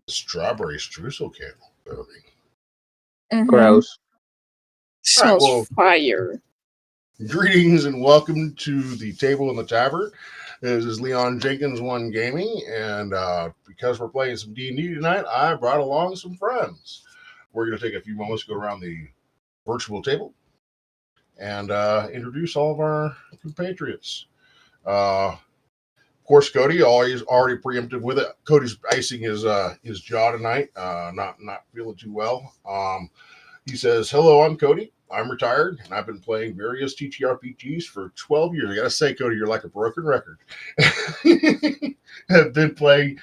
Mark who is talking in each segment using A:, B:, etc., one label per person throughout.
A: Strawberry streusel candle burning.
B: Gross.
C: Smells
A: well,
C: fire.
A: Greetings and welcome to the Table in the Tavern. This is Leon Jenkins, One Gaming, and because we're playing some D&D tonight, I brought along some friends. We're going to take a few moments to go around the virtual table and introduce all of our compatriots. Of course, Cody, always already preemptive with it. Cody's icing his jaw tonight, not feeling too well. He says, "Hello, I'm Cody. I'm retired, and I've been playing various TTRPGs for 12 years. I got to say, Cody, you're like a broken record. Have been playing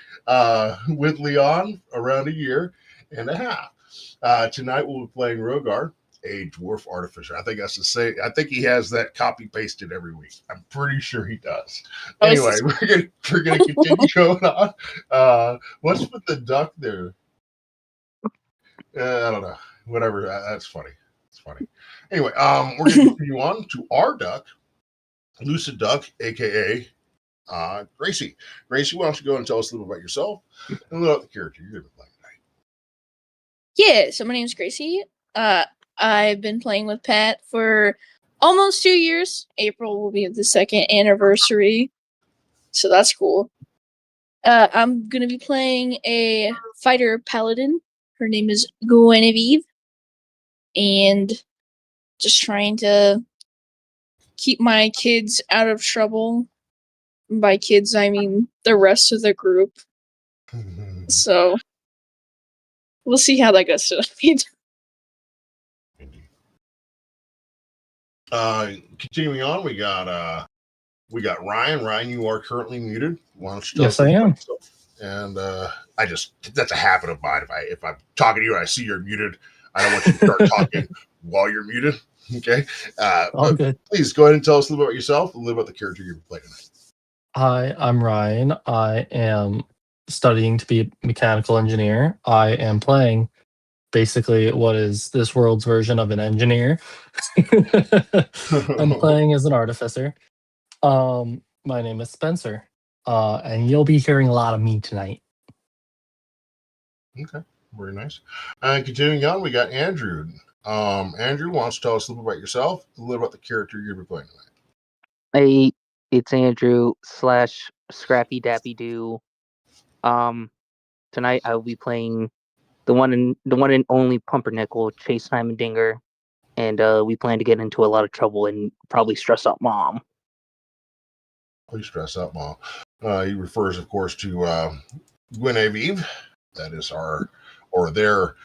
A: with Leon around a year and a half. Tonight, we'll be playing Rogar, a dwarf artificer. I think that's the same. I think he has that copy pasted every week. I'm pretty sure he does. Anyway, we're gonna continue going on. What's with the duck there? I don't know. Whatever. That's funny. It's funny. Anyway, we're going to continue on to our duck, Lucid Duck, a.k.a. Gracie. Gracie, why don't you go and tell us a little about yourself and a little about the character you're going to be playing tonight.
C: Yeah, so my name's Gracie. I've been playing with Pat for almost 2 years. April will be the second anniversary, so that's cool. I'm going to be playing a fighter paladin. Her name is Guinevere. And just trying to keep my kids out of trouble. By kids, I mean the rest of the group. So we'll see how that goes tonight.
A: Continuing on, we got Ryan. Ryan, you are currently muted. Why don't you tell
D: Yes,
A: us
D: I am.
A: And that's a habit of mine. If I'm talking to you and I see you're muted, I don't want you to start talking while you're muted. Okay.
D: All good.
A: Please go ahead and tell us a little bit about yourself, a little about the character you're playing tonight.
D: Hi, I'm Ryan. I am studying to be a mechanical engineer. I am playing basically what is this world's version of an engineer. I'm playing as an artificer. My name is Spencer. And you'll be hearing a lot of me tonight.
A: Okay, very nice. Continuing on, we got Andrew. Andrew, wants to tell us a little about yourself, a little about the character you're playing tonight.
B: Hey, it's Andrew / Scrappy Dappy Doo. Tonight I will be playing the one and only Pumpernickel, Chase Dinger, and we plan to get into a lot of trouble and probably stress out Mom.
A: Please stress out Mom. He refers, of course, to Guinevere. That is their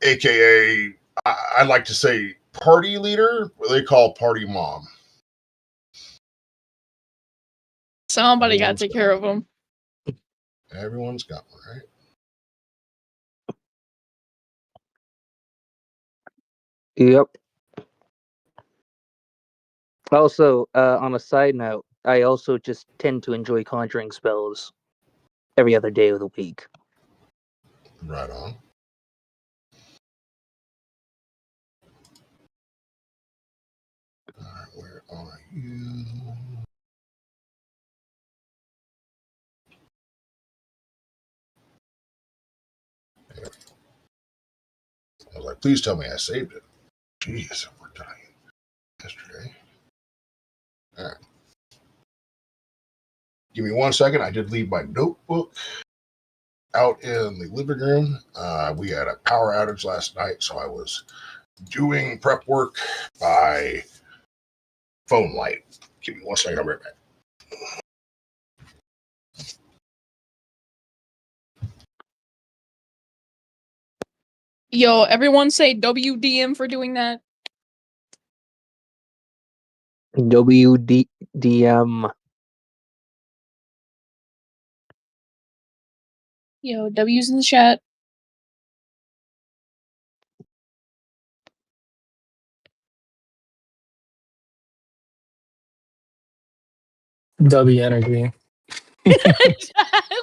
A: AKA, I like to say party leader, what they call party mom.
C: Somebody got to take care of them.
A: Everyone's got one, right?
B: Yep. Also, on a side note, I also just tend to enjoy conjuring spells every other day of the week.
A: Right on. All right, where are you? There. I was like, please tell me I saved it. Jeez, we're dying yesterday. All right. Give me 1 second. I did leave my notebook out in the living room. We had a power outage last night, so I was doing prep work by phone light. Give me 1 second. I'll be right back.
C: Yo, everyone say WDM for doing that.
B: WDM.
C: Yo, W's in the chat.
D: W energy.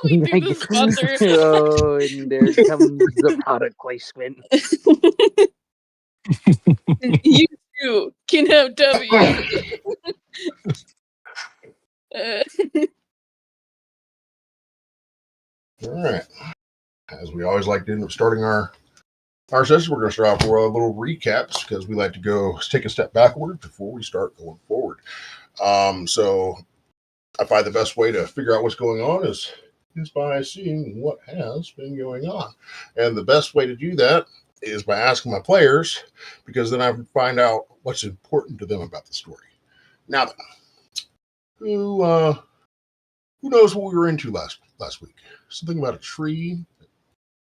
C: We do the sponsor.
B: Oh, and there comes the product placement.
C: You too can have W.
A: All right. As we always like to end up starting our session, we're going to start off with a little recaps because we like to go take a step backward before we start going forward. So I find the best way to figure out what's going on is by seeing what has been going on. And the best way to do that is by asking my players, because then I can find out what's important to them about the story. Now then, who knows what we were into last week? Something about a tree.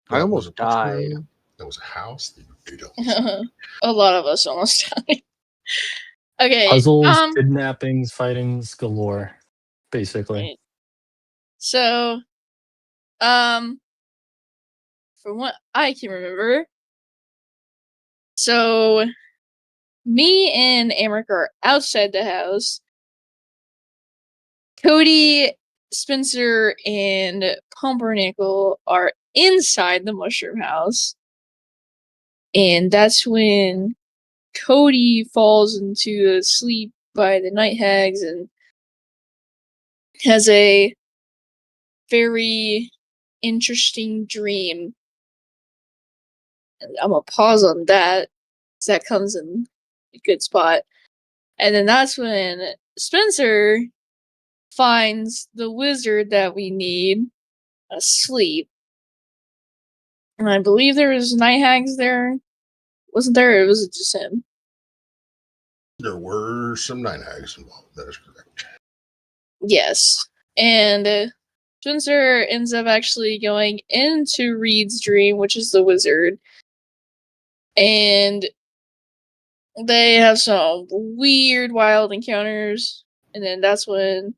B: I almost died.
A: That was a house. They don't.
C: A lot of us almost died. Okay.
D: Puzzles, kidnappings, fightings galore, basically.
C: Right. So, from what I can remember, so me and Amric are outside the house. Cody, Spencer, and Pumpernickel are inside the mushroom house. And that's when Cody falls into a sleep by the night hags and has a very interesting dream. And I'm gonna pause on that because that comes in a good spot. And then that's when Spencer finds the wizard that we need asleep. And I believe there was night hags there. Wasn't there? Or was it just him?
A: There were some night hags involved. That is correct.
C: Yes. And Spencer ends up actually going into Reed's dream, which is the wizard. And they have some weird, wild encounters. And then that's when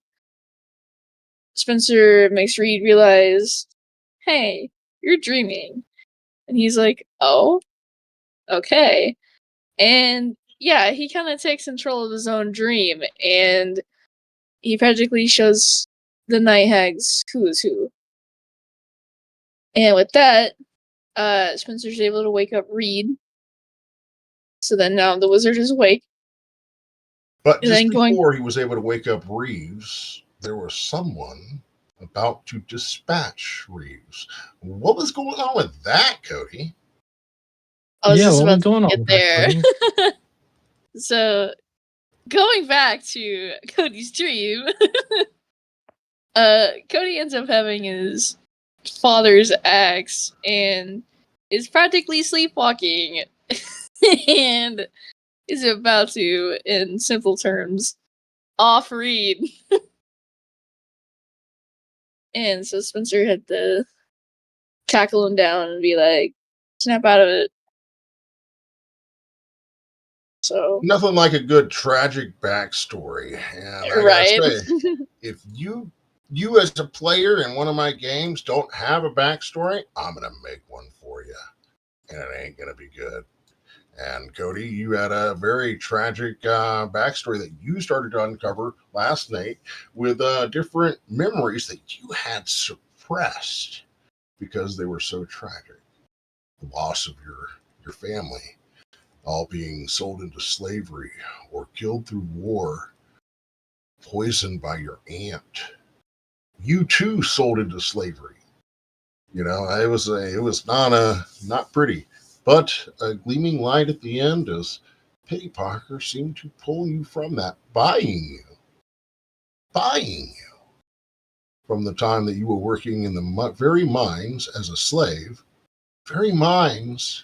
C: Spencer makes Reed realize, hey, you're dreaming. And he's like, oh, okay. And yeah, he kind of takes control of his own dream. And he practically shows the night hags who is who. And with that, Spencer's able to wake up Reed. So then now the wizard is awake.
A: But just before he was able to wake up Reeves, there was someone about to dispatch Reeves. What was going on with that, Cody?
C: I was just
D: what
C: about
D: was going
C: to
D: on
C: get
D: with
C: there.
D: that,
C: So, going back to Cody's dream, Cody ends up having his father's axe and is practically sleepwalking and is about to, in simple terms, off Reed. And so Spencer had to tackle him down and be like, snap out of it. So
A: nothing like a good tragic backstory. And I
C: right.
A: gotta say, if you as a player in one of my games don't have a backstory, I'm gonna make one for you. And it ain't gonna be good. And Cody, you had a very tragic backstory that you started to uncover last night with different memories that you had suppressed because they were so tragic. The loss of your family, all being sold into slavery or killed through war, poisoned by your aunt. You too sold into slavery. You know, it was not pretty. But a gleaming light at the end as Penny Parker seemed to pull you from that, buying you from the time that you were working in the very mines as a slave, very mines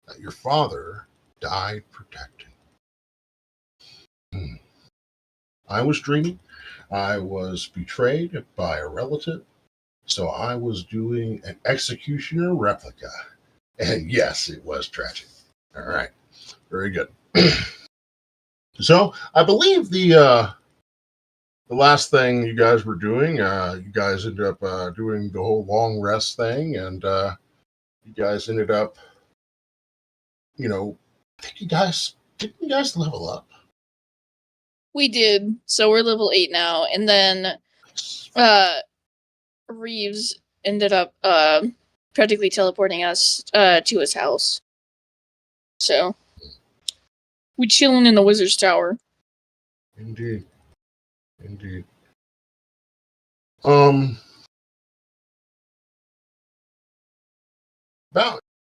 A: that your father died protecting. I was dreaming. I was betrayed by a relative, so I was doing an executioner replica. And yes, it was tragic. All right. Very good. So I believe the last thing you guys were doing, you guys ended up doing the whole long rest thing, and you guys ended up, I think didn't you guys level up?
C: We did. So we're level 8 now. And then Reeves ended up practically teleporting us to his house. So we chilling in the wizard's tower.
A: Indeed.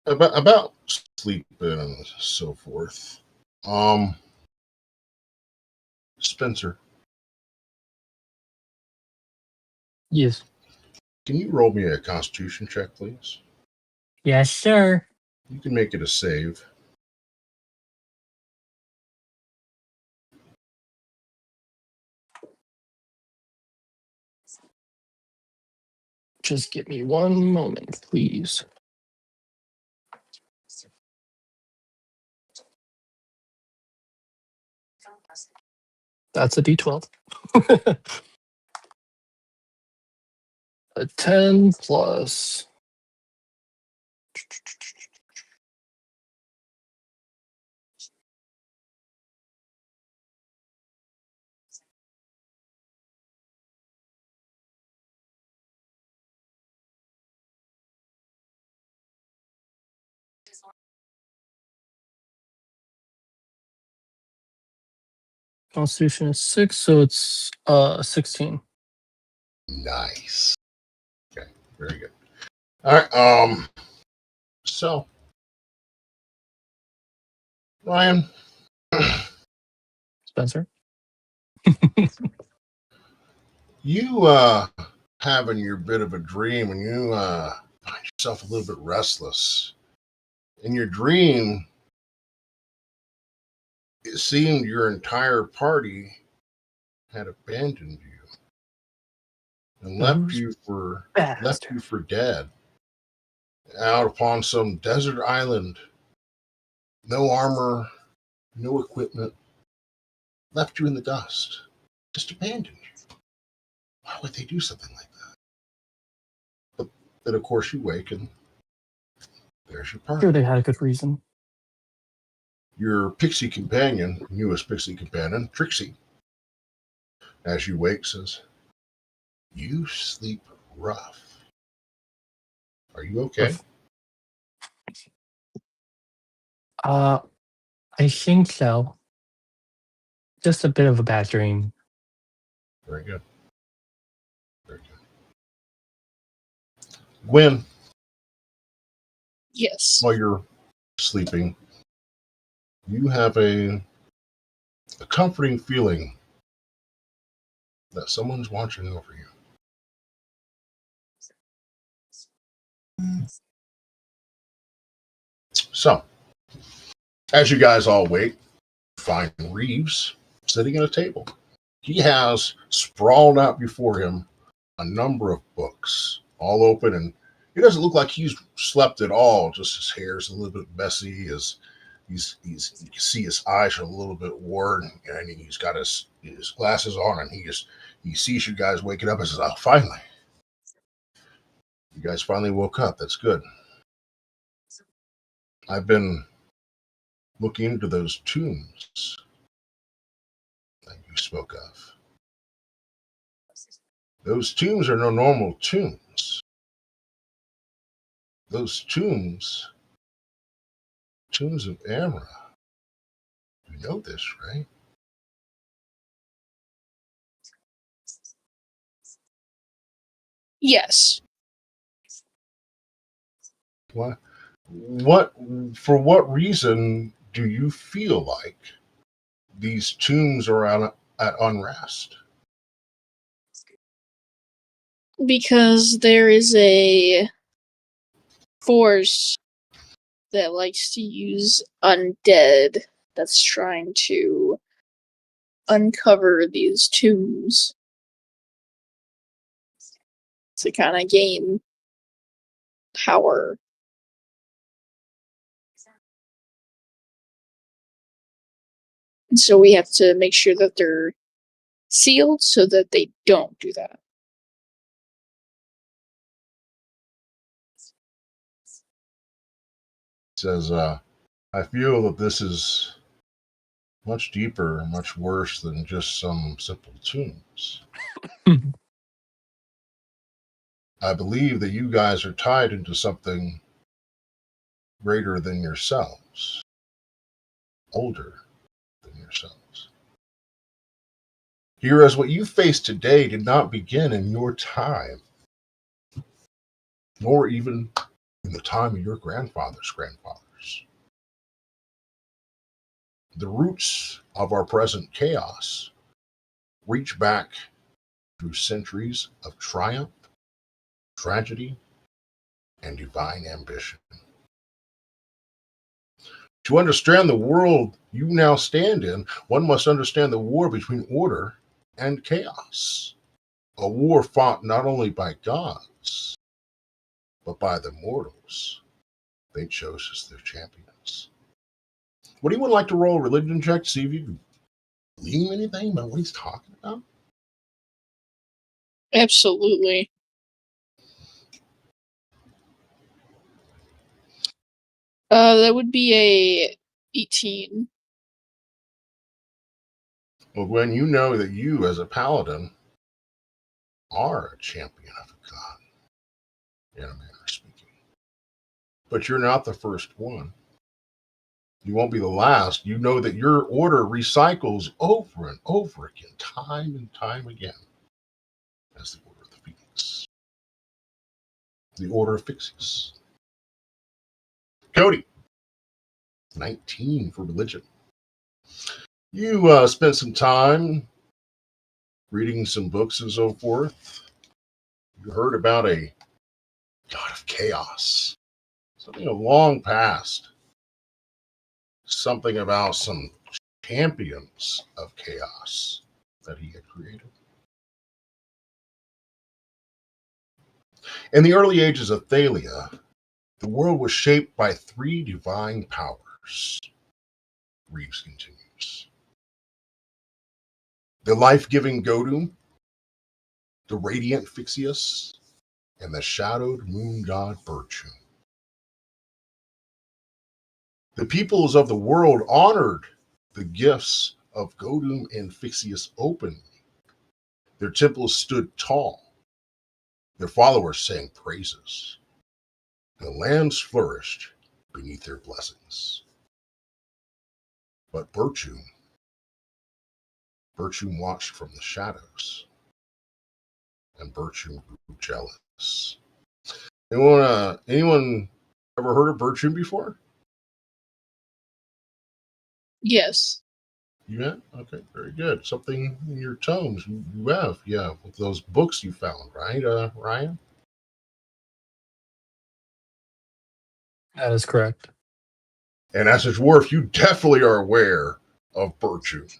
A: about sleeping and so forth. Spencer,
D: Yes.
A: can you roll me a Constitution check, please?
D: Yes, sir.
A: You can make it a save.
D: Just give me one moment, please. That's a D12. A 10 plus. Constitution is 6, so it's 16.
A: Nice. Okay, very good. All right. So Ryan,
D: Spencer?
A: you having your bit of a dream, and you find yourself a little bit restless. In your dream, it seemed your entire party had abandoned you and left you for dead out upon some desert island. No armor, no equipment, left you in the dust, just abandoned you. Why would they do something like that? But then, of course, you wake and there's your party.
D: Sure, they had a good reason.
A: Your pixie companion, newest pixie companion, Trixie, as you wake, says, "You sleep rough. Are you okay?"
D: I think so. Just a bit of a bad dream.
A: Very good. Very good. Gwen,
C: Yes.
A: while you're sleeping, you have a comforting feeling that someone's watching over you. So, as you guys all wait, find Reeves sitting at a table. He has sprawled out before him a number of books, all open, and he doesn't look like he's slept at all. Just his hair's a little bit messy. You can see his eyes are a little bit worn, and he's got his glasses on, and he sees you guys waking up and says, "Oh, finally, you guys finally woke up. That's good. I've been looking into those tombs that you spoke of. Those tombs are no normal tombs. Those tombs of Amra. You know this, right?"
C: Yes.
A: For what reason do you feel like these tombs are at unrest?
C: Because there is a force that likes to use undead that's trying to uncover these tombs to kind of gain power. And so we have to make sure that they're sealed so that they don't do that.
A: He says, "I feel that this is much deeper, much worse than just some simple tombs. I believe that you guys are tied into something greater than yourselves, older than yourselves. Hereas what you face today did not begin in your time, nor even in the time of your grandfather's grandfathers. The roots of our present chaos reach back through centuries of triumph, tragedy, and divine ambition. To understand the world you now stand in, one must understand the war between order and chaos. A war fought not only by gods, but by the mortals they chose as their champions. Would anyone like to roll a religion check to see if you can glean anything about what he's talking about?
C: Absolutely. That would be a 18.
A: Well, Gwen, you know that you, as a paladin, are a champion of a god, in a manner of speaking. But you're not the first one. You won't be the last. You know that your order recycles over and over again, time and time again, as the Order of the Phoenix. The Order of Fixius. Cody, 19 for religion. You spent some time reading some books and so forth. You heard about a god of chaos, something of long past, something about some champions of chaos that he had created. In the early ages of Thalia, the world was shaped by three divine powers. Reeves continues. The life-giving Godum, the radiant Fixius, and the shadowed moon god Berchun. The peoples of the world honored the gifts of Godum and Fixius openly. Their temples stood tall. Their followers sang praises. The lands flourished beneath their blessings. But Berchun watched from the shadows, and Berchun grew jealous. Anyone ever heard of Berchun before?
C: Yes.
A: You have? Okay, very good. Something in your tomes you have, yeah, with those books you found, right, Ryan?
D: That is correct.
A: And as a dwarf, you definitely are aware of Berchun.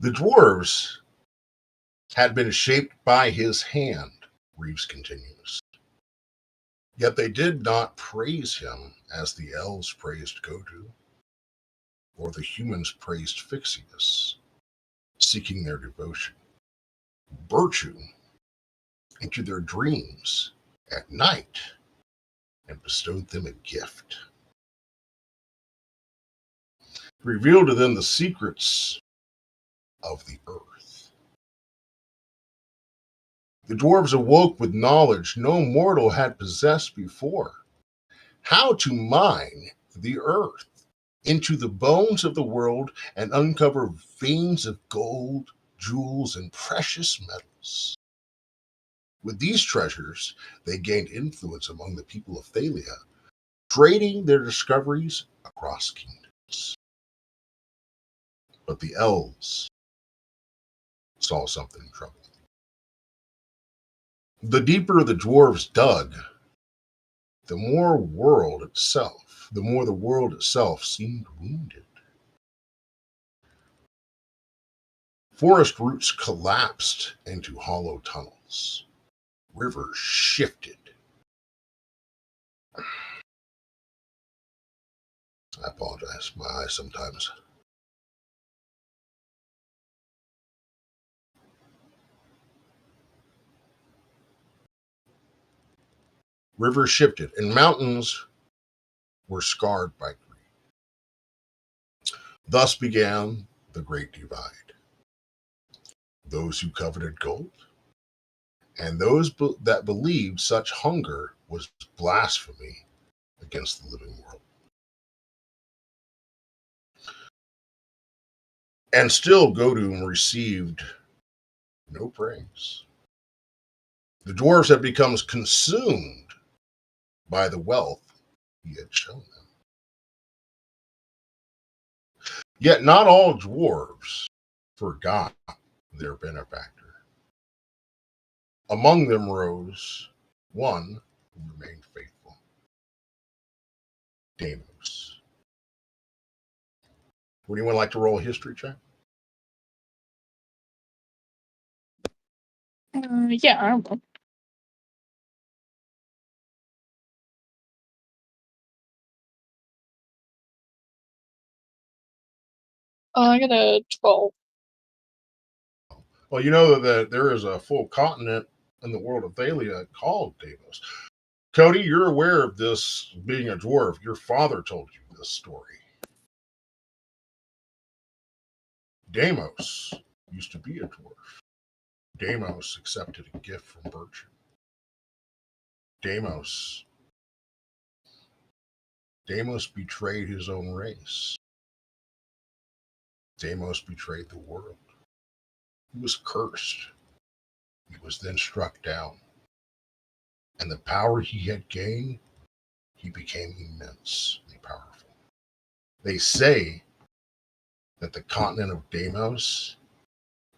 A: The dwarves had been shaped by his hand, Reeves continues. Yet they did not praise him as the elves praised Godu, or the humans praised Fixius, seeking their devotion. Berchun entered their dreams at night and bestowed them a gift. He revealed to them the secrets of the earth. The dwarves awoke with knowledge no mortal had possessed before. How to mine the earth into the bones of the world and uncover veins of gold, jewels, and precious metals. With these treasures, they gained influence among the people of Thalia, trading their discoveries across kingdoms. But the elves saw something troubling. The deeper the dwarves dug, the more the world itself seemed wounded. Forest roots collapsed into hollow tunnels. Rivers shifted. I apologize, my eyes sometimes. Rivers shifted, and mountains were scarred by greed. Thus began the Great Divide. Those who coveted gold, and those that believed such hunger was blasphemy against the living world. And still Godum received no praise. The dwarves had become consumed by the wealth he had shown them. Yet not all dwarves forgot their benefactor. Among them rose one who remained faithful, Deimos. Would anyone like to roll a history check?
C: Yeah, I don't know. I got a 12.
A: Well, you know that there is a full continent in the world of Thalia called Deimos. Cody, you're aware of this being a dwarf. Your father told you this story. Deimos used to be a dwarf. Deimos accepted a gift from Bertram. Deimos betrayed his own race. Deimos betrayed the world. He was cursed. He was then struck down. And the power he had gained, he became immensely powerful. They say that the continent of Deimos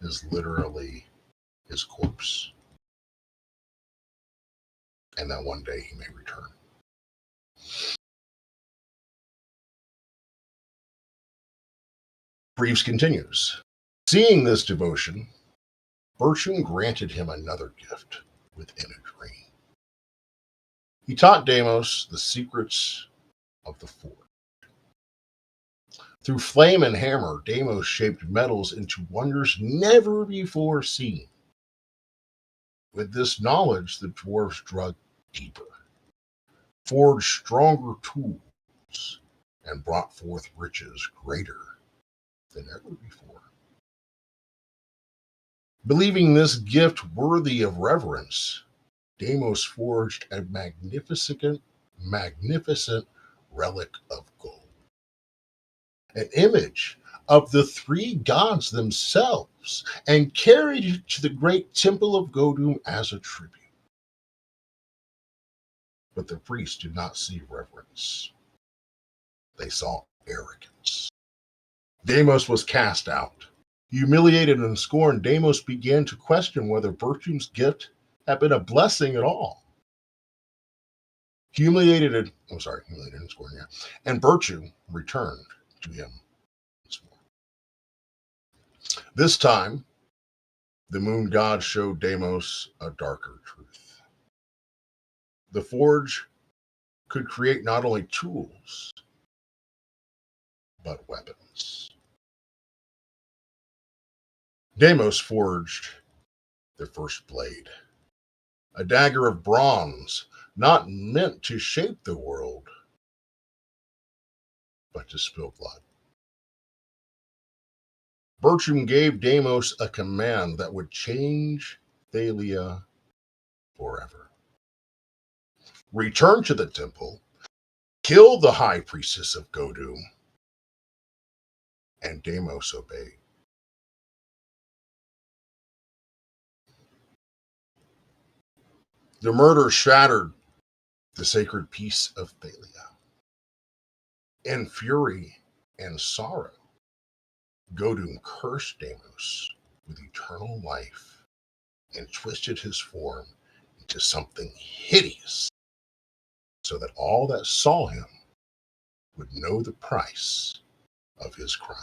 A: is literally his corpse. And that one day he may return. Reeves continues. Seeing this devotion, Bertram granted him another gift within a dream. He taught Deimos the secrets of the forge. Through flame and hammer, Deimos shaped metals into wonders never before seen. With this knowledge, the dwarves dug deeper, forged stronger tools, and brought forth riches greater than ever before. Believing this gift worthy of reverence, Deimos forged a magnificent relic of gold. An image of the three gods themselves, and carried it to the great temple of Godum as a tribute. But the priests did not see reverence. They saw arrogance. Deimos was cast out. Humiliated and scorned, Deimos began to question whether Bertram's gift had been a blessing at all. Humiliated and scorned, yeah. And Bertram returned to him once more. This time, the moon god showed Deimos a darker truth. The forge could create not only tools, but weapons. Deimos forged the first blade, a dagger of bronze, not meant to shape the world, but to spill blood. Bertram gave Deimos a command that would change Thalia forever. Return to the temple, kill the high priestess of Godum, and Deimos obeyed. The murder shattered the sacred peace of Thalia. In fury and sorrow, Godum cursed Deimos with eternal life and twisted his form into something hideous so that all that saw him would know the price of his crime.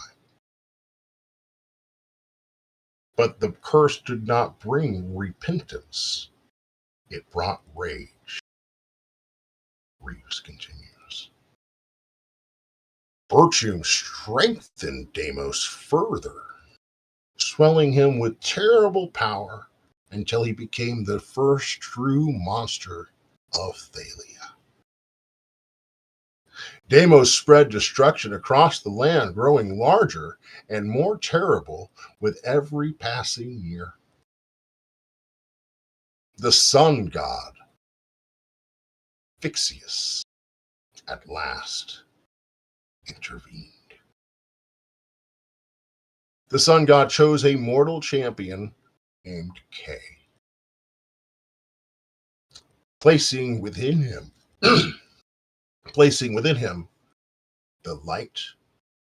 A: But the curse did not bring repentance. It brought rage. Reeves continues. Bertram strengthened Deimos further, swelling him with terrible power until he became the first true monster of Thalia. Deimos spread destruction across the land, growing larger and more terrible with every passing year. The sun god, Phyxius, at last intervened. the sun god chose a mortal champion named K, placing within him the light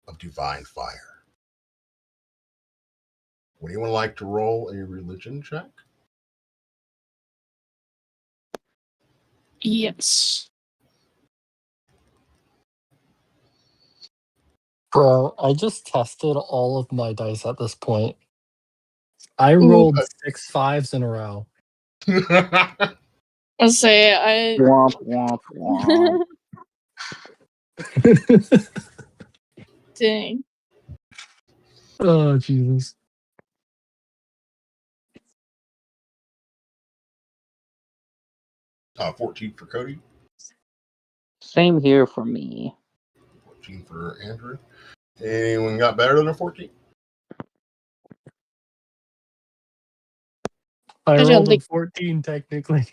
A: of divine fire. Would anyone like to roll a religion check?
C: Yes.
D: Bro, I just tested all of my dice at this point. I
C: Ooh.
D: rolled 6 5s in a row.
C: I'll say I.
B: Womp womp womp.
C: Dang.
D: Oh, Jesus.
A: 14 for Cody.
B: Same here for me.
A: 14 for Andrew. Anyone got better than a 14?
D: I
C: don't
D: rolled a
C: think-
D: 14 technically.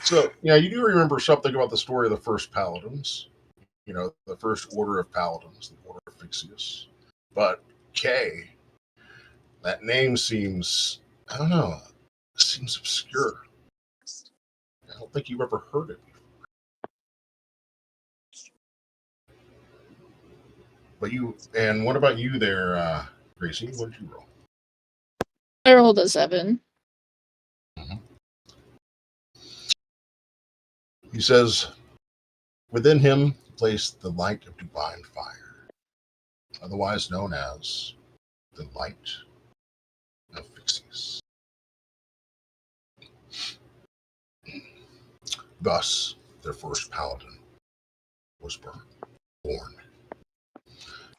A: So, yeah, you do remember something about the story of the first paladins. You know, the first order of paladins, the order of Fixius. But K, that name seems, I don't know, seems obscure. I don't think you've ever heard it before. But and what about you there, Gracie? What did you roll?
C: I rolled a 7.
A: He says, within him placed the light of divine fire, otherwise known as the light of Fixius. Thus, their first paladin was born.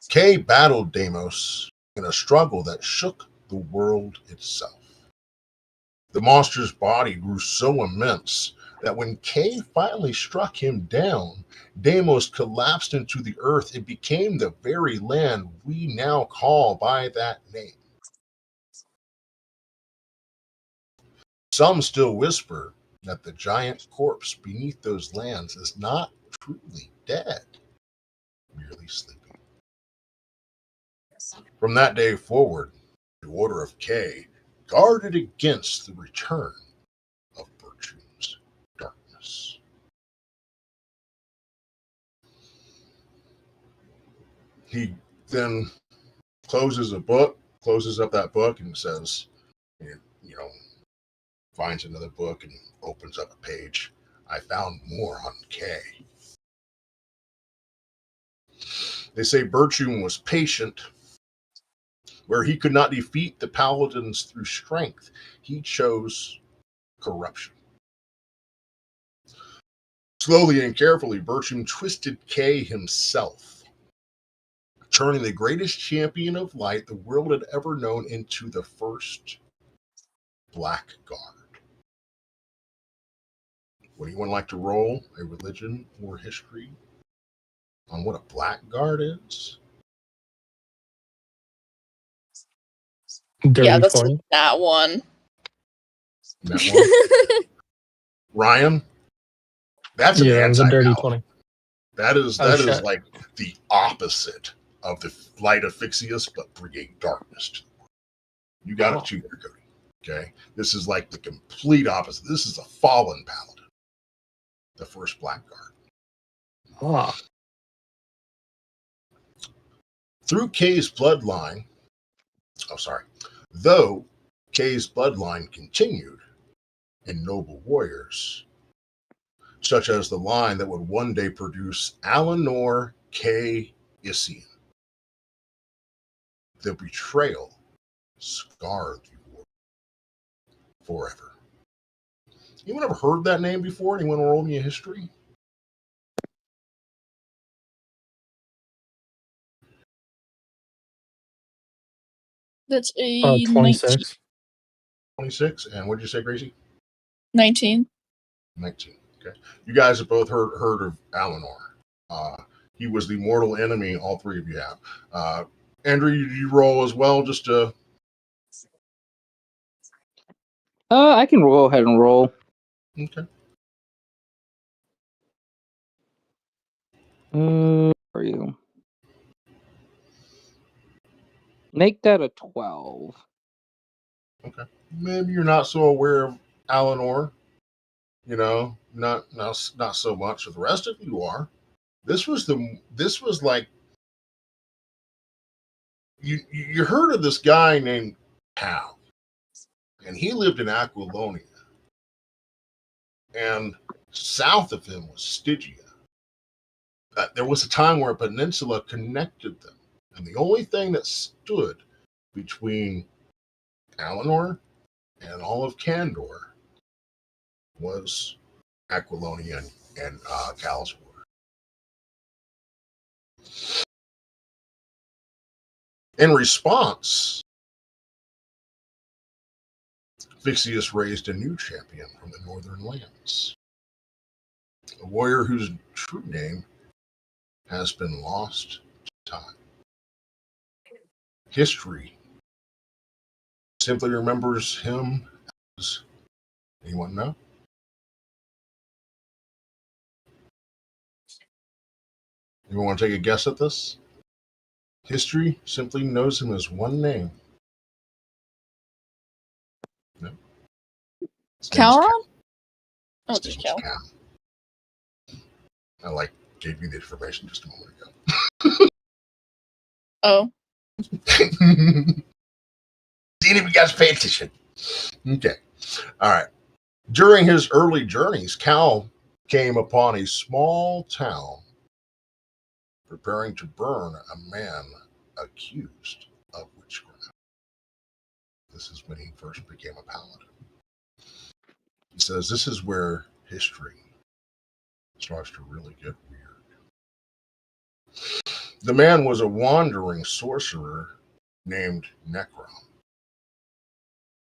A: Kay battled Deimos in a struggle that shook the world itself. The monster's body grew so immense that when Kay finally struck him down, Deimos collapsed into the earth and became the very land we now call by that name. Some still whisper that the giant corpse beneath those lands is not truly dead, merely sleeping. From that day forward, the Order of K guarded against the return of Bertram's darkness. He then closes up that book and says, you know, finds another book and opens up a page. I found more on K. They say Bertram was patient. Where he could not defeat the paladins through strength, he chose corruption. Slowly and carefully, Bertram twisted K himself, turning the greatest champion of light the world had ever known into the first blackguard. Would anyone like to roll a religion or history on what a blackguard is?
D: Dirty
C: Yeah, that's
D: 20.
C: that one.
A: That one? Ryan? That's an
D: Yeah, it was a dirty
A: anti-paladin.
D: 20.
A: That is
D: shit.
A: like the opposite of the light of Fixius, but bringing darkness to the world. You got it too there, Cody. Okay? This is like the complete opposite. This is a fallen paladin. The first blackguard.
D: Ah.
A: Through Kay's bloodline, though Kay's bloodline continued in noble warriors, such as the line that would one day produce Alanor K. Isian. The betrayal scarred the war forever. Anyone ever heard that name before? Anyone roll me a history?
C: That's a
D: 26.
A: 26. And what did you say, Gracie?
C: 19.
A: 19. Okay. You guys have both heard of Alanor. He was the mortal enemy, all three of you have. Andrew, you roll as well, just to...
B: I can go ahead and roll.
A: Okay.
B: Where are you? Make that a 12.
A: Okay. Maybe you're not so aware of Eleanor. You know, not so much. The rest of you are. This was like you heard of this guy named Cal, and he lived in Aquilonia, and south of him was Stygia. There was a time where a peninsula connected them, and the only thing that stood between Eleanor and all of Candor was Aquilonia and Cal's war. In response, Vixius raised a new champion from the northern lands, a warrior whose true name has been lost to time. History simply remembers him as, anyone know? Anyone want to take a guess at this? History simply knows him as one name. No.
C: Calron? Oh, just Cal.
A: I gave you the information just a moment ago.
C: Oh.
A: Seeing if you guys pay attention. Okay. All right. During his early journeys, Cal came upon a small town preparing to burn a man accused of witchcraft. This is when he first became a paladin. He says this is where history starts to really get weird. The man was a wandering sorcerer named Necrom.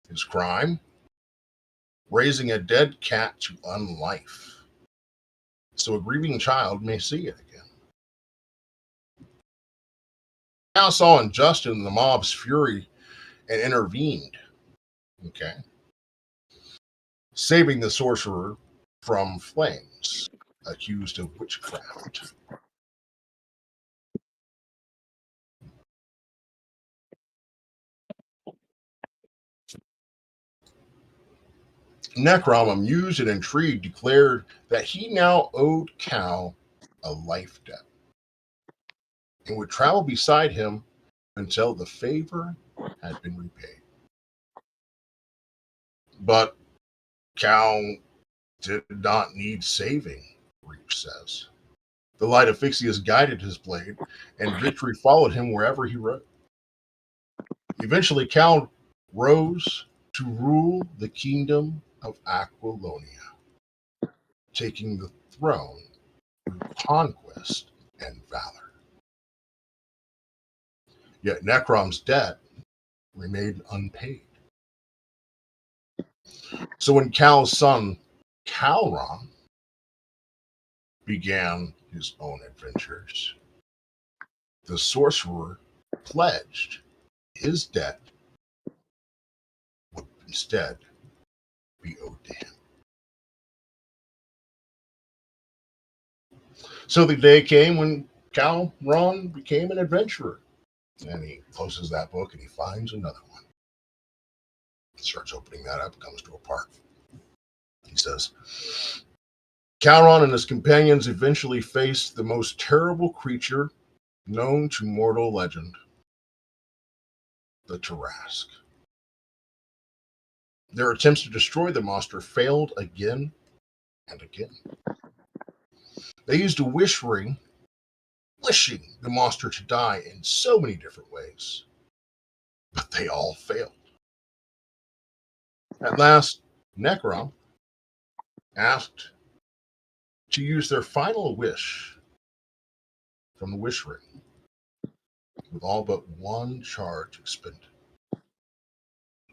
A: His crime? Raising a dead cat to unlife, so a grieving child may see it again. Now saw injustice in the mob's fury and intervened, okay, saving the sorcerer from flames, accused of witchcraft. Necrom, amused and intrigued, declared that he now owed Cal a life debt and would travel beside him until the favor had been repaid. But Cal did not need saving, Reach says. The light of Fixius guided his blade, and victory followed him wherever he rode. Eventually, Cal rose to rule the kingdom of Aquilonia, taking the throne through conquest and valor. Yet Necrom's debt remained unpaid. So when Cal's son, Calron, began his own adventures, the sorcerer pledged his debt would instead be owed to him. So the day came when Calron became an adventurer. And he closes that book and he finds another one. He starts opening that up, comes to a park. He says, Calron and his companions eventually faced the most terrible creature known to mortal legend, the Tarrasque. Their attempts to destroy the monster failed again and again. They used a wish ring, wishing the monster to die in so many different ways, but they all failed. At last, Necrom asked to use their final wish from the wish ring, with all but one charge expended.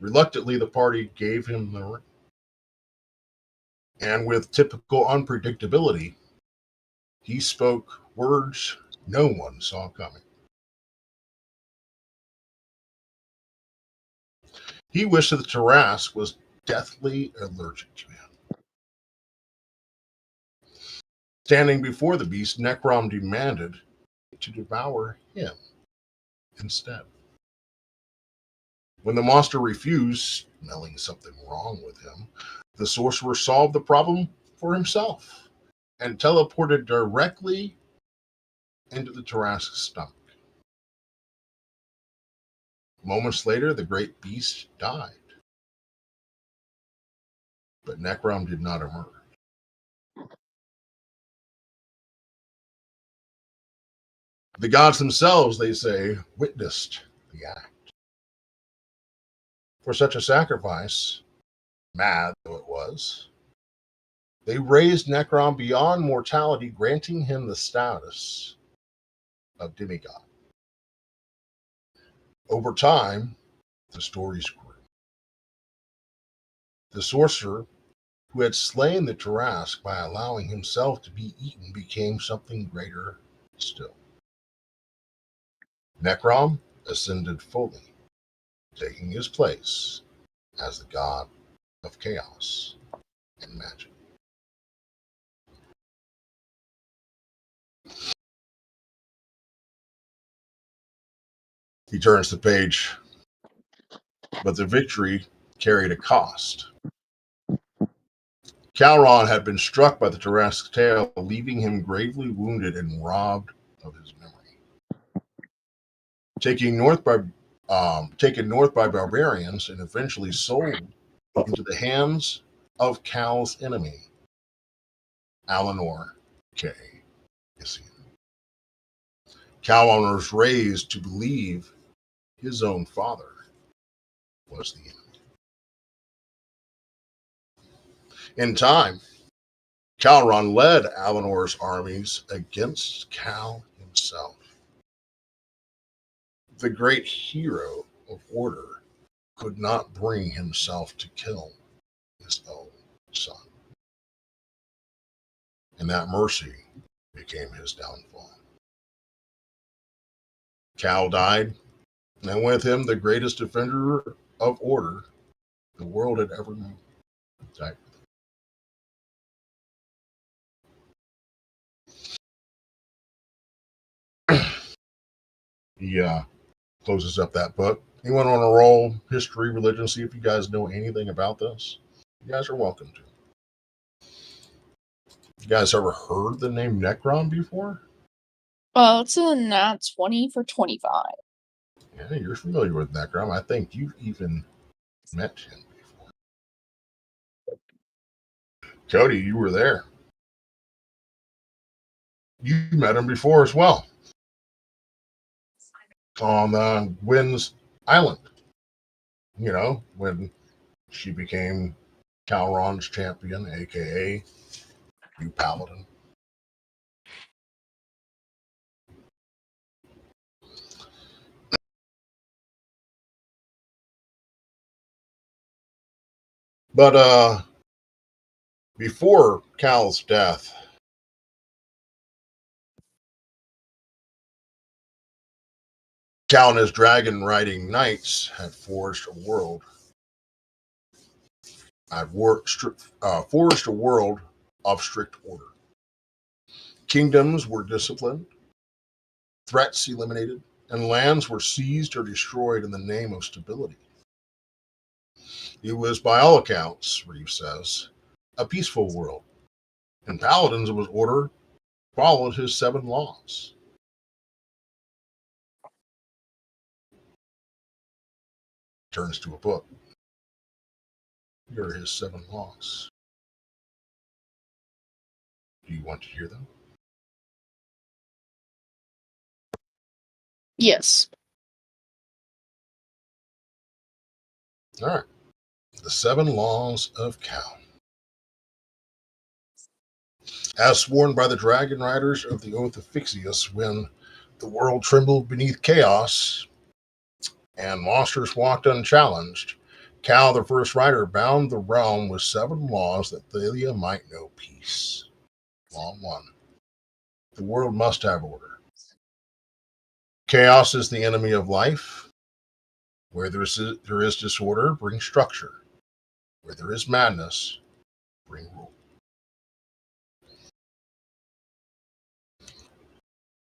A: Reluctantly, the party gave him the ring. And with typical unpredictability, he spoke words no one saw coming. He wished that the Tarrasque was deathly allergic to him. Standing before the beast, Necrom demanded to devour him instead. When the monster refused, smelling something wrong with him, the sorcerer solved the problem for himself and teleported directly into the Terras's stomach. Moments later, the great beast died. But Necrom did not emerge. The gods themselves, they say, witnessed the act. For such a sacrifice, mad though it was, they raised Necrom beyond mortality, granting him the status of demigod. Over time, the stories grew. The sorcerer who had slain the Tarrasque by allowing himself to be eaten became something greater still. Necrom ascended fully, taking his place as the god of chaos and magic. He turns the page, but the victory carried a cost. Calron had been struck by the Tarrasque's tail, leaving him gravely wounded and robbed of his memory. Taken north by barbarians and eventually sold into the hands of Cal's enemy, Alanor K. Issian. Calron was raised to believe his own father was the enemy. In time, Calron led Alanor's armies against Cal himself. The great hero of order could not bring himself to kill his own son. And that mercy became his downfall. Cal died, and with him the greatest defender of order the world had ever known. Died. He closes up that book. Anyone want to roll history, religion, see if you guys know anything about this? You guys are welcome to. You guys ever heard the name Necron before?
C: Well, it's a nat 20 for 25.
A: Yeah, you're familiar with Necron. I think you've even met him before. Cody, you were there. You met him before as well. On Gwen's Island. You know, when she became Calron's champion, aka you paladin. But before Cal's death, Cal and his dragon riding knights had forged a world. Forged a world of strict order. Kingdoms were disciplined, threats eliminated, and lands were seized or destroyed in the name of stability. It was, by all accounts, Reeves says, a peaceful world, and Paladins of his order followed his 7 laws. Turns to a book. Here are his 7 laws. Do you want to hear them?
C: Yes.
A: All right. The 7 laws of Cal. As sworn by the dragon riders of the Oath of Fixius, when the world trembled beneath chaos and monsters walked unchallenged, Cal, the first rider, bound the realm with 7 laws that Thalia might know peace. Law 1. The world must have order. Chaos is the enemy of life. Where there is disorder, bring structure. Where there is madness, bring rule.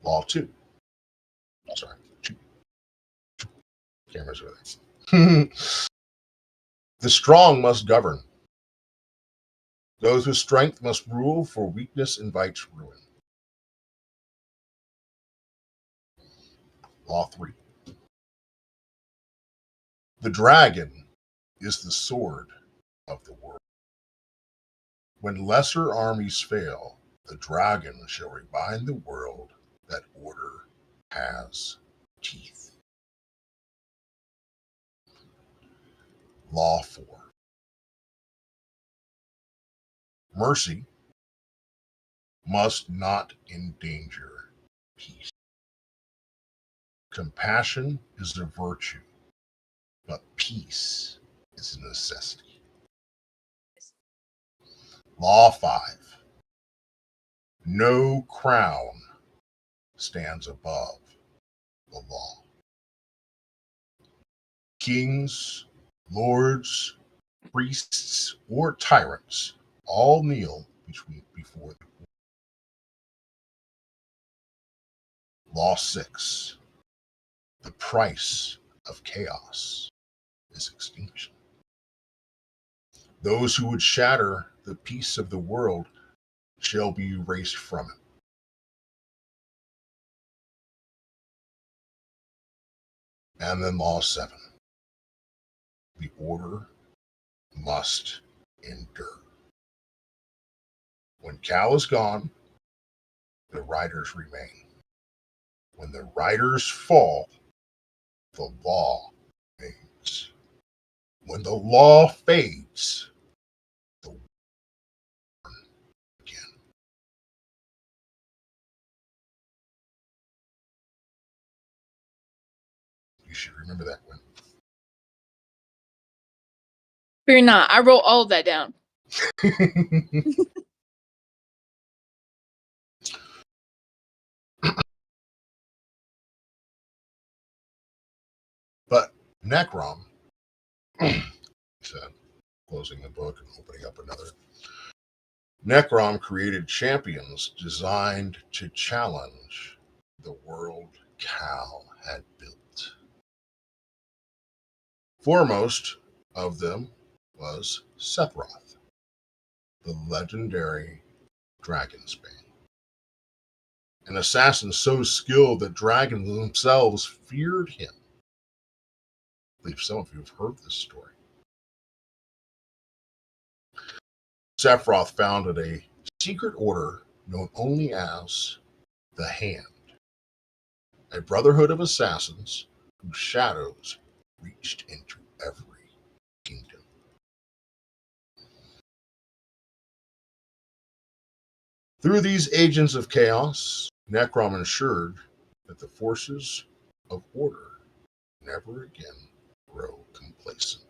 A: Law 2. Sorry. 2. Cameras over there. The strong must govern. Those with strength must rule, for weakness invites ruin. Law 3. The dragon is the sword of the world. When lesser armies fail, the dragon shall remind the world that order has teeth. Law 4. Mercy must not endanger peace. Compassion is a virtue, but peace is a necessity. Law 5. No crown stands above the law. Kings, lords, priests, or tyrants all kneel before the Law 6. The price of chaos is extinction. Those who would shatter the peace of the world shall be erased from it. And then Law 7. The order must endure. When Cal is gone, the riders remain. When the riders fall, the law fades. When the law fades, the war again. You should remember that one.
C: Fear not. I wrote all of that down.
A: But Necrom, he said, closing the book and opening up another. Necrom created champions designed to challenge the world Cal had built. Foremost of them was Sephiroth, the legendary Dragonsbane. An assassin so skilled that dragons themselves feared him. I believe some of you have heard this story. Sephiroth founded a secret order known only as the Hand, a brotherhood of assassins whose shadows reached into every kingdom. Through these agents of chaos, Necrom ensured that the forces of order never again grow complacent.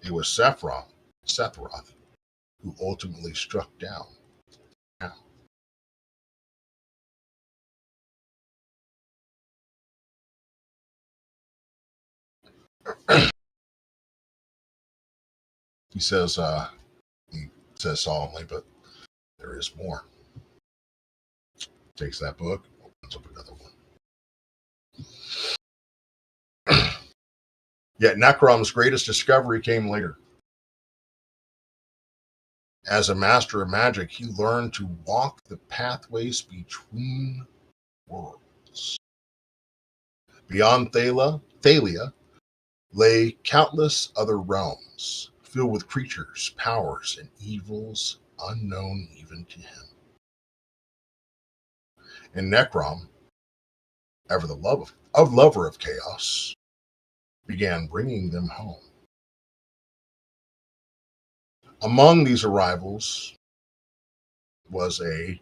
A: It was Sephiroth, who ultimately struck down Cal. He says solemnly, but there is more. Takes that book, opens up another one. Yet Necrom's greatest discovery came later. As a master of magic, he learned to walk the pathways between worlds. Beyond Thalia lay countless other realms, filled with creatures, powers, and evils unknown even to him. And Necrom, ever the lover of chaos, began bringing them home. Among these arrivals was a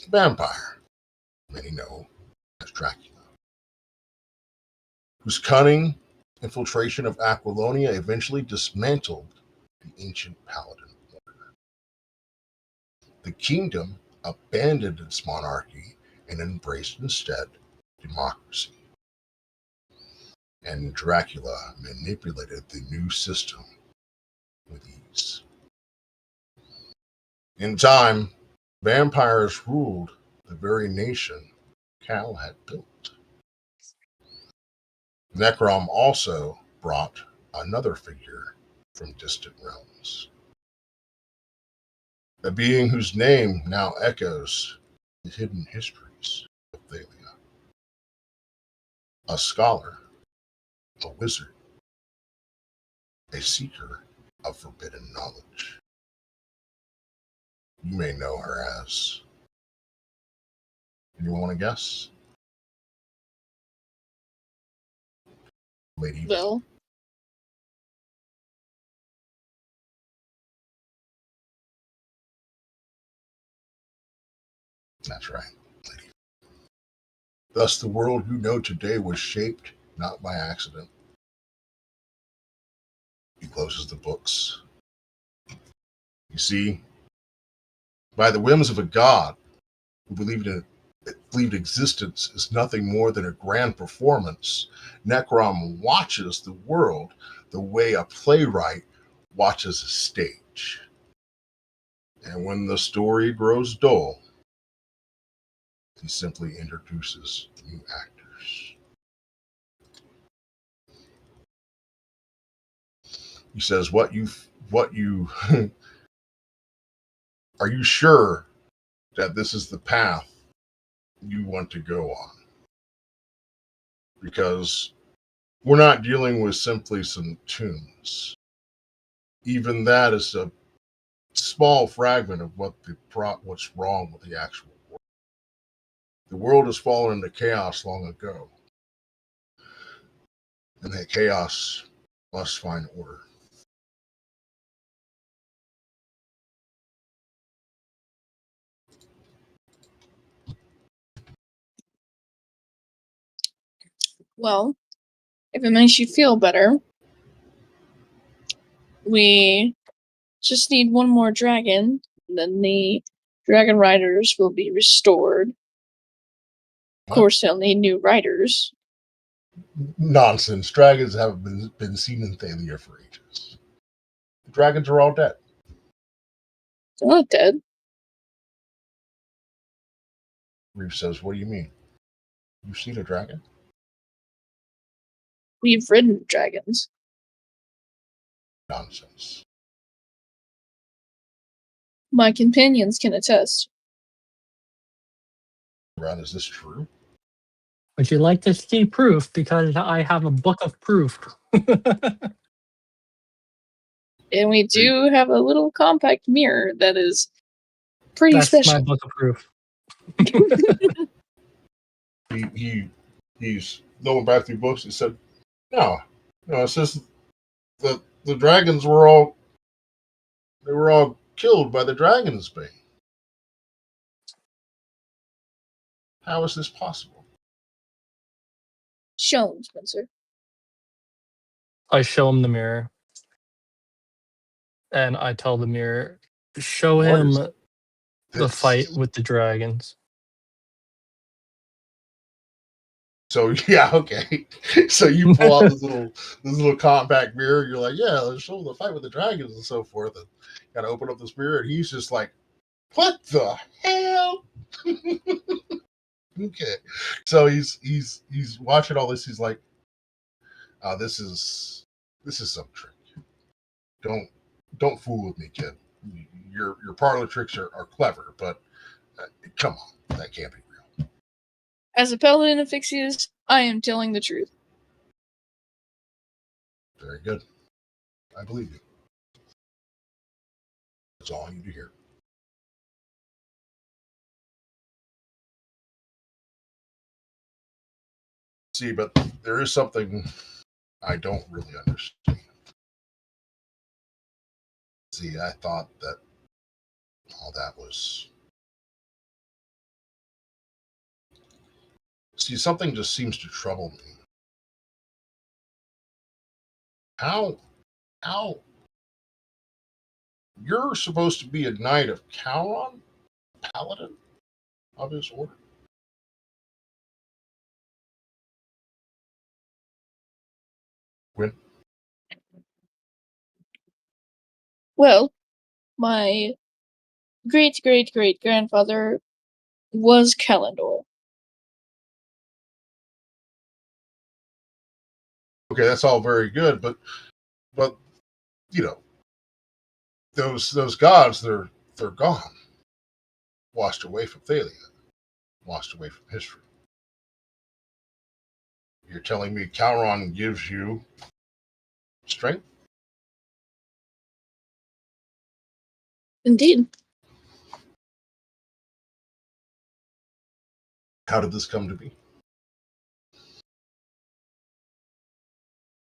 A: vampire, many know as Dracula, whose cunning infiltration of Aquilonia eventually dismantled the ancient paladin order. The kingdom abandoned its monarchy and embraced instead democracy. And Dracula manipulated the new system with ease. In time, vampires ruled the very nation Cal had built. Necrom also brought another figure from distant realms, a being whose name now echoes the hidden histories of Thalia, a scholar, a wizard, a seeker of forbidden knowledge. You may know her as. Anyone want to guess? Lady.
C: Well,
A: That's right, Lady. Thus, the world you know today was shaped not by accident. He closes the books. You see, by the whims of a god who believed existence is nothing more than a grand performance, Necrom watches the world the way a playwright watches a stage. And when the story grows dull, he simply introduces new actors. He says, what you are you sure that this is the path you want to go on? Because we're not dealing with simply some tunes. Even that is a small fragment of what's wrong with the actual world. The world has fallen into chaos long ago, and that chaos must find order.
C: well, if it makes you feel better, we just need one more dragon, and then the dragon riders will be restored. Of course, they'll need new riders.
A: Nonsense. Dragons haven't been seen in Thalia for ages. The dragons are all dead.
C: They're not dead.
A: Reeve says, what do you mean? You've seen a dragon?
C: We've ridden dragons.
A: Nonsense.
C: My companions can attest.
A: Ron, is this true?
D: Would you like to see proof? Because I have a book of proof.
C: And we do have a little compact mirror that is pretty
D: That's
C: special.
D: my book of proof.
A: He's going back through books. He said, no, it says the dragons were all killed by the dragon's bane. How is this possible?
C: Shown, Spencer.
D: I show him the mirror. And I tell the mirror, show
A: What
D: him
A: is
D: the
A: this?
D: fight with the dragons.
A: So yeah, okay. So you pull out this little compact mirror. You're like, yeah, let's show the fight with the dragons and so forth. And got to open up this mirror, and he's just like, what the hell? Okay. So he's watching all this. He's like, this is some trick. Don't fool with me, kid. Your parlor tricks are clever, but come on, that can't be real.
C: As a paladin of Fixius, I am telling the truth.
A: Very good. I believe you. That's all I need to hear. See, but there is something I don't really understand. See, I thought that all that was... See, something just seems to trouble me. How you're supposed to be a knight of Cauron? Paladin of his order? When?
C: Well, my great-great-great-grandfather was Kalendor.
A: Okay, that's all very good, but you know, those gods, they're gone, washed away from Thalia, washed away from history. You're telling me Calron gives you strength?
C: Indeed.
A: How did this come to be?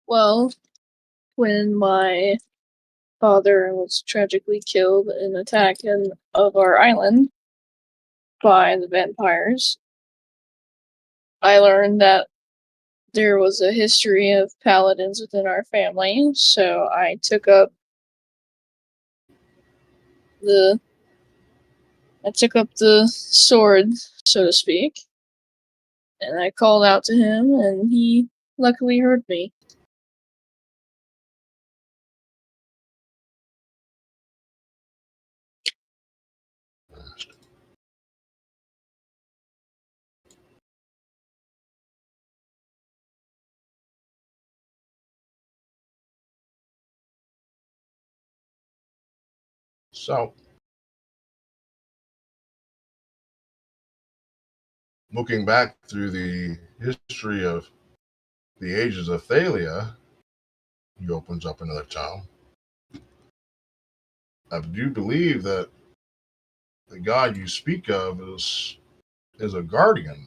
C: Well, when my father was tragically killed in an attack of our island by the vampires, I learned that there was a history of paladins within our family, so I took up the sword, so to speak, and I called out to him, and he luckily heard me.
A: So, looking back through the history of the ages of Thalia, he opens up another town. I do believe that the god you speak of is a guardian.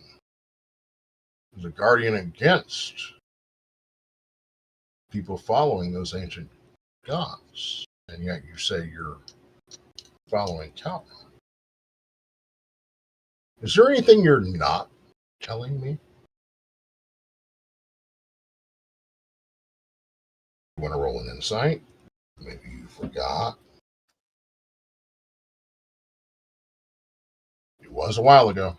A: Is a guardian against people following those ancient gods. And yet you say you're following Calvin. Is there anything you're not telling me? You want to roll an insight? Maybe you forgot. It was a while ago.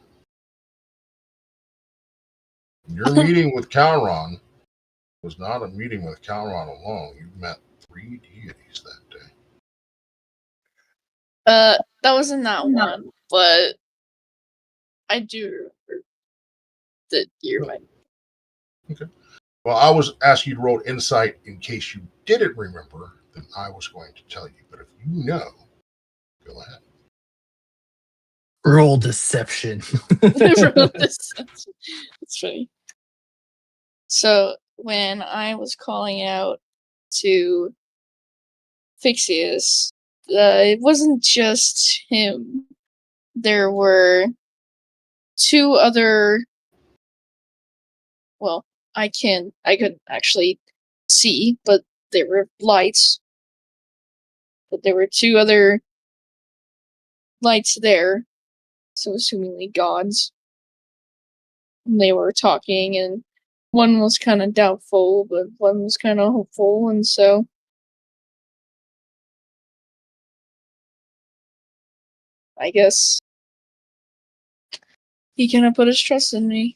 A: Your meeting with Calron was not a meeting with Calron alone. You met 3 deities that day.
C: That wasn't that one, but I do remember that you're right.
A: Okay. Well, I was asking you to roll insight in case you didn't remember, then I was going to tell you. But if you know, go ahead.
D: Roll deception.
C: It's funny. So when I was calling out to Fixius, it wasn't just him. There were 2 other. Well, I couldn't actually see, but there were lights. But there were 2 other lights there, so assumingly gods. And they were talking, and one was kind of doubtful, but one was kind of hopeful, and so I guess he kind of put his trust in me.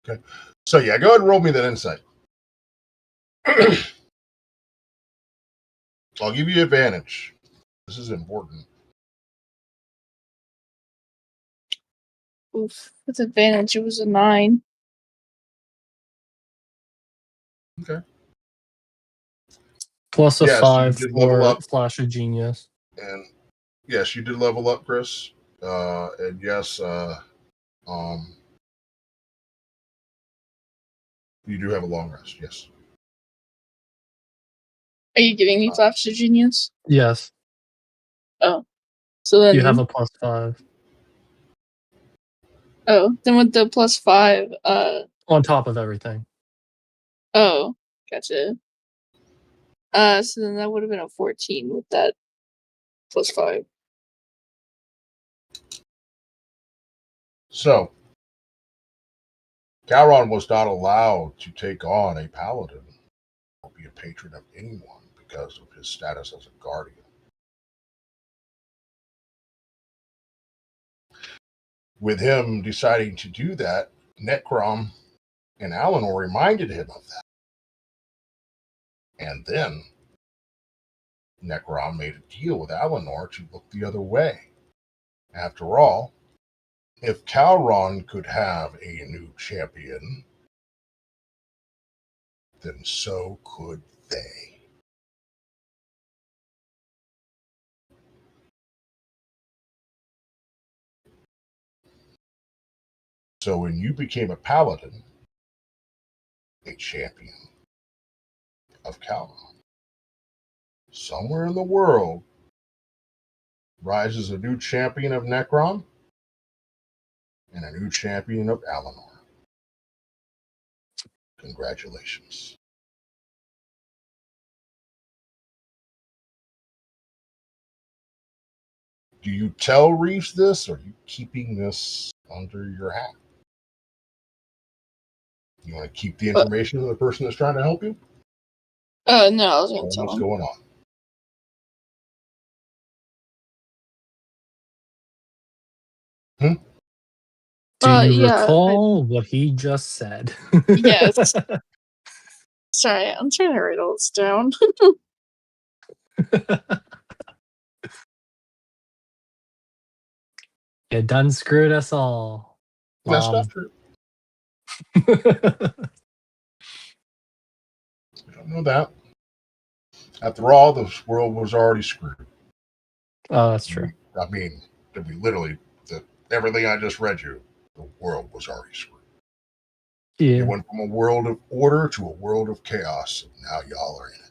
A: Okay. So yeah, go ahead and roll me that insight. I'll give you advantage. This is important.
C: Oof, with advantage, it was a 9.
A: Okay.
D: Plus a
A: Yes,
D: 5
A: you did level
D: for
A: up.
D: Flash of Genius.
A: And yes, you did level up, Chris. And yes, you do have a long rest. Yes.
C: Are you giving me Flash of Genius?
D: Yes.
C: Oh. So then
D: You have a plus 5.
C: Oh, then with the plus 5,
D: On top of everything.
C: oh, gotcha. So then that would have been a 14 with that plus 5.
A: So, Calron was not allowed to take on a paladin or be a patron of anyone because of his status as a guardian. With him deciding to do that, Necrom and Alinor reminded him of that. And then Necrom made a deal with Alinor to look the other way After all, if Calron could have a new champion, then so could they. So when you became a paladin, a champion of Calron, somewhere in the world rises a new champion of Necron and a new champion of Alinor. Congratulations. Do you tell Reeves this, or are you keeping this under your hat? You want to keep the information to the person that's trying to help you?
C: No, I was going to tell
A: What's
C: him.
A: going on?
D: Do you
C: yeah,
D: recall what he just said?
C: Yes. Sorry, I'm trying to write all this down.
D: You done screwed us all.
A: That's not true. I don't know that. After all, this world was already screwed.
D: Oh, that's true.
A: I mean, literally, everything I just read you, the world was already screwed.
D: Yeah.
A: It went from a world of order to a world of chaos. And now y'all are in it.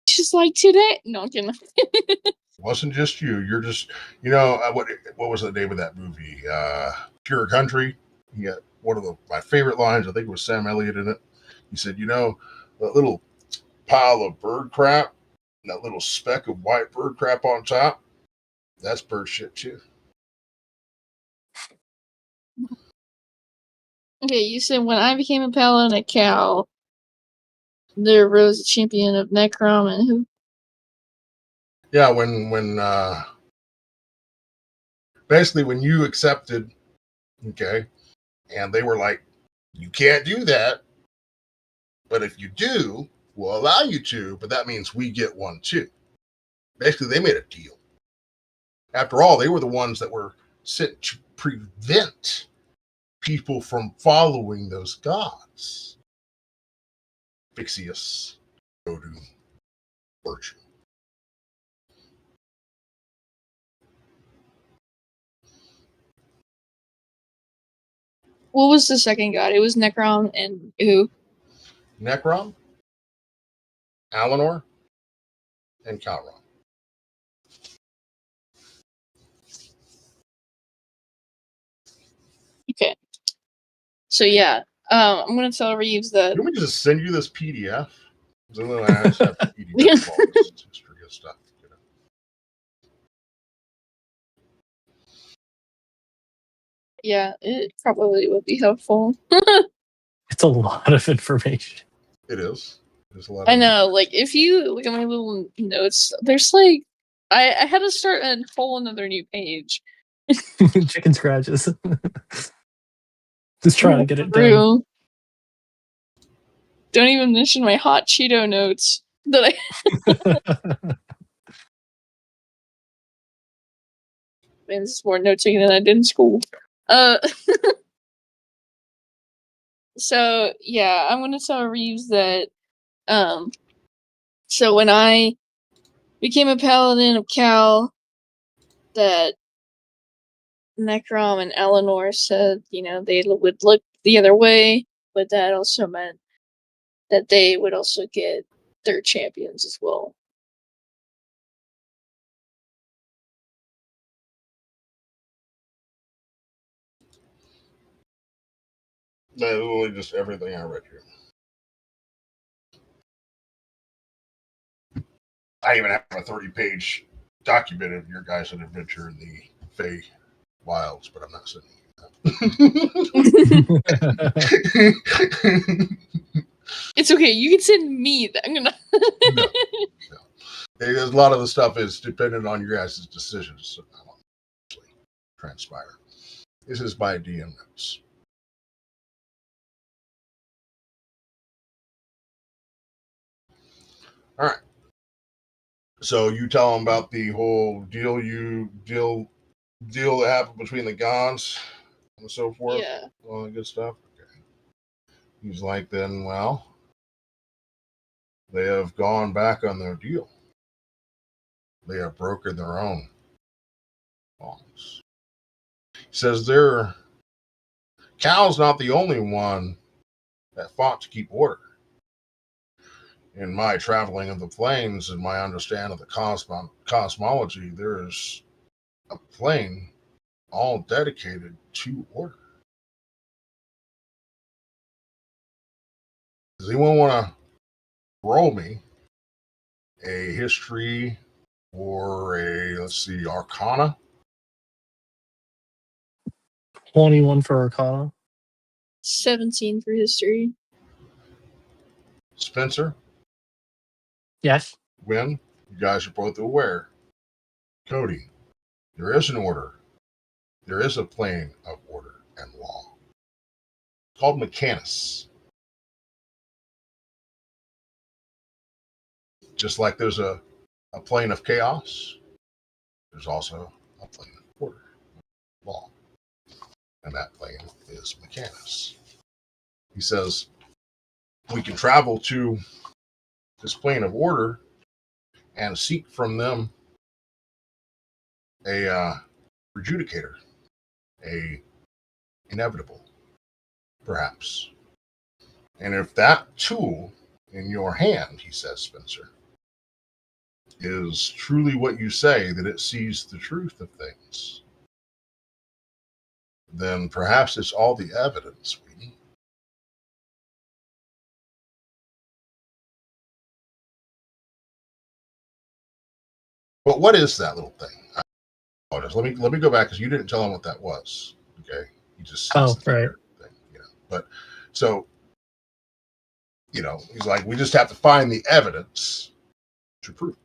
C: Just like today. No, I'm kidding.
A: It wasn't just you. You're just, what was the name of that movie? Pure Country. He got one of my favorite lines. I think it was Sam Elliott in it. He said, that little pile of bird crap, that little speck of white bird crap on top, that's bird shit too.
C: Okay, you said when I became a paladin at Cal, there rose a champion of Necrom and who?
A: Yeah, when basically when you accepted, okay, and they were like, you can't do that, but if you do, we'll allow you to, but that means we get one too. Basically, they made a deal. After all, they were the ones that were sent to prevent people from following those gods. Fixius, Odin, Virtue.
C: What was the second god? It was Necrom and who?
A: Necron, Alinor, and Calron.
C: Okay. So yeah, I'm gonna tell Reeves that.
A: You want me to just send you this PDF? I just have PDF of all this history of stuff.
C: Yeah, it probably would be helpful.
D: It's a lot of information.
A: It is. There's a lot.
C: I know, like if you look at my little notes, there's like I had to start a whole another new page.
D: Chicken scratches. Just trying to get it done.
C: Don't even mention my hot Cheeto notes that I. Man, this is more note taking than I did in school. So yeah, I'm gonna tell Reeves that. So when I became a paladin of Cal, that Necrom and Alinor said, they would look the other way, but that also meant that they would also get their champions as well.
A: That's literally just everything I read here. I even have a 30-page document of your guys' adventure in the Fey Wilds, but I'm not sending you that.
C: It's okay. You can send me that. I'm gonna.
A: No. There's a lot of the stuff is dependent on your guys' decisions. So I won't actually transpire. This is my DM notes. All right. So you tell him about the whole deal that happened between the gods and so forth.
C: Yeah.
A: All that good stuff. Okay. He's like, then, well, they have gone back on their deal. They have broken their own laws. He says Cal's not the only one that fought to keep order. In my traveling of the planes and my understanding of the cosmology, there is a plane all dedicated to order. Does anyone want to roll me a history or Arcana?
D: 21 for Arcana.
C: 17 for history.
A: Spencer,
D: Yes.
A: Wynn, you guys are both aware. Cody, there is an order. There is a plane of order and law. It's called mechanized. Just like there's a plane of chaos, there's also a plane of order, law. And that plane is mechanized. He says, we can travel to this plane of order and seek from them a adjudicator, a inevitable, perhaps. And if that tool in your hand, he says, Spencer, is truly what you say, that it sees the truth of things, then perhaps it's all the evidence we need. But what is that little thing? Let me go back, because you didn't tell him what that was. Okay, you just
D: right.
A: Thing, But so he's like, we just have to find the evidence to prove.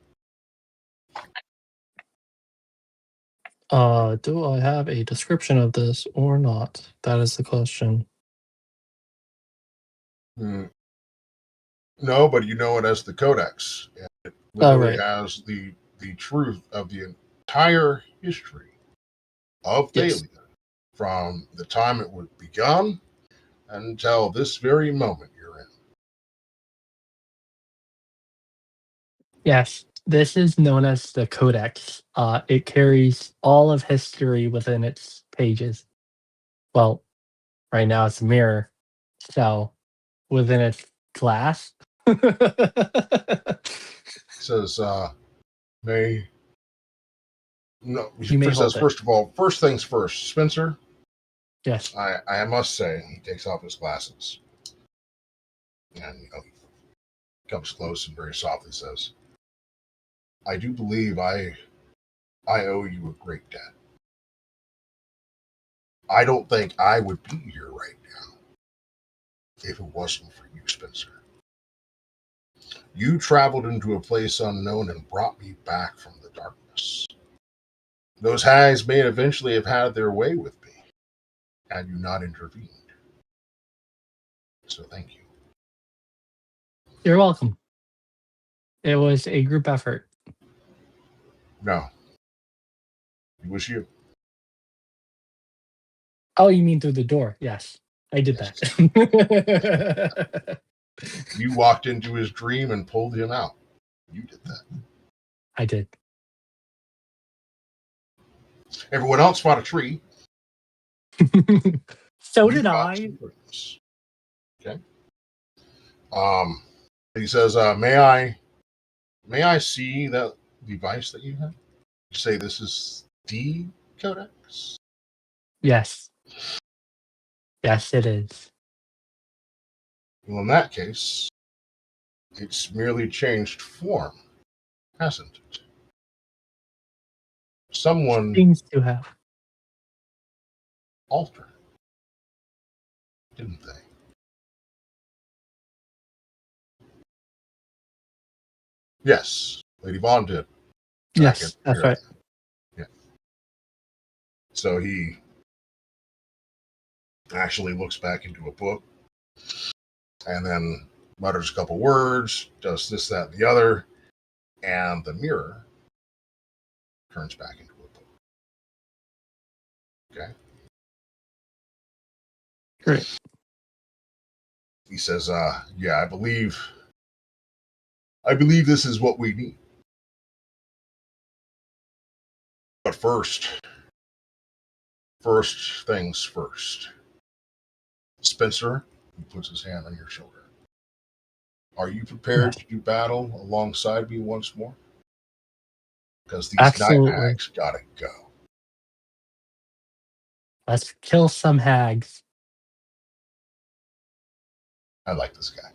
D: Do I have a description of this or not? That is the question.
A: No, but you know it as the Codex. And it literally has the truth of the entire history of Thalia, from the time it was begun until this very moment you're in.
D: Yes, this is known as the Codex. It carries all of history within its pages. Well, right now it's a mirror, so within its glass.
A: It says, may. No,
D: You may
A: says,
D: hold it.
A: first of all, first things first, Spencer.
D: Yes.
A: I must say, he takes off his glasses and he comes close and very softly says, I do believe I owe you a great debt. I don't think I would be here right now if it wasn't for you, Spencer. You traveled into a place unknown and brought me back from the darkness. Those hags may eventually have had their way with me had you not intervened. So thank you.
D: You're welcome. It was a group effort.
A: No. It was you.
D: Oh, you mean through the door? Yes, I did that.
A: You walked into his dream and pulled him out. You did that.
D: I did.
A: Everyone else fought a tree.
D: So did I.
A: Okay. He says, may I see that device that you have? You say this is the Codex?
D: Yes. Yes, it is.
A: Well, in that case, it's merely changed form, hasn't it? Someone
D: Seems to have.
A: altered, didn't they? Yes, Lady Vaughn did.
D: Yes, that's right.
A: Yeah. So he actually looks back into a book and then mutters a couple words, does this, that, and the other, and the mirror turns back into a book. Okay.
D: Great.
A: He says, "Yeah, I believe this is what we need. But first things first. Spencer," he puts his hand on your shoulder. "Are you prepared to do battle alongside me once more? Because these
D: Absolutely.
A: night hags gotta go."
D: Let's kill some hags.
A: I like this guy.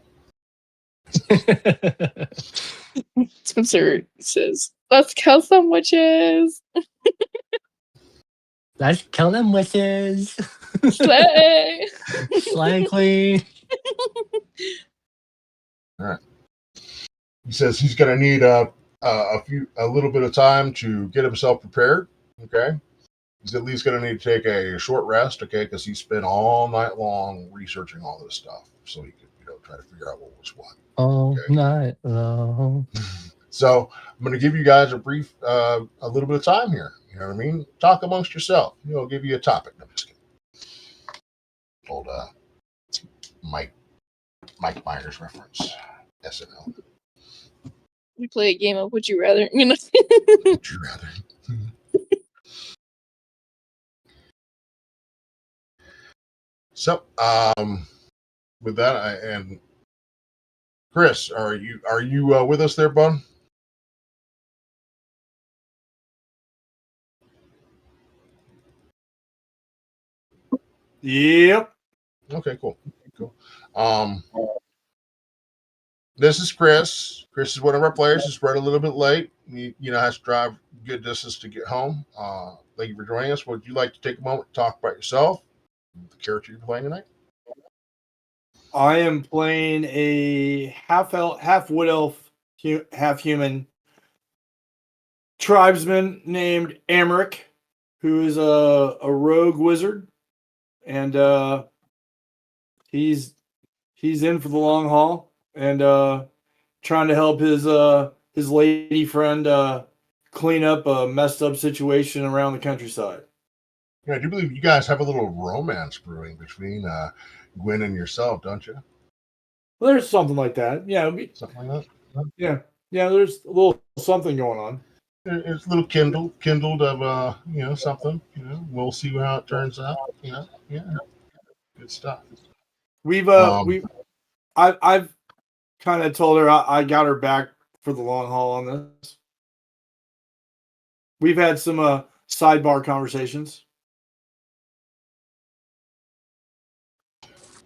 C: Spencer says, "Let's kill some witches."
D: Let's kill them witches.
C: Slay.
D: Slay queen.
A: All right. He says he's gonna need a little bit of time to get himself prepared. Okay. He's at least going to need to take a short rest, okay, because he spent all night long researching all this stuff, so he could, try to figure out what was what.
D: All
A: Okay.
D: night long.
A: So I'm going to give you guys a little bit of time here. You know what I mean? Talk amongst yourself. I'll give you a topic. No, I'm just kidding. Old Mike Myers reference. SNL.
C: We play a game of Would You Rather.
A: Would you rather? So, with that, and Chris, are you with us there, bud?
E: Yep.
A: Okay, cool. This is Chris. Chris is one of our players. He's running a little bit late. He, has to drive a good distance to get home. Thank you for joining us. Would you like to take a moment to talk about yourself, the character you're playing tonight?
E: I am playing a half elf, half wood elf, half human tribesman named Amric, who is a rogue wizard, and he's in for the long haul and trying to help his lady friend clean up a messed up situation around the countryside.
A: Yeah, I do believe you guys have a little romance brewing between Gwen and yourself, don't you?
E: Well, there's something like that. Yeah,
A: Something like that.
E: Yeah. There's a little something going on.
A: It's a little kindled of something. We'll see how it turns out. Yeah, good stuff.
E: I've kind of told her I got her back for the long haul on this. We've had some sidebar conversations.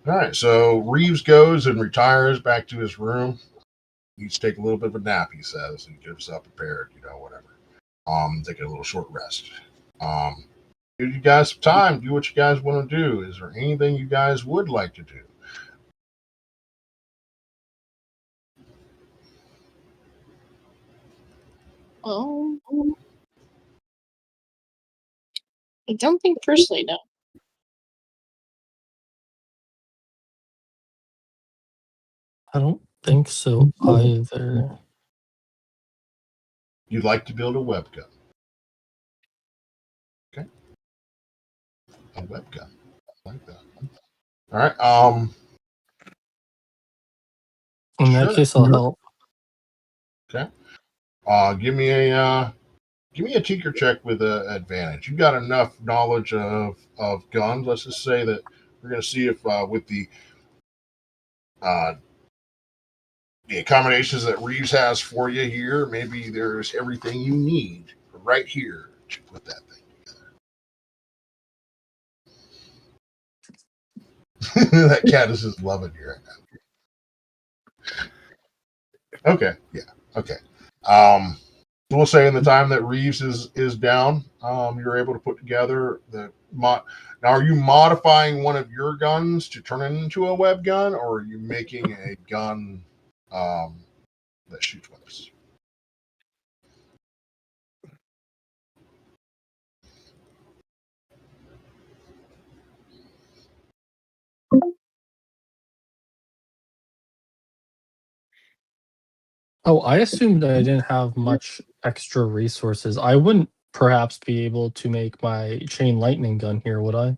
A: All right, so Reeves goes and retires back to his room. He needs to take a little bit of a nap, he says, and get himself prepared, whatever. Take a little short rest. Give you guys some time, do what you guys want to do. Is there anything you guys would like to do?
C: I don't think personally, no.
D: I don't think so either.
A: You'd like to build a webgun. Okay. A webgun. I like that. All right.
D: In that case, I'll help.
A: Okay. Give me a tinker check with an advantage. You got enough knowledge of guns. Let's just say that we're going to see if with the accommodations that Reeves has for you here, maybe there's everything you need right here to put that thing together. That cat is just loving you right now. Okay. Yeah. Okay. We'll say in the time that Reeves is down, you're able to put together the mod. Now, are you modifying one of your guns to turn it into a web gun, or are you making a gun that shoots webs?
D: Oh, I assumed I didn't have much extra resources. I wouldn't perhaps be able to make my chain lightning gun here, would I?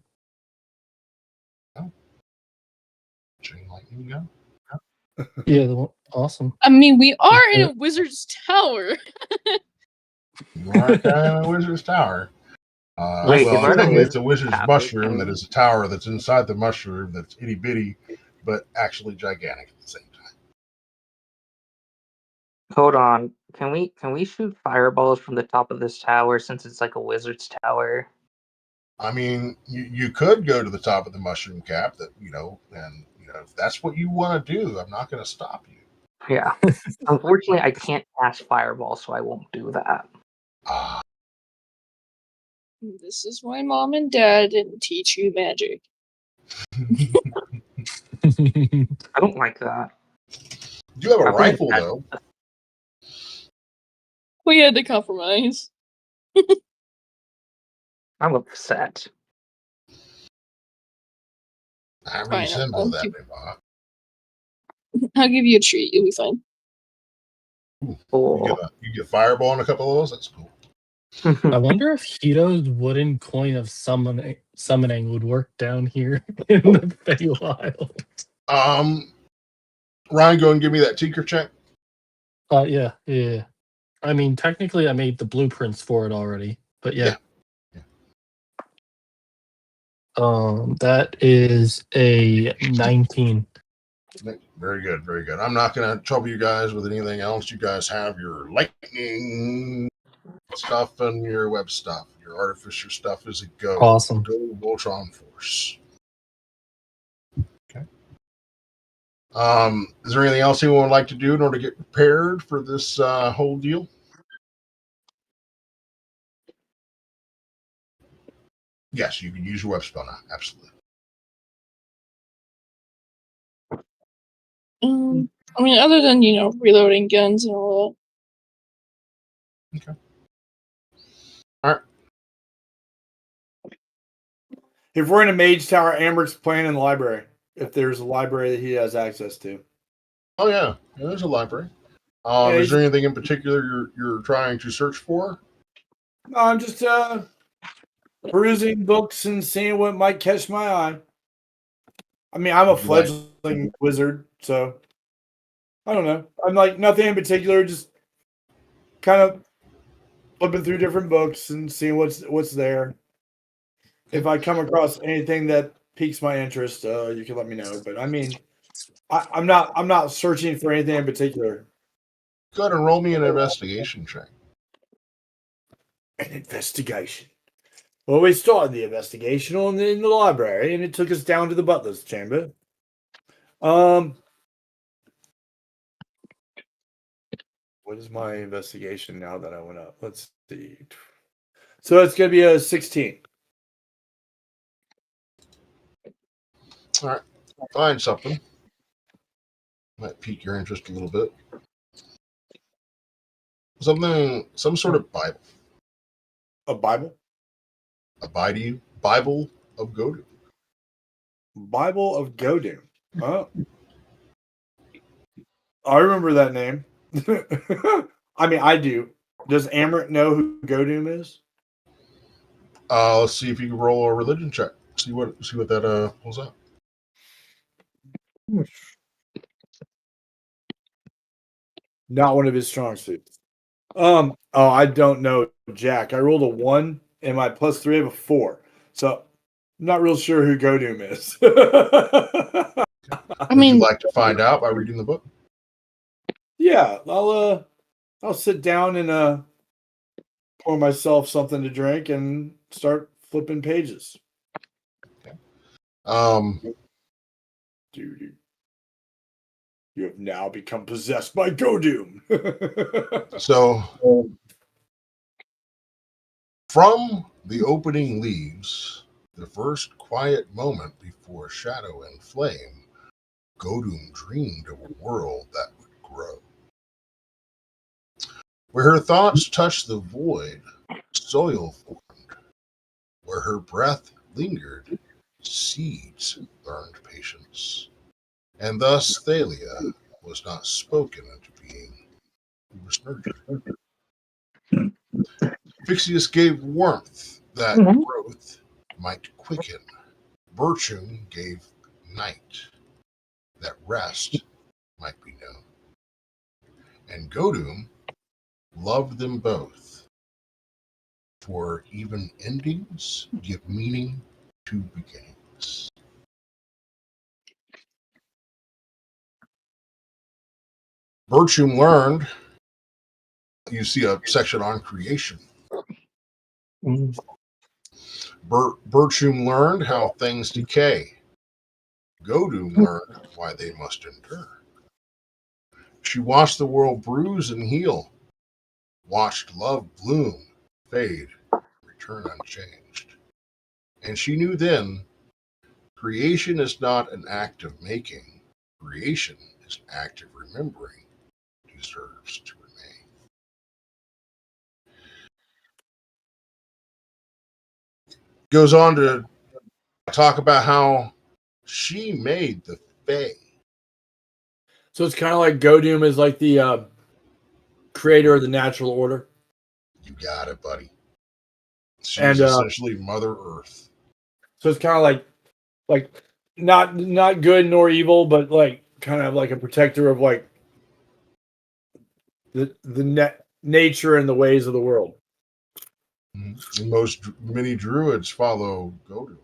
A: Chain lightning gun.
D: Yeah, awesome.
C: I mean, we are in
D: Yeah.
C: a wizard's tower.
A: You are kind of a wizard's tower.
B: Wait,
A: Well,
B: if we're in a
A: technically, it's a
B: wizard's
A: wizard's
B: tower,
A: mushroom that
B: can-
A: is a tower that's inside the mushroom that's itty bitty, but actually gigantic at the same time.
B: hold on. Can we shoot fireballs from the top of this tower since it's like a wizard's tower?
A: I mean, you could go to the top of the mushroom cap, and if that's what you want to do, I'm not going to stop you.
B: Yeah. Unfortunately, I can't cast fireballs, so I won't do that.
A: Ah,
C: This is why mom and dad didn't teach you magic.
B: I don't like that.
A: you have a
B: I think
A: rifle
B: that-
A: though.
C: We had to compromise.
B: I'm upset.
A: I'm
C: Fine,
A: reassemble
C: I'll
A: that.
C: give-
A: Beba.
C: I'll give you a treat. You'll be fine.
B: Cool.
A: You get fireball on a couple of those. That's cool.
D: I wonder if Hito's wooden coin of summoning would work down here in the Feywild.
A: Ryan, go and give me that tinker check.
D: Yeah. I mean, technically, I made the blueprints for it already, but yeah. That is a 19.
A: Very good, very good. I'm not going to trouble you guys with anything else. You guys have your lightning stuff and your web stuff. Your artificer stuff is a go.
D: Awesome.
A: Go Voltron Force. Okay. Is there anything else anyone would like to do in order to get prepared for this whole deal? Yes, you can use your web spell now. Absolutely.
C: I mean, other than reloading guns and all
A: Okay. All right.
E: If we're in a mage tower, Amber's playing in the library. If there's a library that he has access to.
A: Oh yeah, there's a library.
E: Yeah,
A: Is there anything in particular you're trying to search for?
E: No, I'm just perusing books and seeing what might catch my eye. I mean, I'm a fledgling wizard, so I don't know. I'm like nothing in particular, just kind of flipping through different books and seeing what's there. If I come across anything that piques my interest, you can let me know. But I mean, I'm not searching for anything in particular.
A: Go ahead and roll me an investigation check.
E: An investigation. Well, we started the investigation in the library, and it took us down to the butler's chamber. What is my investigation now that I went up? Let's see. So it's going to be a 16.
A: All right. Find something. Might pique your interest a little bit. Some sort of Bible.
E: A Bible?
A: Bible of Godum.
E: Bible of Godum. Oh. I remember that name. I mean, I do. Does Amrit know who Godum is?
A: Let's see if you can roll a religion check. See what that pulls up.
E: Not one of his strong suits. I don't know, Jack. I rolled a 1 and my +3 of a 4. So I'm not real sure who Godum is.
C: I mean,
A: Would you like to find out by reading the book?
E: Yeah, I'll sit down and pour myself something to drink and start flipping pages. Dude, you have now become possessed by Godum.
A: So, from the opening leaves, the first quiet moment before shadow and flame, Godum dreamed of a world that would grow. Where her thoughts touched the void, soil formed. Where her breath lingered, seeds learned patience. And thus Thalia was not spoken into being, who was nurtured. Fixius gave warmth that growth might quicken. Virtue gave night that rest might be known. And Godum loved them both, for even endings give meaning to beginnings. Virtue learned, you see a section on creation. Virtue learned how things decay. Godum learned why they must endure. She watched the world bruise and heal, watched love bloom, fade, return unchanged. And she knew then, creation is not an act of making. Creation is an act of remembering, deserves to remain. Goes on to talk about how she made the Fae.
E: So it's kind of like Godum is like the creator of the natural order.
A: You got it, buddy. She's
E: And
A: essentially Mother Earth.
E: so it's kind of like not good nor evil, but like kind of like a protector of like the nature and the ways of the world.
A: Many druids follow Godum.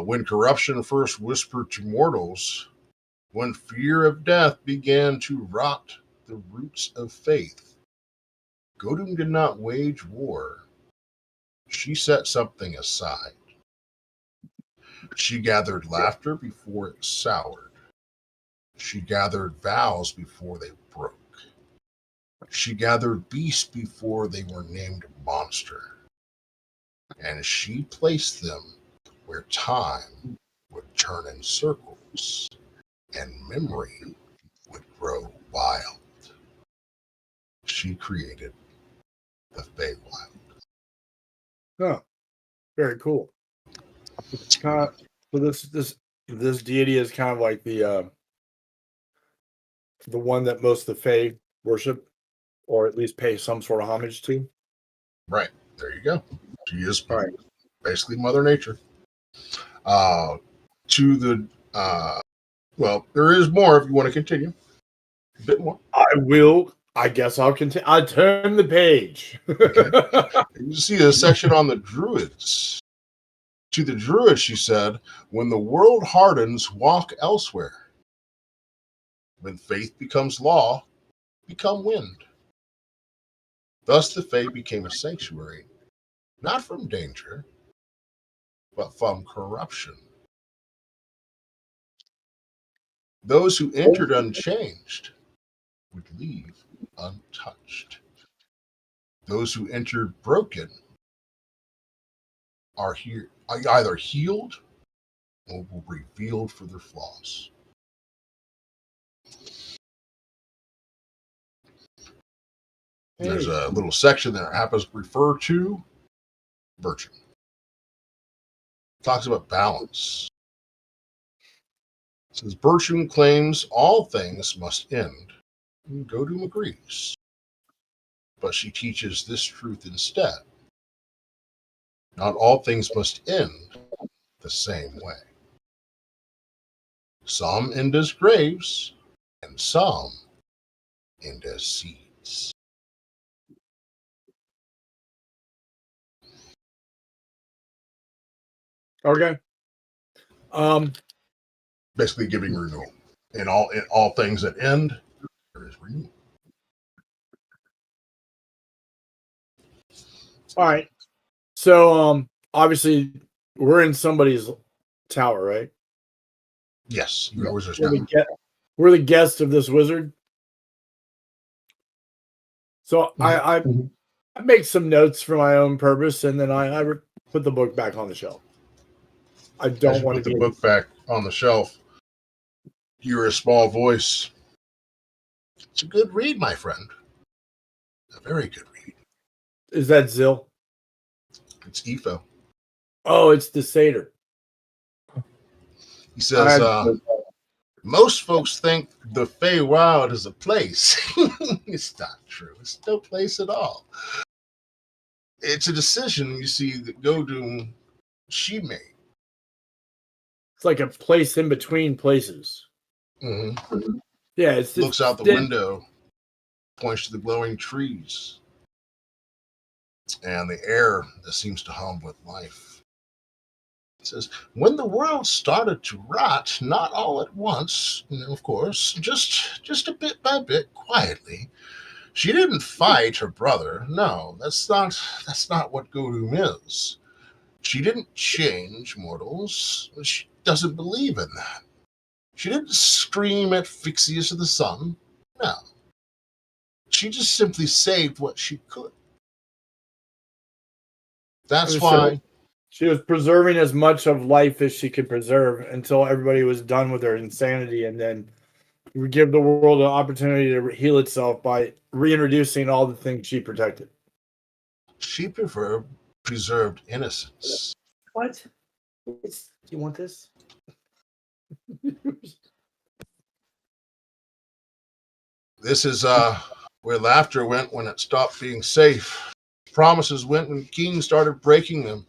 A: When corruption first whispered to mortals, when fear of death began to rot the roots of faith, Godum did not wage war. She set something aside. She gathered laughter before it soured. She gathered vows before they broke. She gathered beasts before they were named monster. And she placed them where time would turn in circles and memory would grow wild. She created the Feywild.
E: Huh. Very cool. It's kind of, so this deity is kind of like the one that most of the Fae worship, or at least pay some sort of homage to.
A: Right. There you go. She is
E: Right.
A: basically Mother Nature. To the well, there is more if you want to continue. A bit more.
E: I will. I guess I'll continue. I'll turn the page.
A: Okay. You see a section on the druids. To the druids, she said, when the world hardens, walk elsewhere. When faith becomes law, become wind. Thus the Fae became a sanctuary, not from danger, but from corruption. Those who entered unchanged would leave untouched. Those who entered broken are either healed or will be revealed for their flaws. Hey. There's a little section that happens to refer to virtue. Talks about balance. It says virtue claims all things must end. Godum agrees. But she teaches this truth instead. Not all things must end the same way. Some end as graves, and some end as seeds.
E: Okay.
A: Basically giving renewal. In all things that end, there is renewal.
E: All right. So obviously we're in somebody's tower, right?
A: Yes,
E: we're the guests of this wizard. So I make some notes for my own purpose, and then I put the book back on the shelf. I don't want to
A: put the book back on the shelf. Hear a small voice. It's a good read, my friend. A very good read.
E: Is that Zill?
A: It's Etho.
E: Oh, it's the satyr.
A: He says, Most folks think the Feywild is a place. It's not true. It's no place at all. It's a decision, you see, that Godum, she made.
E: It's like a place in between places.
A: Mm-hmm.
E: Yeah, it's
A: Looks out the window, points to the glowing trees, and the air that seems to hum with life. It says, when the world started to rot, not all at once, of course, just a bit by bit, quietly. She didn't fight her brother. No, that's not what Godum is. She didn't change mortals. She doesn't believe in that. She didn't scream at Fixius of the sun. No. She just simply saved what she could. That's why
E: she was preserving as much of life as she could preserve until everybody was done with their insanity, and then we give the world an opportunity to heal itself by reintroducing all the things she protected.
A: She preserved innocence.
E: What? Do you want this?
A: This is where laughter went when it stopped being safe. Promises went when kings started breaking them.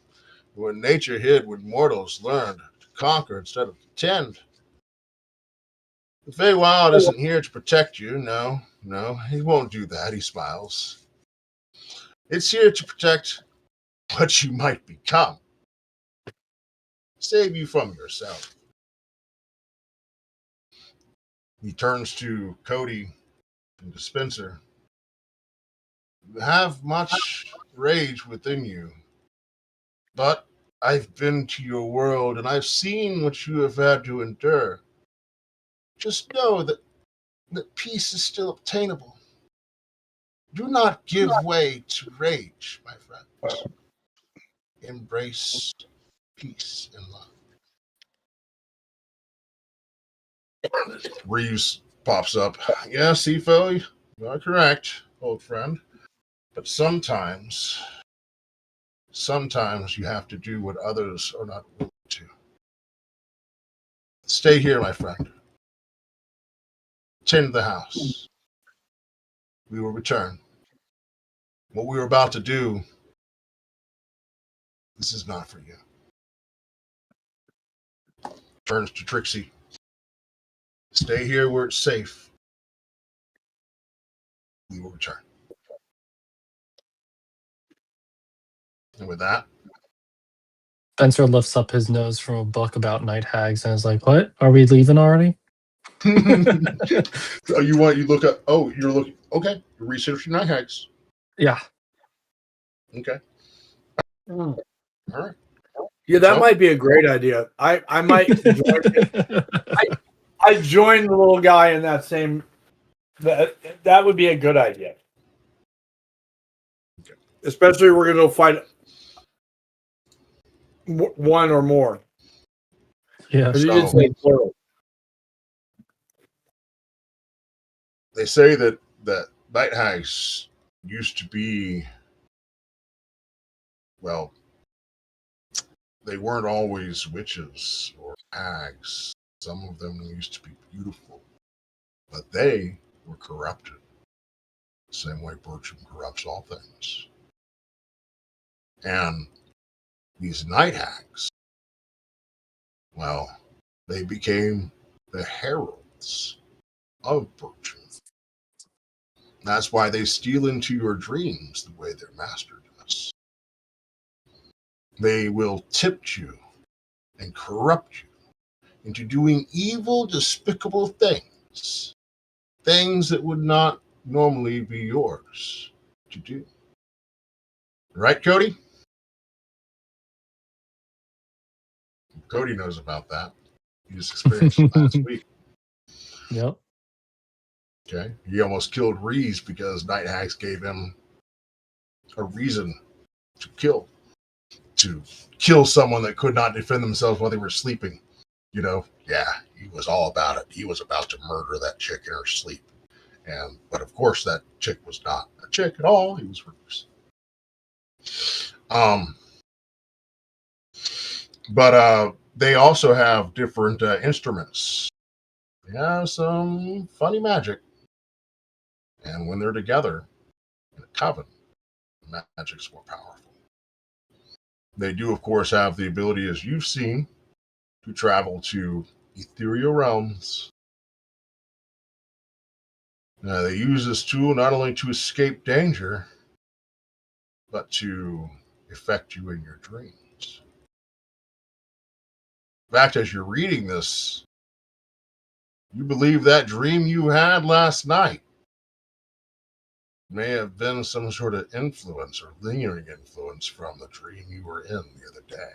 A: When nature hid, when mortals learned to conquer instead of pretend. The Feywild isn't here to protect you. No, he won't do that. He smiles. It's here to protect what you might become. Save you from yourself. He turns to Cody and to Spencer. You have much rage within you, but I've been to your world and I've seen what you have had to endure. Just know that peace is still obtainable. Do not give way to rage, my friends. Embrace peace and love. Reeves pops up. Yeah, Sifo, you are correct, old friend. But sometimes you have to do what others are not willing to. Stay here, my friend. Tend the house. We will return. What we were about to do, this is not for you. Turns to Trixie. Stay here where it's safe. We will return. And with that,
D: Spencer lifts up his nose from a book about night hags and is like, "What? Are we leaving already?"
A: oh, you look up. Oh, you're looking. Okay, you're researching night hags.
D: Yeah.
A: Okay. All right.
E: Yeah, that might be a great idea. I might join I joined the little guy in that same. That would be a good idea.
A: Okay.
E: Especially if we're going to fight one or more.
D: Yeah.
E: You did say plural.
A: They say that night hags used to be, well, they weren't always witches or hags. Some of them used to be beautiful, but they were corrupted. The same way Bertram corrupts all things. And these night hags, well, they became the heralds of Bertram. That's why they steal into your dreams the way their master does. They will tempt you and corrupt you into doing evil, despicable things. Things that would not normally be yours to do. Right, Cody? Cody knows about that. He just experienced it last week.
D: Yep.
A: Okay. He almost killed Reese because night hags gave him a reason to kill. To kill someone that could not defend themselves while they were sleeping. Yeah, he was all about it. He was about to murder that chick in her sleep. But of course that chick was not a chick at all. He was Reese. But they also have different instruments. They have some funny magic. And when they're together in a coven, magic's more powerful. They do, of course, have the ability, as you've seen, to travel to ethereal realms. They use this tool not only to escape danger, but to affect you in your dreams. In fact, as you're reading this, you believe that dream you had last night may have been some sort of influence or lingering influence from the dream you were in the other day.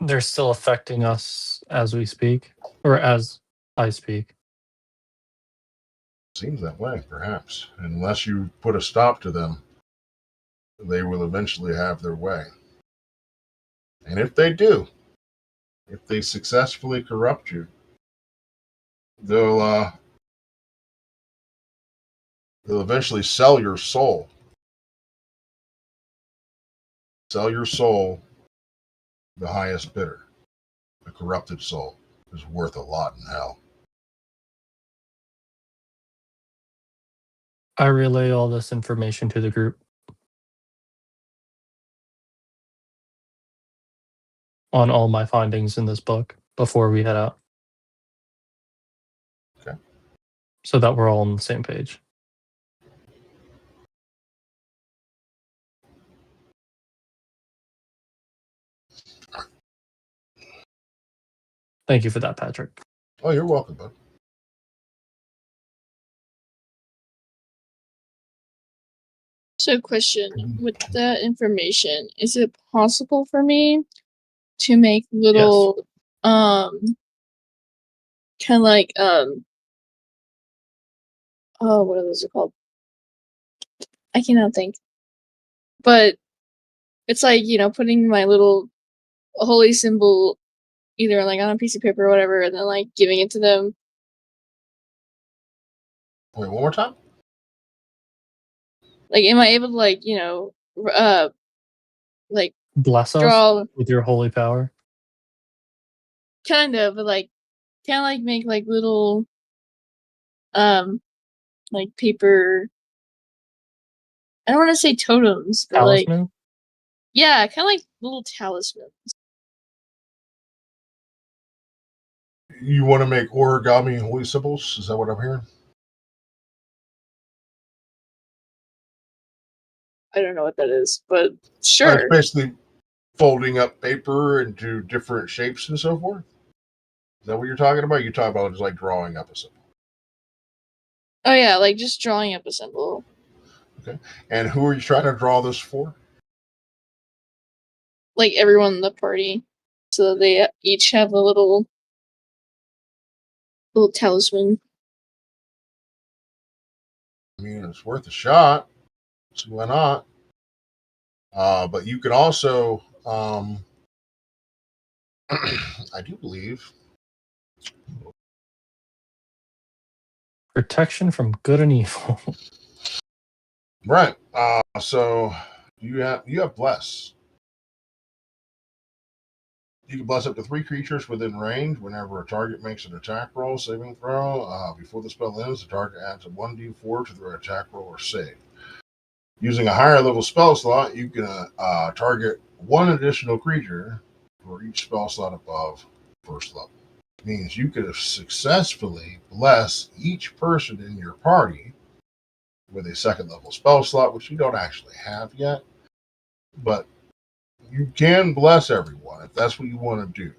D: They're still affecting us as we speak, or as I speak.
A: Seems that way, perhaps. Unless you put a stop to them, they will eventually have their way. And if they do, if they successfully corrupt you, they'll eventually sell your soul. Sell your soul to the highest bidder. A corrupted soul is worth a lot in hell.
D: I relay all this information to the group on all my findings in this book before we head out.
A: Okay.
D: So that we're all on the same page. Thank you for that, Patrick.
A: Oh, you're welcome, bud.
C: So, question: with that information, is it possible for me to make little, kind of like, oh, what are those called? I cannot think. But it's like, putting my little holy symbol either like on a piece of paper or whatever, and then like giving it to them.
A: Wait, one more time?
C: Like, am I able to like, like
D: Bless us
C: draw
D: with your holy power?
C: kind of, but like kind of like make like little like paper, I don't want to say totems, but
D: Talisman?
C: like, yeah, kind of like little talismans.
A: You want to make origami holy symbols? Is that what I'm hearing?
C: I don't know what that is, but sure.
A: It's basically folding up paper into different shapes and so forth. Is that what you're talking about? You're talking about just like drawing up a symbol.
C: Oh yeah, like just drawing up a symbol.
A: Okay. And who are you trying to draw this for?
C: Like everyone in the party, so they each have a little talisman.
A: I mean, it's worth a shot. So why not? But you can also, I do believe,
D: Protection from good and evil.
A: right. So you have bless. You can bless up to 3 creatures within range whenever a target makes an attack roll, saving throw. Before the spell ends, the target adds a 1d4 to their attack roll or save. Using a higher level spell slot, you can target 1 additional creature for each spell slot above first level. It means you could successfully bless each person in your party with a 2nd level spell slot, which you don't actually have yet. But you can bless everyone if that's what you want to do.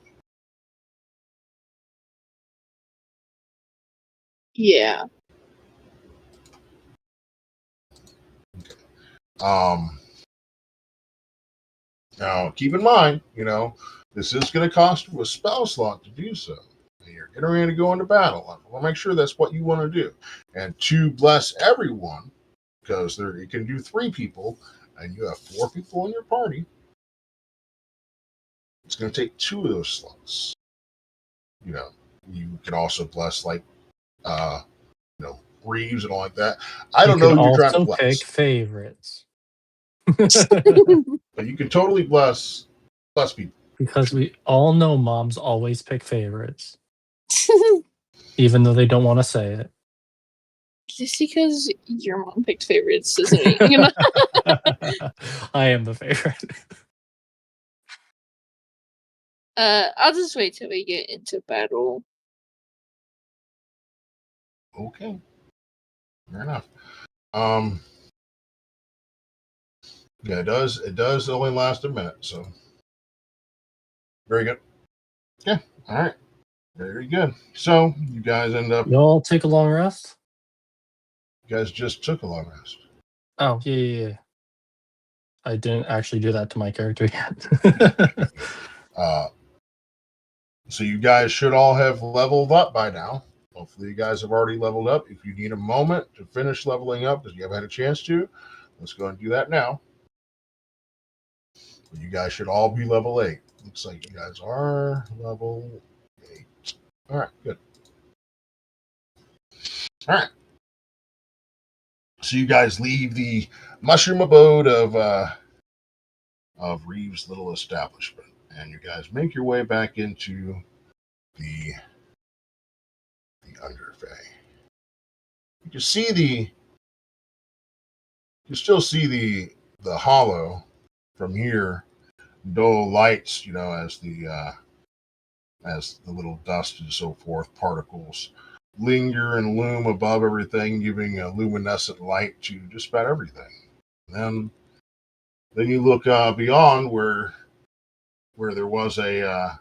C: Yeah.
A: Now, keep in mind, this is going to cost you a spell slot to do so. You're getting ready to go into battle. I want to make sure that's what you want to do. And to bless everyone, because you can do 3 people, and you have 4 people in your party, it's going to take 2 of those slots. You can also bless like, Reeves and all like that. I don't know who you're trying to bless.
D: Pick favorites.
A: But you can totally bless people.
D: Because we all know moms always pick favorites, even though they don't want to say it.
C: Just because your mom picked favorites doesn't mean, you know.
D: I am the favorite.
C: I'll just wait till we get into battle.
A: Okay. Fair enough. Yeah, it does only last a minute, so very good. Yeah, all right. Very good. So you guys end up
D: Y'all take a long rest?
A: you guys just took a long rest.
D: Oh, yeah. I didn't actually do that to my character yet.
A: So you guys should all have leveled up by now. Hopefully you guys have already leveled up. If you need a moment to finish leveling up because you haven't had a chance to, let's go and do that now. You guys should all be level 8. Looks like you guys are level 8. All right, good. All right. So you guys leave the mushroom abode of Reeves' little establishment, and you guys make your way back into the Underfay. You still see the hollow from here. Dull lights, as the little dust and so forth particles linger and loom above everything, giving a luminescent light to just about everything. And then you look beyond where there was a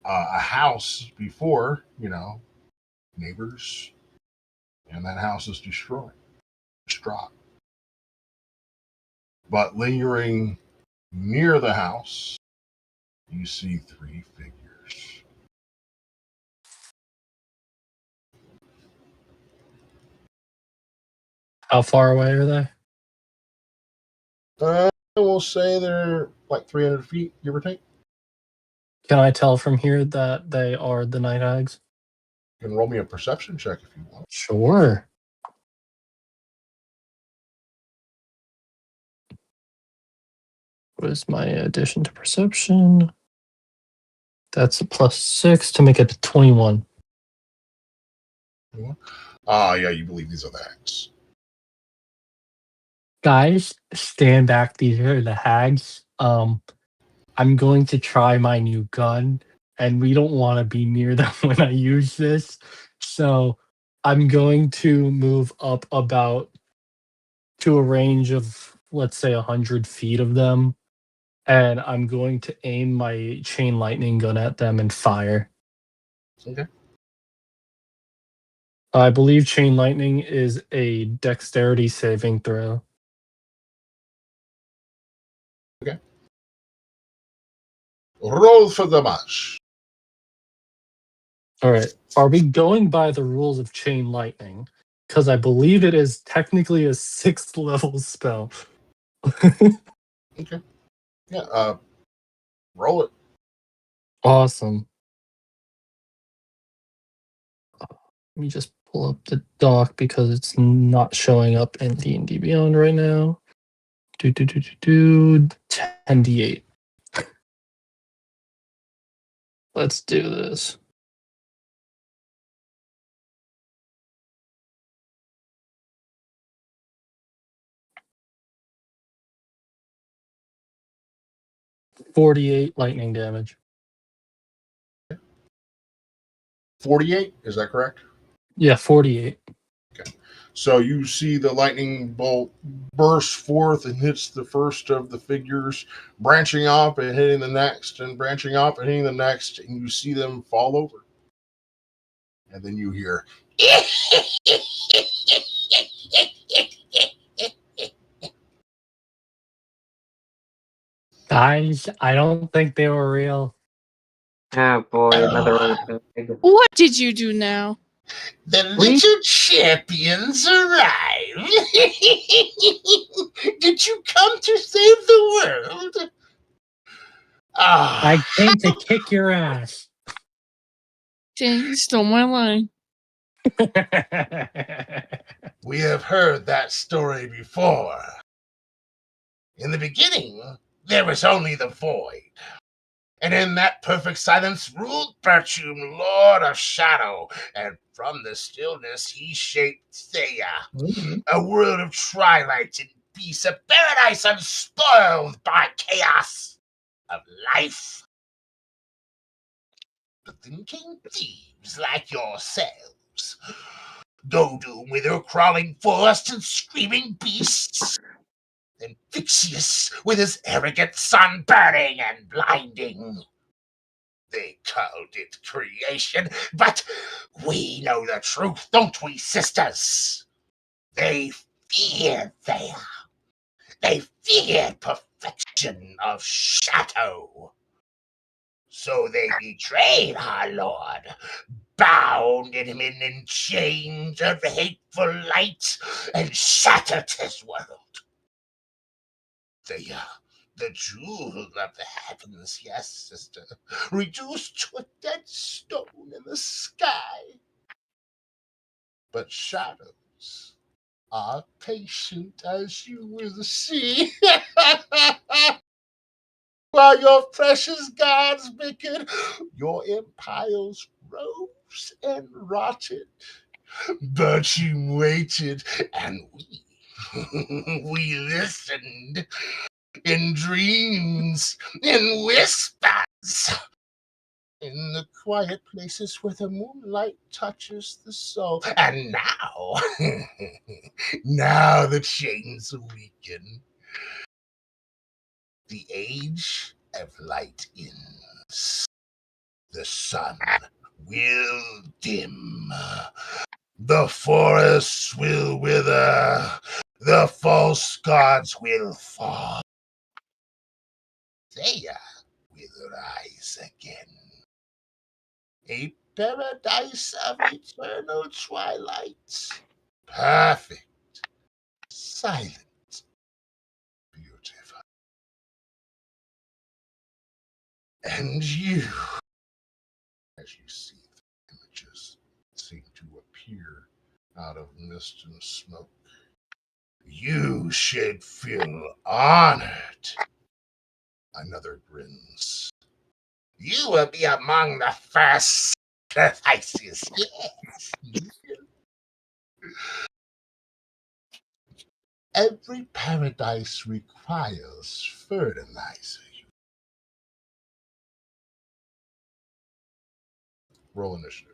A: house before, neighbors, and that house is distraught. But lingering near the house, you see 3 figures.
D: How far away are they?
A: We'll say they're like 300 feet, give or take.
D: Can I tell from here that they are the Night Hags?
A: You can roll me a perception check if you want.
D: Sure. What is my addition to perception? That's a +6 to make it a 21.
A: Yeah, you believe these are the hags.
D: Guys, stand back. These are the hags. I'm going to try my new gun, and we don't want to be near them when I use this. So I'm going to move up about to a range of, let's say, 100 feet of them. And I'm going to aim my chain lightning gun at them and fire.
A: Okay.
D: I believe chain lightning is a dexterity saving throw.
A: Okay. Roll for the match.
D: All right. Are we going by the rules of chain lightning? Because I believe it is technically a 6th level spell.
A: Okay. Yeah. Roll it.
D: Awesome. Let me just pull up the doc because it's not showing up in D&D Beyond right now. 10d8. Let's do this. .48 lightning damage.
A: 48, is that correct?
D: Yeah, 48.
A: Okay. So you see the lightning bolt burst forth and hits the first of the figures, branching off and hitting the next, and branching off and hitting the next, and you see them fall over. And then you hear
D: Guys, I don't think they were real.
B: Oh boy, another old egg.
C: What did you do now?
A: the little champions arrive. Did you come to save the world?
D: I came to kick your ass.
C: Dang, you stole my line.
A: We have heard that story before. In the beginning, there was only the void. And in that perfect silence ruled Bertrum, Lord of Shadow, and from the stillness he shaped Thalia, a world of twilight and peace, a paradise unspoiled by chaos of life. But then came thieves like yourselves, Doom with her crawling forest and screaming beasts, and Fixius with his arrogant sun burning and blinding. They called it creation, but we know the truth, don't we, sisters? They feared there. They feared perfection of shadow. So they betrayed our Lord, bound him in chains of hateful light, and shattered his world. The jewel of the heavens, yes, sister, reduced to a dead stone in the sky. But shadows are patient, as you will see. While your precious gods bickered, your empires rose and rotted. But you waited, and we listened in dreams, in whispers, in the quiet places where the moonlight touches the soul. And now, now the chains weaken. The age of light ends. The sun will dim. The forests will wither. The false gods will fall. Thea will rise again. A paradise of eternal twilight. Perfect. Silent. Beautiful. And you, as you see the images seem to appear out of mist and smoke, you should feel honored. Another grins. You will be among the first sacrifices, yes. Every paradise requires fertilizer. Roll initiative.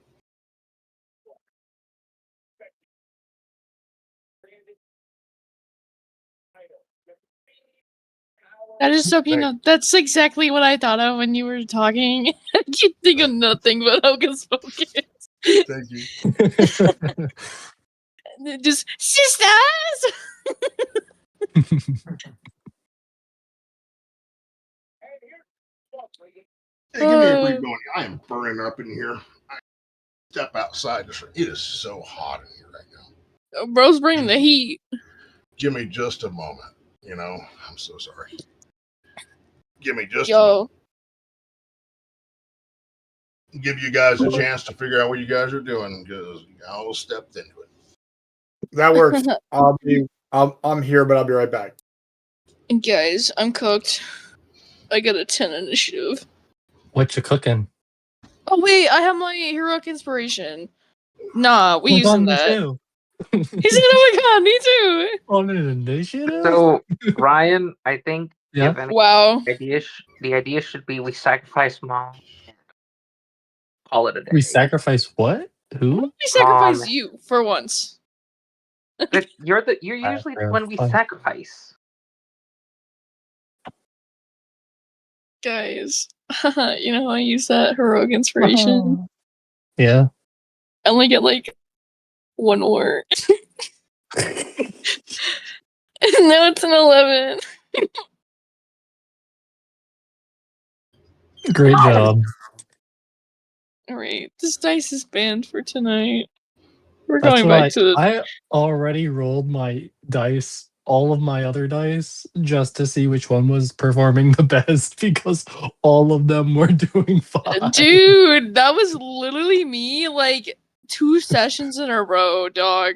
C: That is so peanut. That's exactly what I thought of when you were talking. I can't think of nothing but Hocus Pocus.
A: Thank you.
C: Just sisters.
A: Hey, give me a brief going. I am burning up in here. I step outside. It is so hot in here right now.
C: Bro's bringing the heat.
A: Give me just a moment. You know, I'm so sorry. Give me just a moment. Give you guys a chance to figure out what you guys are doing because y'all stepped into it.
E: That works. I'm here, but I'll be right back.
C: Guys, I'm cooked. I got a 10 initiative.
D: What you cooking?
C: Oh wait, I have my heroic inspiration. Nah, we using that.
D: Too.
C: He said, "Oh my god, me too."
D: On an initiative.
B: So Ryan, I think
D: Yeah.
C: Wow.
B: the idea should be we sacrifice mom and call it a day.
D: We sacrifice what? Who?
C: We sacrifice you for once.
B: But you're usually the one we sacrifice.
C: Guys, you know how I use that heroic inspiration?
D: Yeah.
C: I only get like one more. And now it's an 11.
D: Great job.
C: Alright, this dice is banned for tonight. We're
D: That's
C: going back to the...
D: I already rolled my dice, all of my other dice, just to see which one was performing the best because all of them were doing fine.
C: Dude, that was literally me like 2 sessions in a row, dog.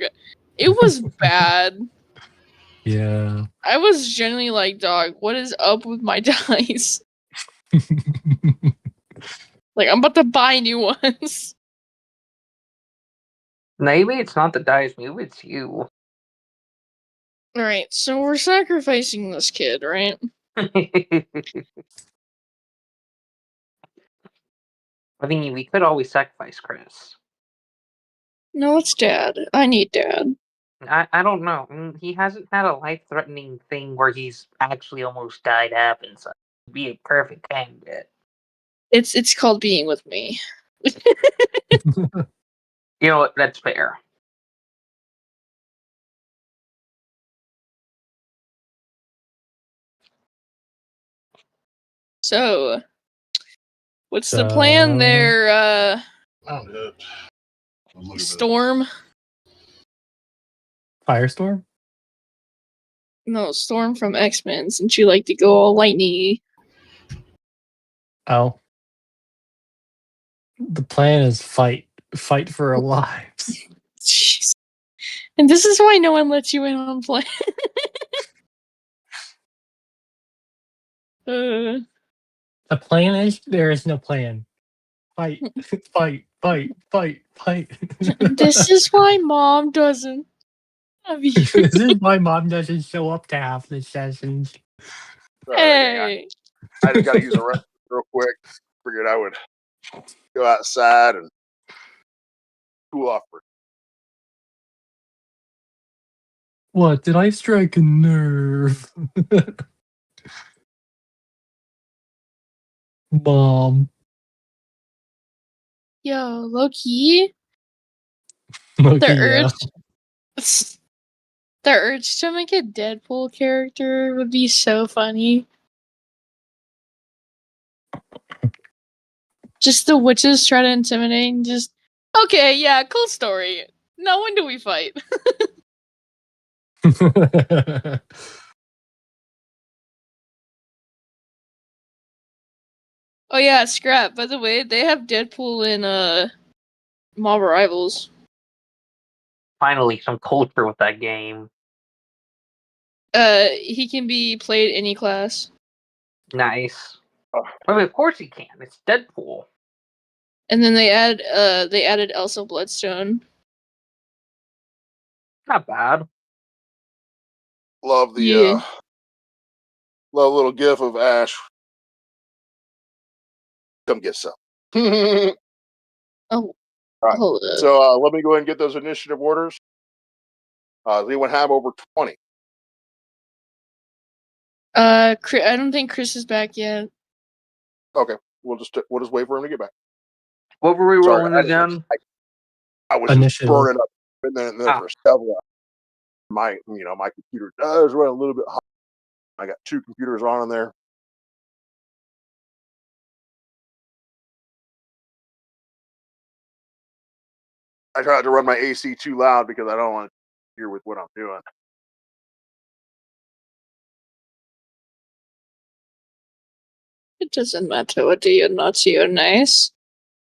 C: It was bad.
D: Yeah.
C: I was genuinely like, dog, what is up with my dice? Like, I'm about to buy new ones.
B: Maybe it's not the dice move, it's you.
C: Alright, so we're sacrificing this kid, right?
B: I mean, we could always sacrifice Chris.
C: No, it's Dad. I need Dad.
B: I don't know. He hasn't had a life-threatening thing where he's actually almost died happen, so he'd be a perfect candidate.
C: It's called being with me.
B: You know what? That's fair.
C: So, what's the plan there,
A: I'm good. Look at this.
C: Storm?
D: Firestorm?
C: No, Storm from X-Men, since you like to go all lightning-y.
D: Oh. The plan is fight. Fight for our lives.
C: Jeez. And this is why no one lets you in on plan.
D: The plan is there is no plan. Fight, fight, fight, fight, fight.
C: This is why Mom doesn't have you.
D: This is why Mom doesn't show up to half the sessions.
C: Hey.
A: I just got to use a restroom real quick. Figured I would go outside and cool off for.
D: What? Did I strike a nerve? Mom.
C: Yo, low-key,
D: Look
C: the
D: at
C: urge... The urge to make a Deadpool character would be so funny. Just the witches try to intimidate and just... Okay, yeah, cool story. Now when do we fight? Oh yeah, Scrap, by the way, they have Deadpool in Mob Rivals.
B: Finally, some culture with that game.
C: He can be played any class.
B: Nice. I mean, of course he can. It's Deadpool.
C: And then they added Elsa Bloodstone.
B: Not bad.
A: Love the
C: Yeah.
A: love little gif of Ash. Come get some.
C: Oh,
A: All right.
C: hold up.
A: So let me go ahead and get those initiative orders. Does anyone have over 20?
C: I don't think Chris is back yet.
A: Okay, we'll just wait for him to get back.
B: What were we
A: Sorry,
B: rolling again?
A: I was
D: Initiative.
A: just burning up. And then for several, my computer does run a little bit hot. I got 2 computers on in there. I tried to run my AC too loud because I don't want to hear with what I'm doing.
C: It doesn't matter whether you're naughty or nice.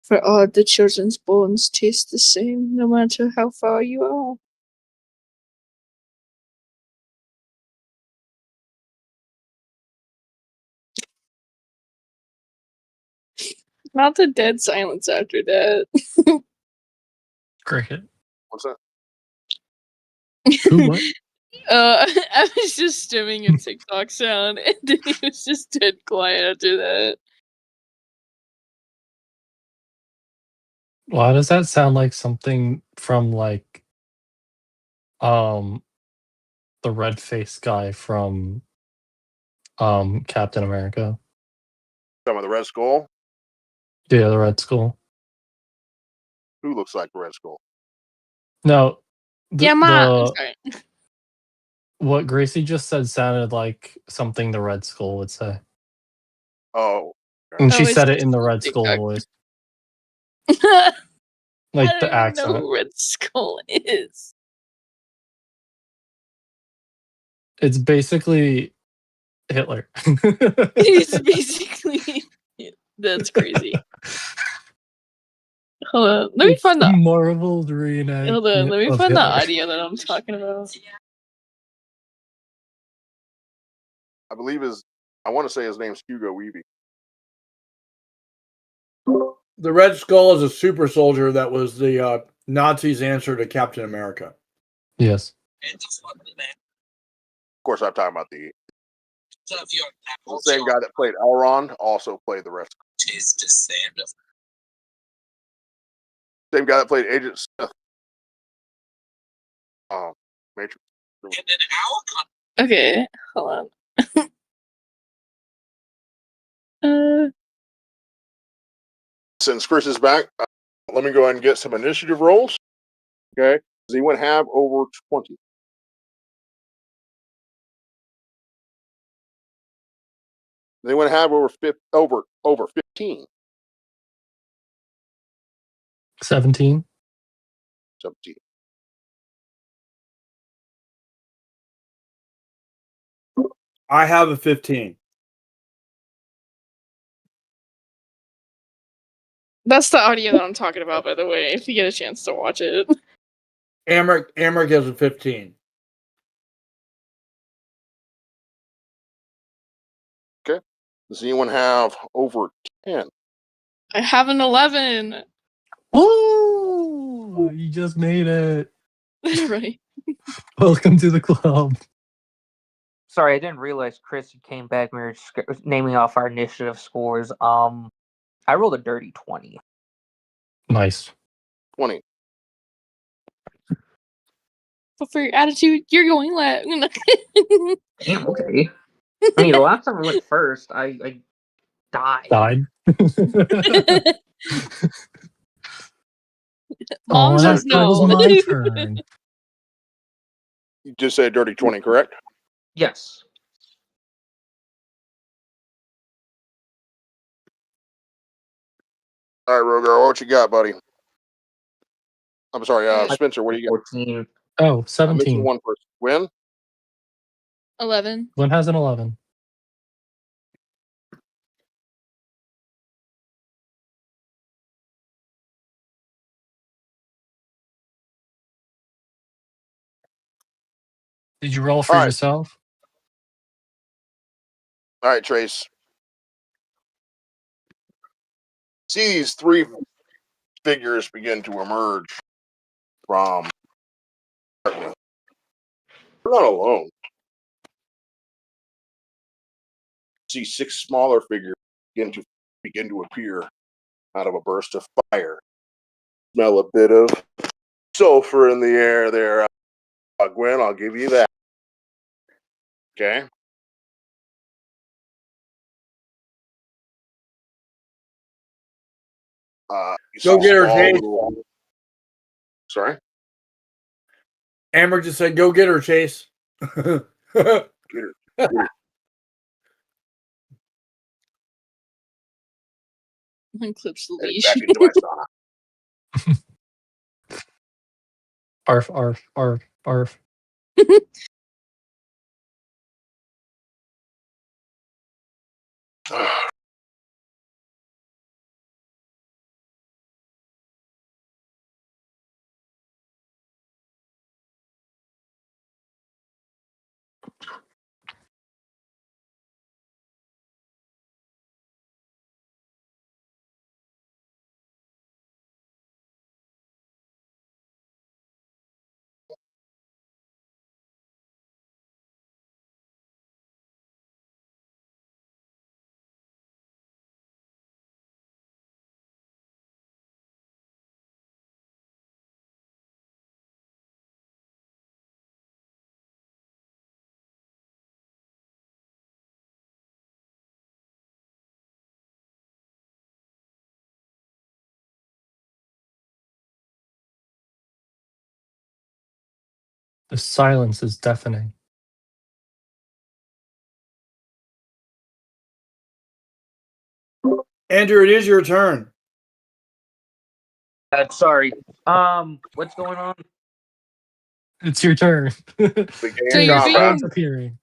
C: For all the children's bones taste the same, no matter how far you are. Not the dead silence after that.
D: Cricket.
A: What's that?
D: Who what?
C: I was just stimming a TikTok sound, and then he was just dead quiet after that.
D: Why does that sound like something from like the red faced guy from Captain America?
A: Some of the Red Skull.
D: Yeah, the Red Skull.
A: Who looks like the Red Skull?
D: No.
C: I'm sorry.
D: What Gracie just said sounded like something the Red Skull would say.
A: Oh.
D: And she
C: it's
D: said it
C: just
D: in the Red
C: TikTok.
D: Skull voice.
C: I
D: Like
C: don't
D: the
C: even know
D: accent.
C: who Red Skull is.
D: It's basically Hitler.
C: He's basically... That's crazy. Hold on, let me
D: It's
C: find
D: a
C: the...
D: marveled reenactment.
C: Hold on, let me
D: of
C: find the
D: Hitler.
C: audio that I'm talking about.
A: I believe I want to say his name's Hugo Weaving.
E: The Red Skull is a super soldier that was the Nazis' answer to Captain America.
D: Yes.
A: Of course, I'm talking about the same guy that played Elrond also played the rest. Same guy that played Agent Smith. Matrix.
C: Okay, hold on.
A: Since Chris is back, let me go ahead and get some initiative rolls. Okay, does anyone have over 20? Does anyone have over 15?
D: 17.
A: 17.
E: I have a 15.
C: That's the audio that I'm talking about, by the way, if you get a chance to watch it.
E: Amric has a 15.
A: Okay. Does anyone have over 10?
C: I have an 11.
D: Ooh, you just made it.
C: Right.
D: Welcome to the club.
B: Sorry, I didn't realize Chris came back. We were naming off our initiative scores. I rolled a dirty 20.
D: Nice.
A: 20.
C: But for your attitude, you're going last.
B: Damn, okay. I mean, the last time I went first, I died.
D: Died.
C: Mom
D: Oh,
C: says
D: that was
C: no.
D: my turn.
A: You just said dirty 20, correct?
B: Yes.
A: All right, Rogar, what you got, buddy? I'm sorry, Spencer, what do you got?
B: 14.
D: Oh,
A: I'm missing
D: 17.
A: one person. Win?
C: 11.
D: One has an 11. Did you roll for
A: All right.
D: yourself?
A: All right, Trace. See these three figures begin to emerge from darkness. They're not alone. See six smaller figures begin to appear out of a burst of fire. Smell a bit of sulfur in the air there, Gwen. I'll give you that. Okay.
E: Go get her, Chase.
A: Sorry?
E: Amric just said, go get her, Chase.
A: Get her. Get her.
C: Unclips the
A: Headed
C: leash.
A: back into my sauna.
D: Arf, arf, arf, arf. The silence is deafening.
E: Andrew, it is your turn.
B: Sorry. What's going on?
D: It's your turn.
C: So you're being...
D: appearing.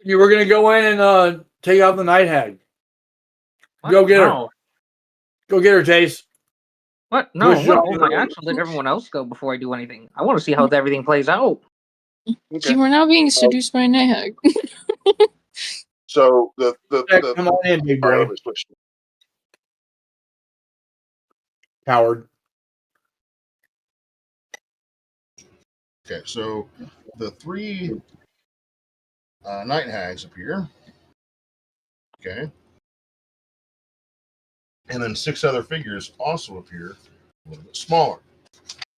E: You were going to go in and take out the Night Hag.
B: What?
E: Go get
B: No.
E: her. Go get her, Chase.
B: What? No,
E: Push
B: no.
E: up.
B: My action let everyone else go before I do anything. I want to see how everything plays out.
A: Okay.
C: You are now being seduced by a night hag.
A: So the
E: Come on in, big
A: all right,
E: boy.
A: let me switch.
E: powered.
A: Okay, so the 3 night hags appear. Okay. And then 6 other figures also appear, a little bit smaller.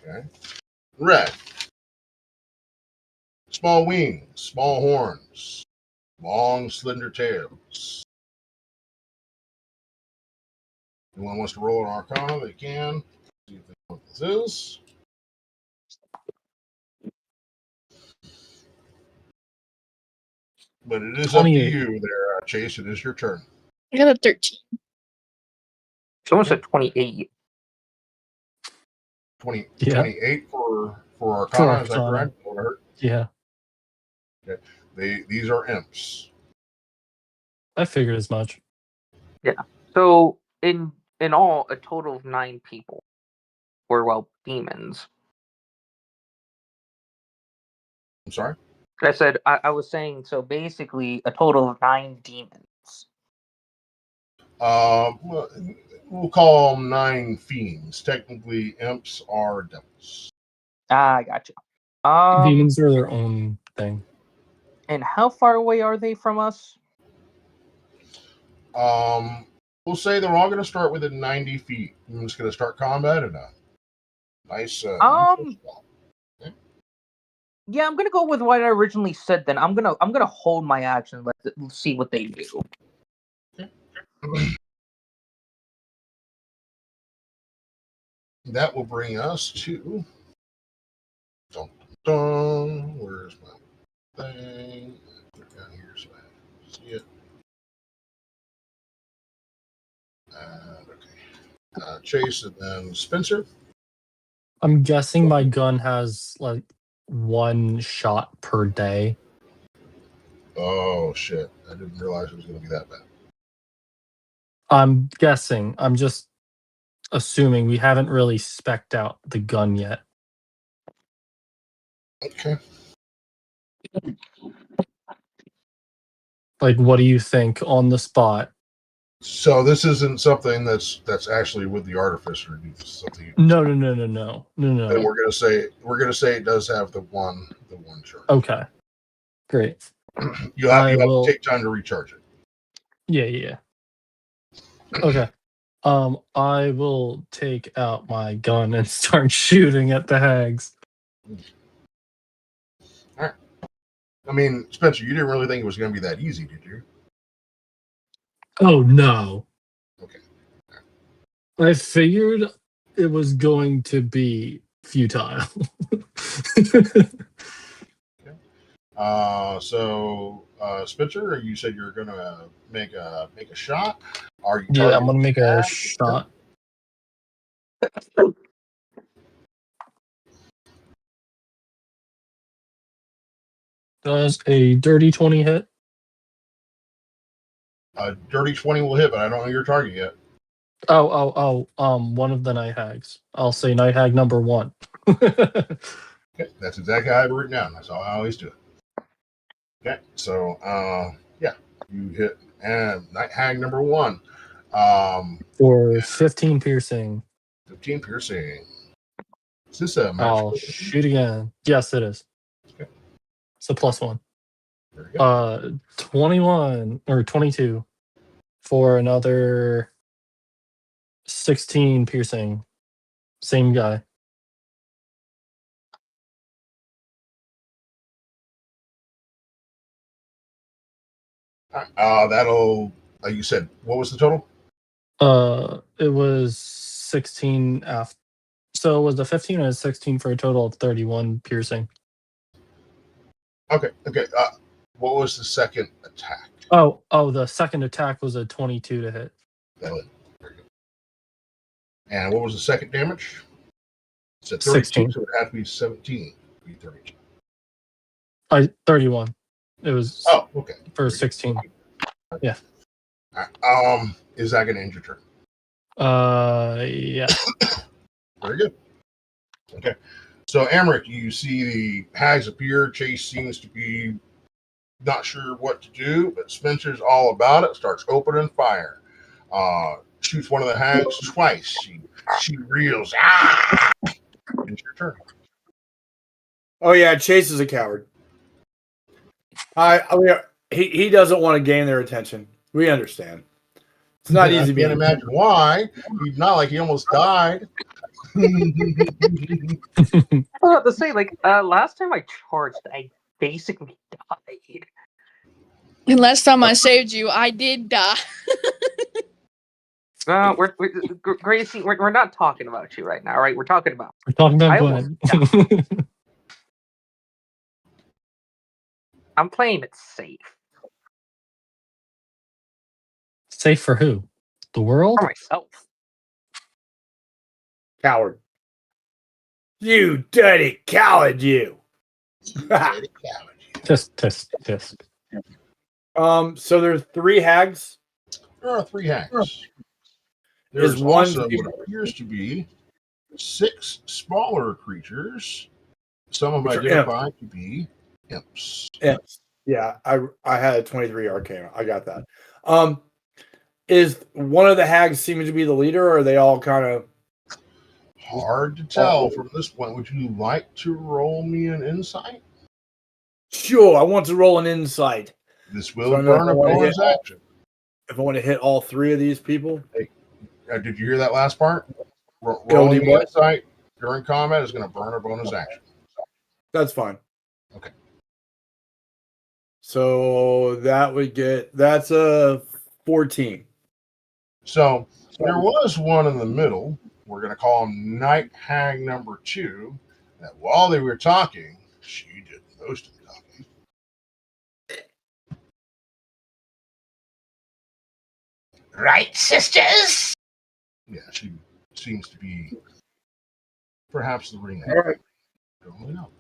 A: Okay. Red. Small wings, small horns, long, slender tails. Anyone wants to roll an Arcana, they can. See if they know what this is. But it is up to
D: 28.
A: you there, Chase. It is your turn.
C: I got a 13.
B: Someone said 28.
A: 28 for Arcana,
D: For
A: is that
D: Arcana.
A: correct?
D: Yeah,
A: Okay. These are imps.
D: I figured as much.
B: So in all, a total of 9 people, or well, demons.
A: I'm sorry?
B: I said I was saying so basically a total of 9 demons.
A: Well, we'll call them 9 fiends. Technically, imps are devils.
B: I gotcha.
D: Demons are their own thing.
B: And how far away are they from us?
A: We'll say they're all going to start within 90 feet. I'm just going to start combat at a nice.
B: Yeah, I'm gonna go with what I originally said. Then I'm gonna hold my action. Let's see what they do.
A: That will bring us to. Dun, dun, where's my thing? Put it down here so I can see it. Okay. Chase and then Spencer.
D: I'm guessing my gun has like 1 shot per day.
A: Oh shit! I didn't realize it was going to be that bad.
D: I'm guessing. I'm just assuming. We haven't really spec'd out the gun yet.
A: Okay.
D: Like, what do you think on the spot?
A: So this isn't something that's actually with the artificer. It's something.
D: No.
A: Then we're gonna say it does have the one charge.
D: Okay, great.
A: You have to take time to recharge it.
D: Yeah. Okay. I will take out my gun and start shooting at the hags.
A: All right. I mean, Spencer, you didn't really think it was going to be that easy, did you?
D: Oh no.
A: Okay.
D: I figured it was going to be futile.
A: So Spencer, you said you're going to make a shot. Are you?
D: Yeah, I'm going to make a shot. Does a dirty 20 hit?
A: A dirty 20 will hit, but I don't know your target yet.
D: One of the night hags. I'll say night hag number 1.
A: Okay, that's exactly how I have it written down. That's how I always do it. Okay, so yeah, you hit and night hag number 1.
D: For 15 piercing.
A: 15 piercing. Is this a match?
D: I'll shoot again. Yes, it is.
A: Okay.
D: It's a +1.
A: Very good.
D: 21 or 22 for another 16 piercing. Same guy.
A: That'll. You said what was the total?
D: It was 16 after. So it was a 15 and a 16 for a total of 31 piercing.
A: Okay. What was the second attack?
D: Oh, the second attack was a 22 to hit.
A: Very good. And what was the second damage? It's a 32,
D: 16.
A: so it had to be 17. Be 32.
D: 31. It was
A: okay.
D: for 16. Yeah.
A: Is that going to end your turn?
D: Yeah.
A: Very good. Okay. So, Amric, you see the hags appear. Chase seems to be not sure what to do, but Spencer's all about it. Starts opening fire. Shoots one of the hags twice. She She reels. Ah! It's your turn.
E: Oh yeah, Chase is a coward. He doesn't want to gain their attention. We understand. It's not
A: I
E: easy
A: can't
E: being.
A: imagine why. He's not like he almost died.
B: I was about to say, like, last time I charged, I basically died.
C: And last time I saved you, I did die.
B: Gracie, we're not talking about you right now, right? We're talking about.
D: We're talking about
B: I
D: Glenn.
B: I'm playing it safe
D: Safe for who? The world?
B: for myself.
E: Coward. You dirty coward, you.
D: Just.
E: So there's 3 hags.
A: There are 3 hags. There's also what appears to be 6 smaller creatures. Some of them identified to be imps.
E: Imps. Yeah, I had a 23 arcana. I got that. Is one of the hags seeming to be the leader, or are they all kind of
A: hard to tell from this point? Would you like to roll me an insight?
E: Sure, I want to roll an insight.
A: This will burn a bonus action.
E: If I want to hit all 3 of these people.
A: Hey, did you hear that last part? Rolling the insight during combat is going to burn a bonus action.
E: That's fine.
A: Okay.
E: So that's a 14.
A: So there was one in the middle. We're going to call him Night Hag number 2. That while they were talking, she did most of the talking.
F: Right, sisters?
A: Yeah, she seems to be perhaps the ring.
E: All right.
A: Don't really know.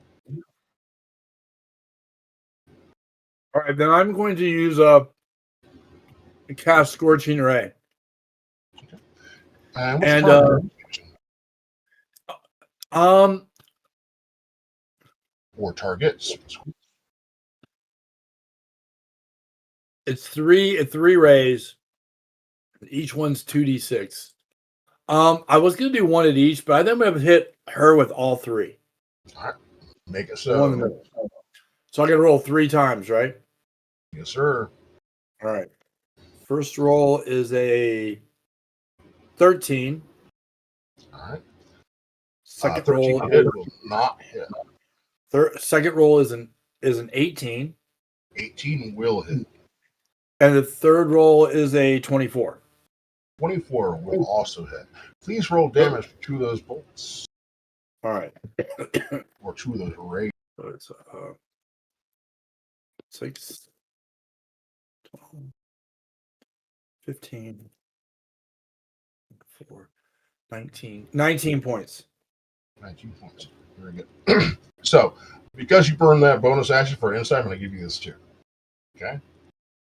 E: All right, then I'm going to use a cast Scorching Ray.
A: Okay. Or targets.
E: It's three rays. Each one's 2d6. I was gonna do one at each, but I think I'm gonna hit her with all 3.
A: All right. Make it so.
E: So I can roll 3 times, right?
A: Yes, sir.
E: All right. First roll is a 13.
A: All right.
E: Second
A: 13
E: roll
A: will not hit.
E: Second roll is an 18.
A: 18 will hit.
E: And the third roll is a 24.
A: 24 will also hit. Please roll damage for 2 of those bolts.
E: All right.
A: Or 2 of those rays.
E: So it's 6, 12, 15, 4, 19. 19 points.
A: 19 points. Very good. So, because you burned that bonus action for insight, I'm going to give you this too. Okay?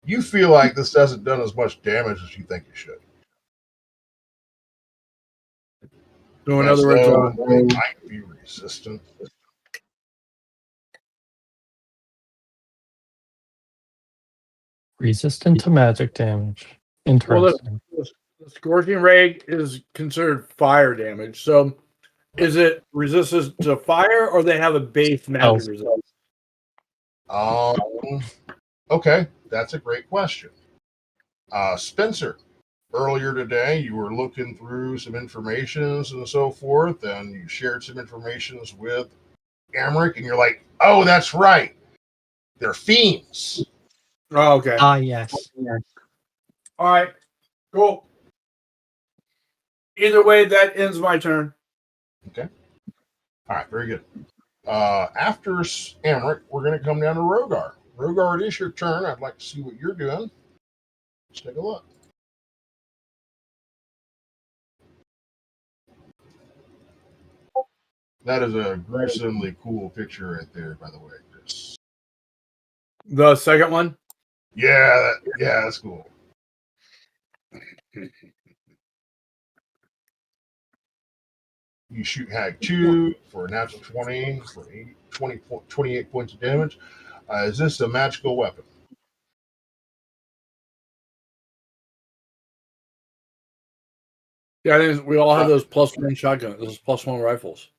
A: You feel like this hasn't done as much damage as you think it should.
E: So in other words,
A: they might be resistant.
D: Resistant to magic damage. Interesting.
E: Well, the Scorching Ray is considered fire damage. So is it resistance to fire, or they have a base magic resistance?
A: Okay, that's a great question. Spencer, earlier today, you were looking through some informations and so forth, and you shared some informations with Emmerich, and you're like, oh, that's right. They're fiends.
E: Oh, okay.
D: Yes.
E: All right. Cool. Either way, that ends my turn.
A: Okay. All right, very good. After Emmerich, we're going to come down to Rogar. Rogar, it is your turn. I'd like to see what you're doing. Let's take a look. That is a gruesomely cool picture right there, by the way, Chris.
E: The second one?
A: Yeah, that's cool. You shoot Hag 2 for a natural 20 for 28 points of damage. Is this a magical weapon?
E: Yeah, we all have those +1 shotguns, those +1 rifles.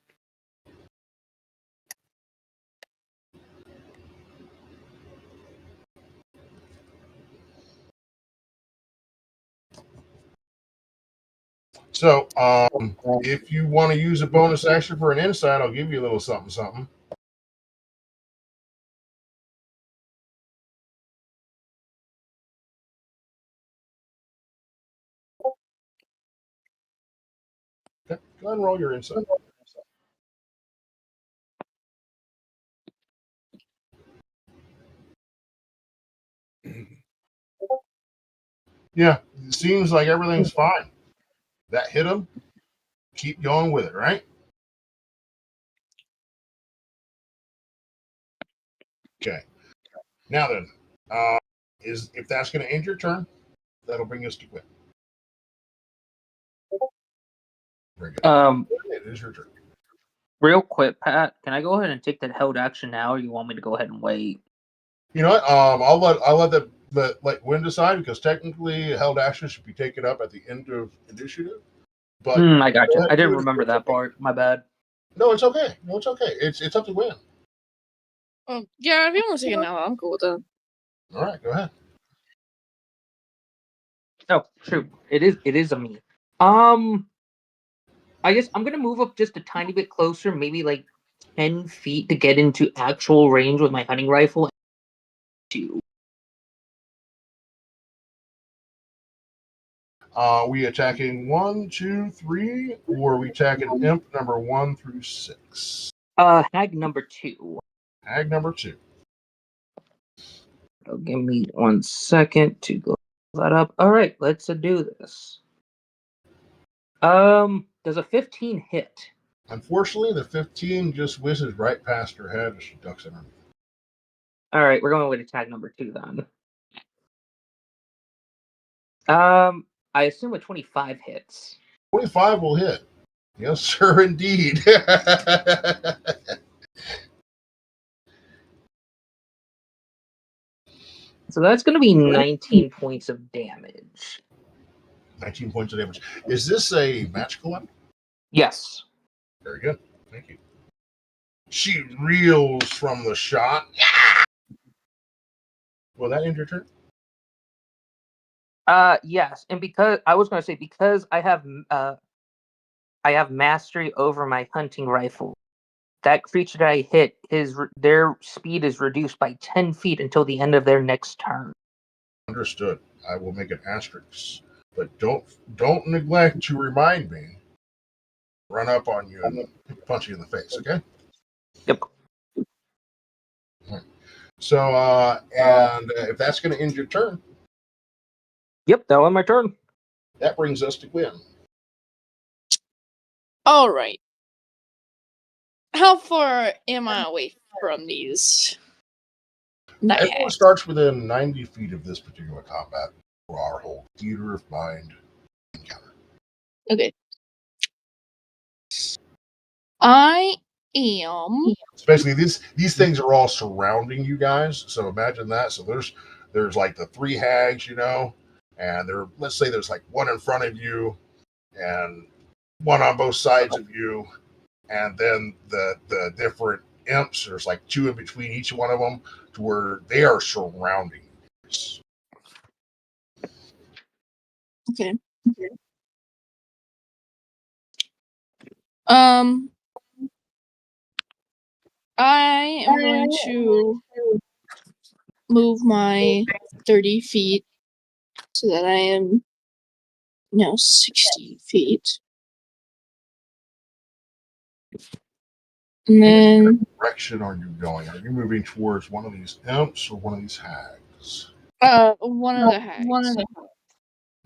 A: So, if you want to use a bonus action for an insight, I'll give you a little something, something. Okay, go ahead and roll your insight. Yeah, it seems like everything's fine. That hit him. Keep going with it, right? Okay. Now then, if that's going to end your turn, that'll bring us to quit. Very good. It is your turn.
B: Real quick, Pat, can I go ahead and take that held action now, or you want me to go ahead and wait?
A: You know what? I'll let Wynn decide, because technically held action should be taken up at the end of initiative. But
B: I got you. I didn't remember that part. My bad.
A: No, it's okay. No, it's okay. It's up to Wynn.
C: Yeah, if you want to take it now, I'm cool with that.
A: All right, go ahead.
B: Oh, shoot. It is a me. I guess I'm gonna move up just a tiny bit closer, maybe like 10 feet to get into actual range with my hunting rifle.
A: We attacking 1, 2, 3, or are we attacking imp number 1 through 6?
B: Hag number 2.
A: Hag number 2.
B: Give me 1 second to go that up. All right, let's do this. Does a 15 hit?
A: Unfortunately, the 15 just whizzes right past her head as she ducks in her.
B: All right, we're going with attack number 2 then. I assume a 25 hits.
A: 25 will hit. Yes, sir, indeed.
B: So that's going to be 19 points of damage.
A: 19 points of damage. Is this a magical weapon?
B: Yes.
A: Very good. Thank you. She reels from the shot. Will that end your turn?
B: Yes, and because I was going to say, because I have mastery over my hunting rifle. That creature that I hit, their speed is reduced by 10 feet until the end of their next turn.
A: Understood. I will make an asterisk, but don't neglect to remind me. Run up on you and punch you in the face. Okay.
B: Yep.
A: Right. So, and if that's going to end your turn,
B: yep, that was my turn.
A: That brings us to Gwen.
C: All right. How far am I away from these?
A: Everyone starts within 90 feet of this particular combat for our whole theater of mind encounter.
C: Okay. I am.
A: Especially these things are all surrounding you guys. So imagine that. So there's like the 3 hags, and let's say there's like one in front of you and one on both sides of you, and then the different imps, there's like 2 in between each one of them, to where they are surrounding you.
C: Okay. I am going to move my 30 feet so that I am now 60 feet. And then.
A: What direction are you going? Are you moving towards one of these imps or one of these hags?
C: One of the hags.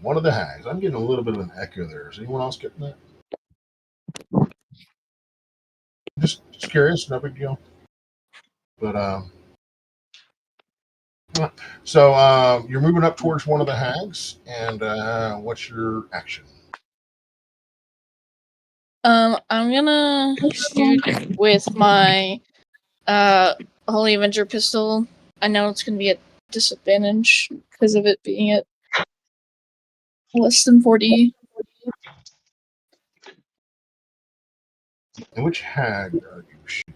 A: One of the hags. I'm getting a little bit of an echo there. Is anyone else getting that? Just curious, no big deal. But so you're moving up towards one of the hags, and what's your action?
C: I'm gonna shoot with my Holy Avenger pistol. I know it's gonna be at disadvantage because of it being at less than 40
A: And which hag are you shooting?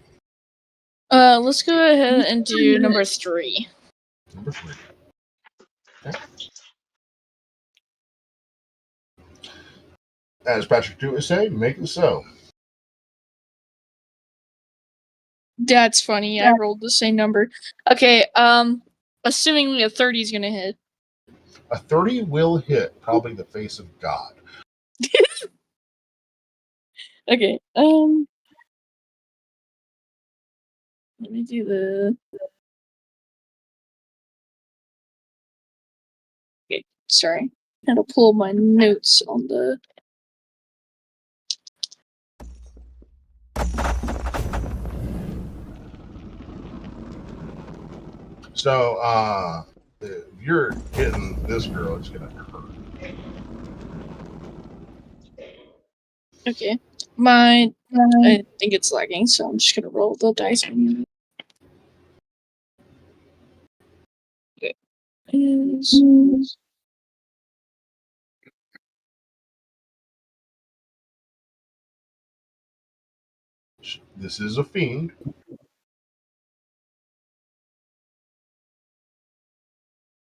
C: Let's go ahead and do number 3.
A: Number 3. Okay. As Patrick Stewart would say, make it so.
C: That's funny. I rolled the same number. Okay. Assuming a 30 is gonna hit.
A: A 30 will hit, probably the face of God.
C: Okay. Let me do the. Okay. Sorry. I had to pull my notes on the.
A: So, if you're hitting this girl, it's gonna hurt.
C: Okay. I think it's lagging, so I'm just gonna roll the dice. Okay.
A: This is a fiend.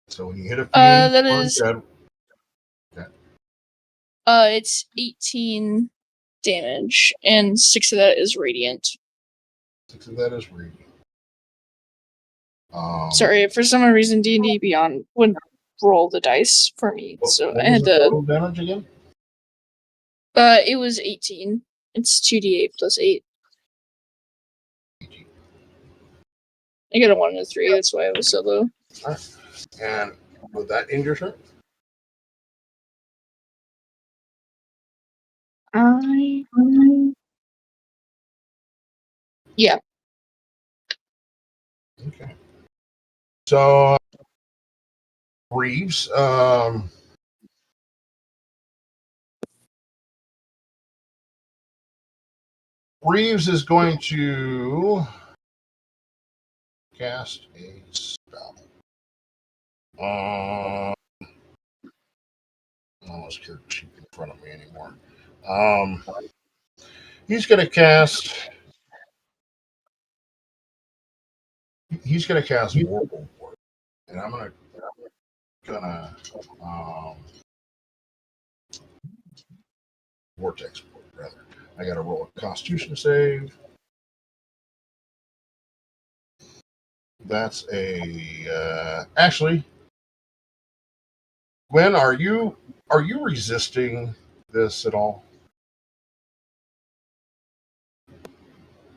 A: So when you hit a fiend,
C: that is.
A: dead.
C: It's 18 damage, and 6 of that is radiant.
A: 6 of that is radiant.
C: Sorry, for some reason D&D Beyond wouldn't roll the dice for me, so
A: what
C: I had
A: was the
C: to.
A: total damage again?
C: It was 18. It's 2d8 plus 8. I got a 1 and a 3. That's why it was so low.
A: All right. And would that end your turn?
C: Yeah.
A: Okay. So Reeves, Reeves is going to cast a spell. I almost can't keep in front of me anymore. He's going to cast. He's going to cast Warble Ward, and I'm gonna Vortex Ward rather. I got to roll a Constitution save. That's a actually. Gwen, are you resisting this at all?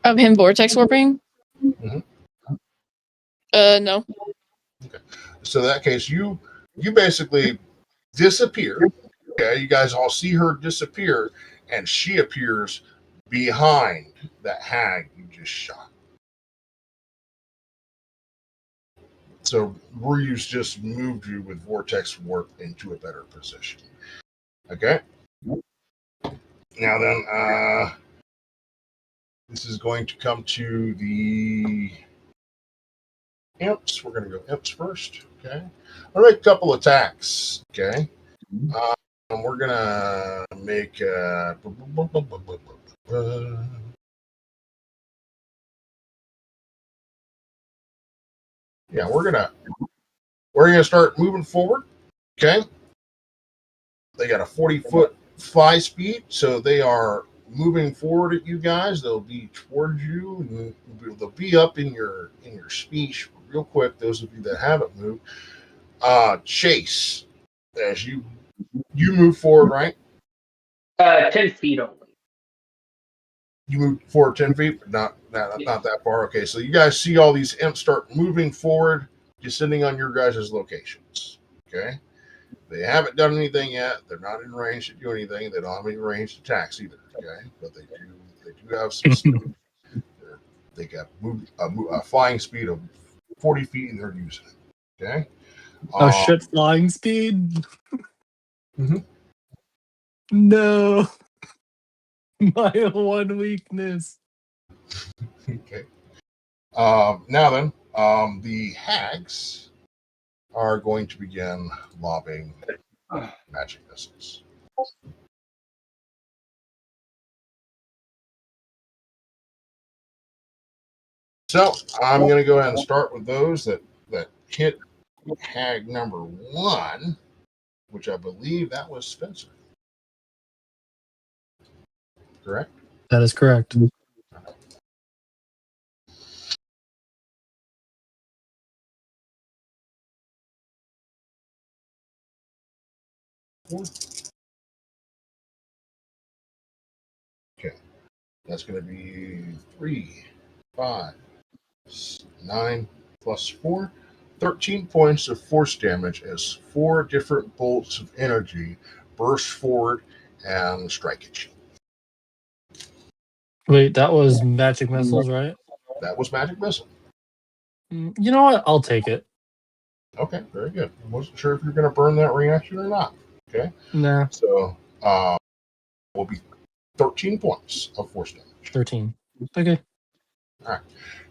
C: Of him vortex warping?
A: Mhm.
C: No.
A: Okay. So in that case, you basically disappear. Okay, you guys all see her disappear, and she appears behind that hag you just shot. So Reeves just moved you with Vortex Warp into a better position. Okay. Now then, this is going to come to the imps. We're going to go imps first. Okay. I'll make a couple attacks. Okay. We're going to make yeah, we're gonna start moving forward. Okay. They got a 40-foot fly speed, so they are moving forward at you guys. They'll be towards you, and they'll be up in your speech real quick. Those of you that haven't moved, Chase, as you move forward, right?
B: 10 feet only.
A: You move forward 10 feet, but not that far. Okay, so you guys see all these imps start moving forward, descending on your guys' locations. Okay. They haven't done anything yet. They're not in range to do anything. They don't have any ranged attacks either. Okay, but they do have some speed. They got a flying speed of 40 feet, and they're using it. Okay.
D: Oh shit! Flying speed.
A: Mhm.
D: No, my one weakness.
A: Okay. Now then, the hags are going to begin lobbing magic missiles. So I'm going to go ahead and start with those that hit hag number 1, which I believe that was Spencer. Correct?
D: That is correct.
A: Okay. That's going to be 3, 5, 9 plus 4. 13 points of force damage as 4 different bolts of energy burst forward and strike at you.
D: Wait, that was magic missiles, right?
A: That was magic missile.
D: You know what? I'll take it.
A: Okay, very good. I wasn't sure if you're going to burn that reaction or not. Okay,
D: Nah,
A: so will be 13 points of force damage.
D: 13. Okay.
A: All right.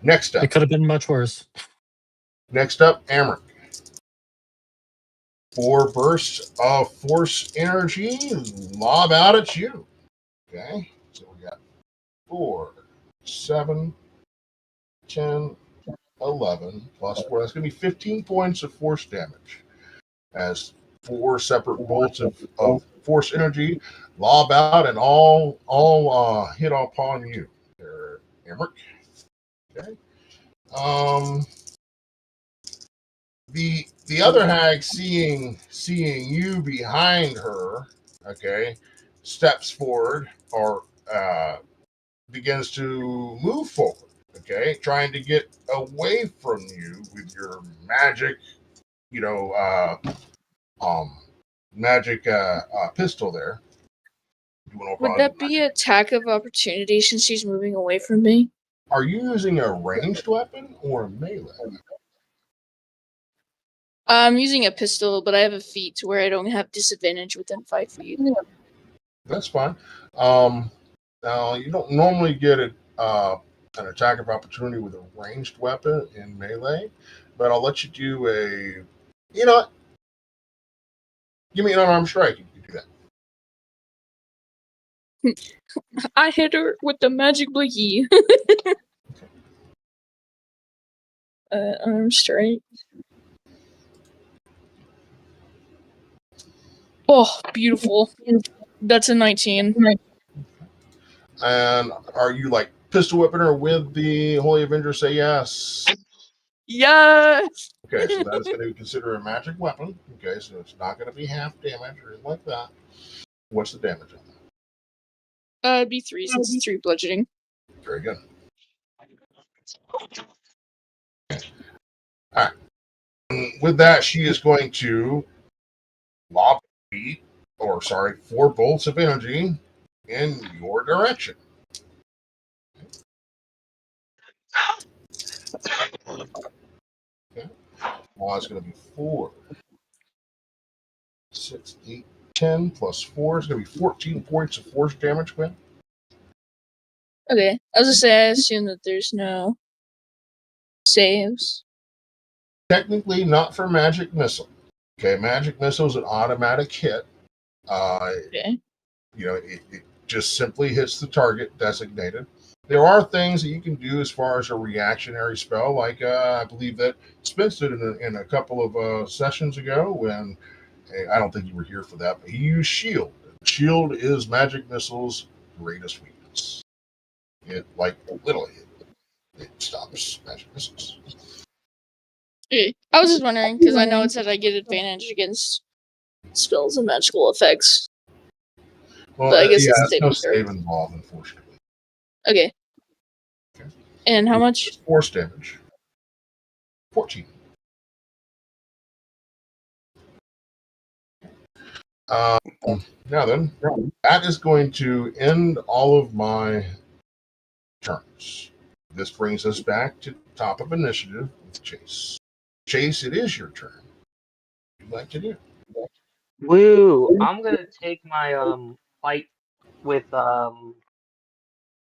A: Next
D: It
A: up,
D: could have been much worse.
A: Amric. 4 bursts of force energy lob out at you. Okay, so we got 4, 7, 10, 11 plus 4. That's going to be 15 points of force damage as 4 separate bolts of force energy lob out and all hit upon you. There, Emmerich. Okay. The other hag seeing you behind her, okay, steps forward or begins to move forward, okay, trying to get away from you with your magic, magic pistol there.
C: Would that be an attack of opportunity since she's moving away from me?
A: Are you using a ranged weapon or a melee?
C: I'm using a pistol, but I have a feat to where I don't have disadvantage within 5 feet.
A: That's fine. Now you don't normally get an attack of opportunity with a ranged weapon in melee, but I'll let you do a. You know what? Give me an unarmed strike. You can do that.
C: I hit her with the magic blinky. Unarmed strike. Oh, beautiful. That's a 19.
A: And are you like pistol whipping her with the Holy Avenger? Say yes.
C: Yes!
A: Okay, so that is going to be considered a magic weapon. Okay, so it's not going to be half damage or anything like that. What's the damage on that?
C: It'd be 3 since it's 3 bludgeoning.
A: Very good. All right. And with that, she is going to lob 4 bolts of energy in your direction. Okay. Well, it's going to be 4, 6, 8, 10 plus 4 is going to be 14 points of force damage, Quinn.
C: Okay. I was going to say, I assume that there's no saves.
A: Technically, not for magic missile. Okay, magic missile is an automatic hit.
C: Okay.
A: It just simply hits the target designated. There are things that you can do as far as a reactionary spell, like I believe that Spence did in a couple of sessions ago when I don't think you were here for that, but he used shield. Shield is magic missile's greatest weakness. It literally it stops magic missiles.
C: Okay. I was just wondering because I know it said I get advantage against spells and magical effects.
A: Well,
C: but I guess
A: there's
C: it's
A: no save involved, unfortunately.
C: Okay. And how much?
A: Force damage. 14. Now then, that is going to end all of my turns. This brings us back to the top of initiative with Chase. Chase, it is your turn. What would you like to do?
B: Woo! I'm gonna take my fight with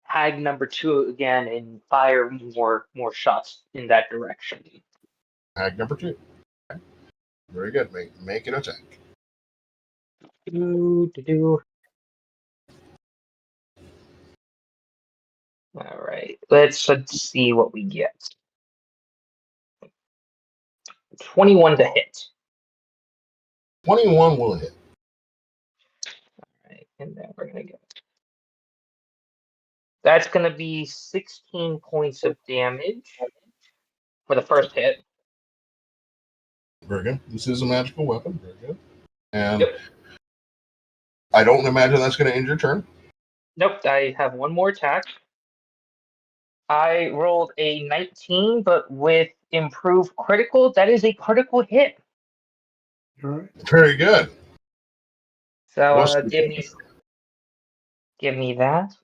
B: hag number 2 again and fire more shots in that direction.
A: Hag number 2. Okay. Very good. Make an attack.
B: Do. All right. Let's see what we get. 21 to hit.
A: 21 will hit.
B: All right, and then we're gonna get. That's gonna be 16 points of damage for the first hit.
A: Very good. This is a magical weapon. Very good. And
B: Yep.
A: I don't imagine that's going to end your turn.
B: Nope. I have one more attack. I rolled a 19, but with improved critical, that is a critical hit.
E: All right.
A: Very good.
B: So
A: What's
B: give me that.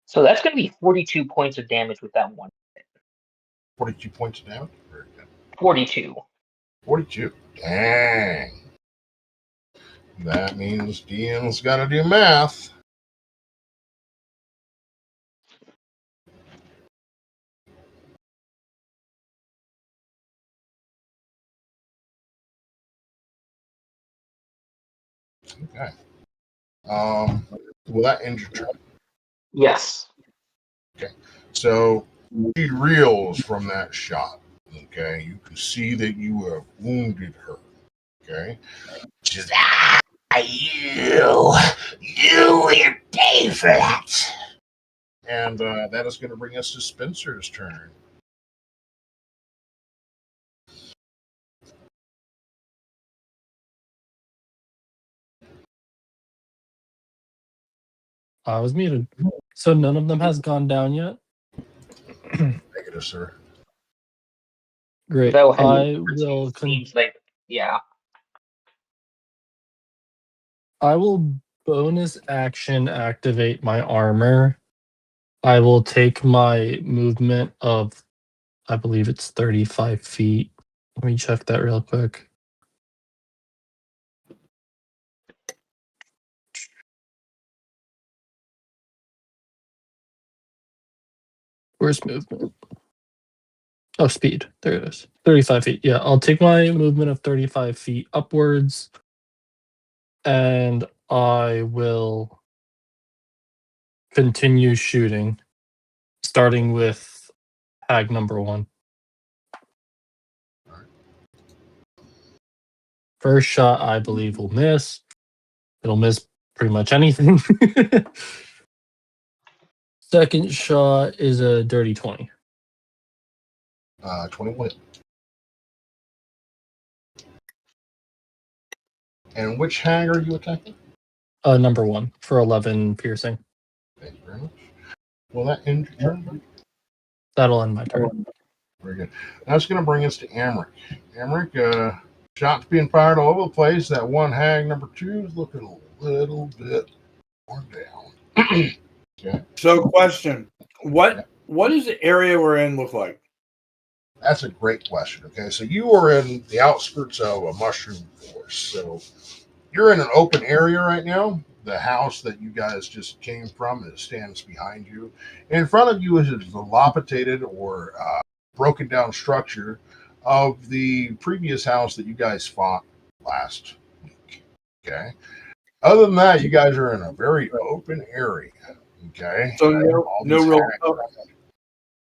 B: So that's going to be 42 points of damage with that one.
A: 42 points of damage? Very good.
B: 42.
A: 42. Dang. That means DM's got to do math. Okay. Will that end your turn?
B: Yes.
A: So she reels from that shot. Okay. You can see that you have wounded her. Okay.
F: She's you will pay for that.
A: And that is going to bring us to Spencer's turn.
D: I was muted. So none of them has gone down yet?
A: Negative, sir.
D: Great.
B: Though
D: I will
B: seems like yeah.
D: I will bonus action activate my armor. I will take my movement of, I believe it's 35 feet. Let me check that real quick. Where's movement? Oh, speed. There it is. 35 feet. Yeah, I'll take my movement of 35 feet upwards. And I will continue shooting, starting with hag number 1. First shot, I believe, will miss. It'll miss pretty much anything. Second shot is a dirty 20.
A: 21. And which hag are you attacking?
D: Number 1 for 11 piercing.
A: Thank you very much. Will that end your turn?
D: That'll end my turn.
A: Very good. That's going to bring us to Amric. Amric, shots being fired all over the place. That one hag number 2 is looking a little bit more down. Okay.
E: So, question: What does the area we're in look like?
A: That's a great question. Okay, so you are in the outskirts of a mushroom forest. So you're in an open area right now. The house that you guys just came from stands behind you. In front of you is a dilapidated or broken down structure of the previous house that you guys fought last week. Okay. Other than that, you guys are in a very open area. Okay.
E: So no real cover.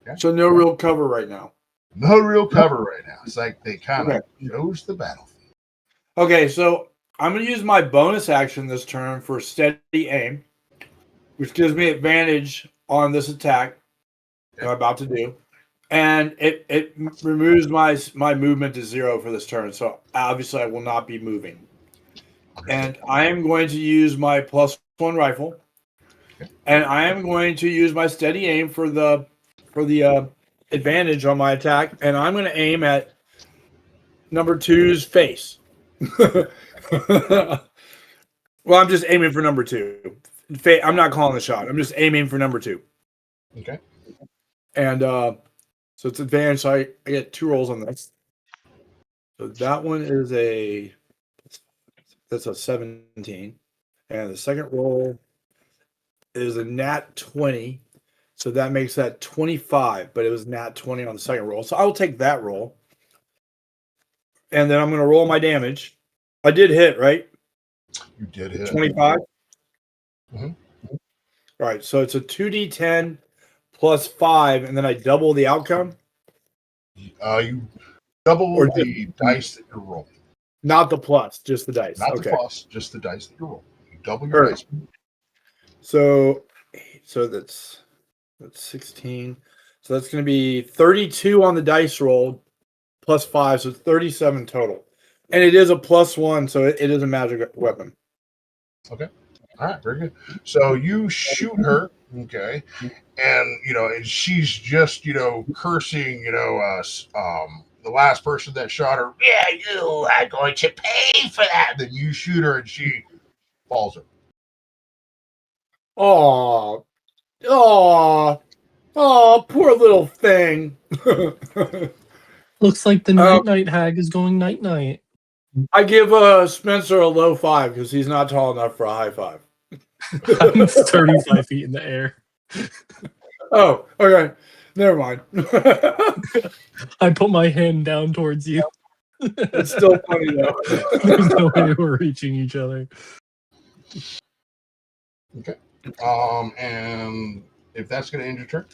A: Okay.
E: So no real cover right now.
A: No real cover right now. It's like they kind of chose the battlefield.
E: Okay, so I'm going to use my bonus action this turn for steady aim, which gives me advantage on this attack that I'm about to do. And it removes my movement to 0 for this turn. So obviously I will not be moving. And I am going to use my +1 rifle. And I am going to use my steady aim for the advantage on my attack. And I'm going to aim at number 2's face. Well, I'm just aiming for number 2. I'm not calling the shot. I'm just aiming for number 2.
A: Okay.
E: And So it's advantage. So I get 2 rolls on this. So that one is that's a 17. And the second roll is a nat 20. So that makes that 25, but it was nat 20 on the second roll. So I will take that roll. And then I'm going to roll my damage. I did hit, right?
A: You did hit
E: 25.
A: Mhm.
E: All right. So it's a 2d10 plus 5, and then I double the outcome.
A: You double
E: Or
A: the dice that you're rolling.
E: Not the plus, just the dice.
A: Not
E: Okay.
A: the plus, just the dice that you're rolling. You double your dice.
E: So that's 16. So that's going to be 32 on the dice roll plus 5, so it's 37 total. And it is a +1, so it is a magic weapon.
A: Okay. All right, very good. So you shoot her, okay, and and she's just cursing, the last person that shot her.
F: Yeah, you are going to pay for that.
A: Then you shoot her, and she falls over.
E: Oh, poor little thing.
D: Looks like the night hag is going night.
E: I give Spencer a low 5 because he's not tall enough for a high 5.
D: I'm 35 feet in the air.
E: Oh, okay. Never mind.
D: I put my hand down towards you.
E: It's still funny though.
D: There's no way we're reaching each other.
A: Okay. And if that's going to end your turn.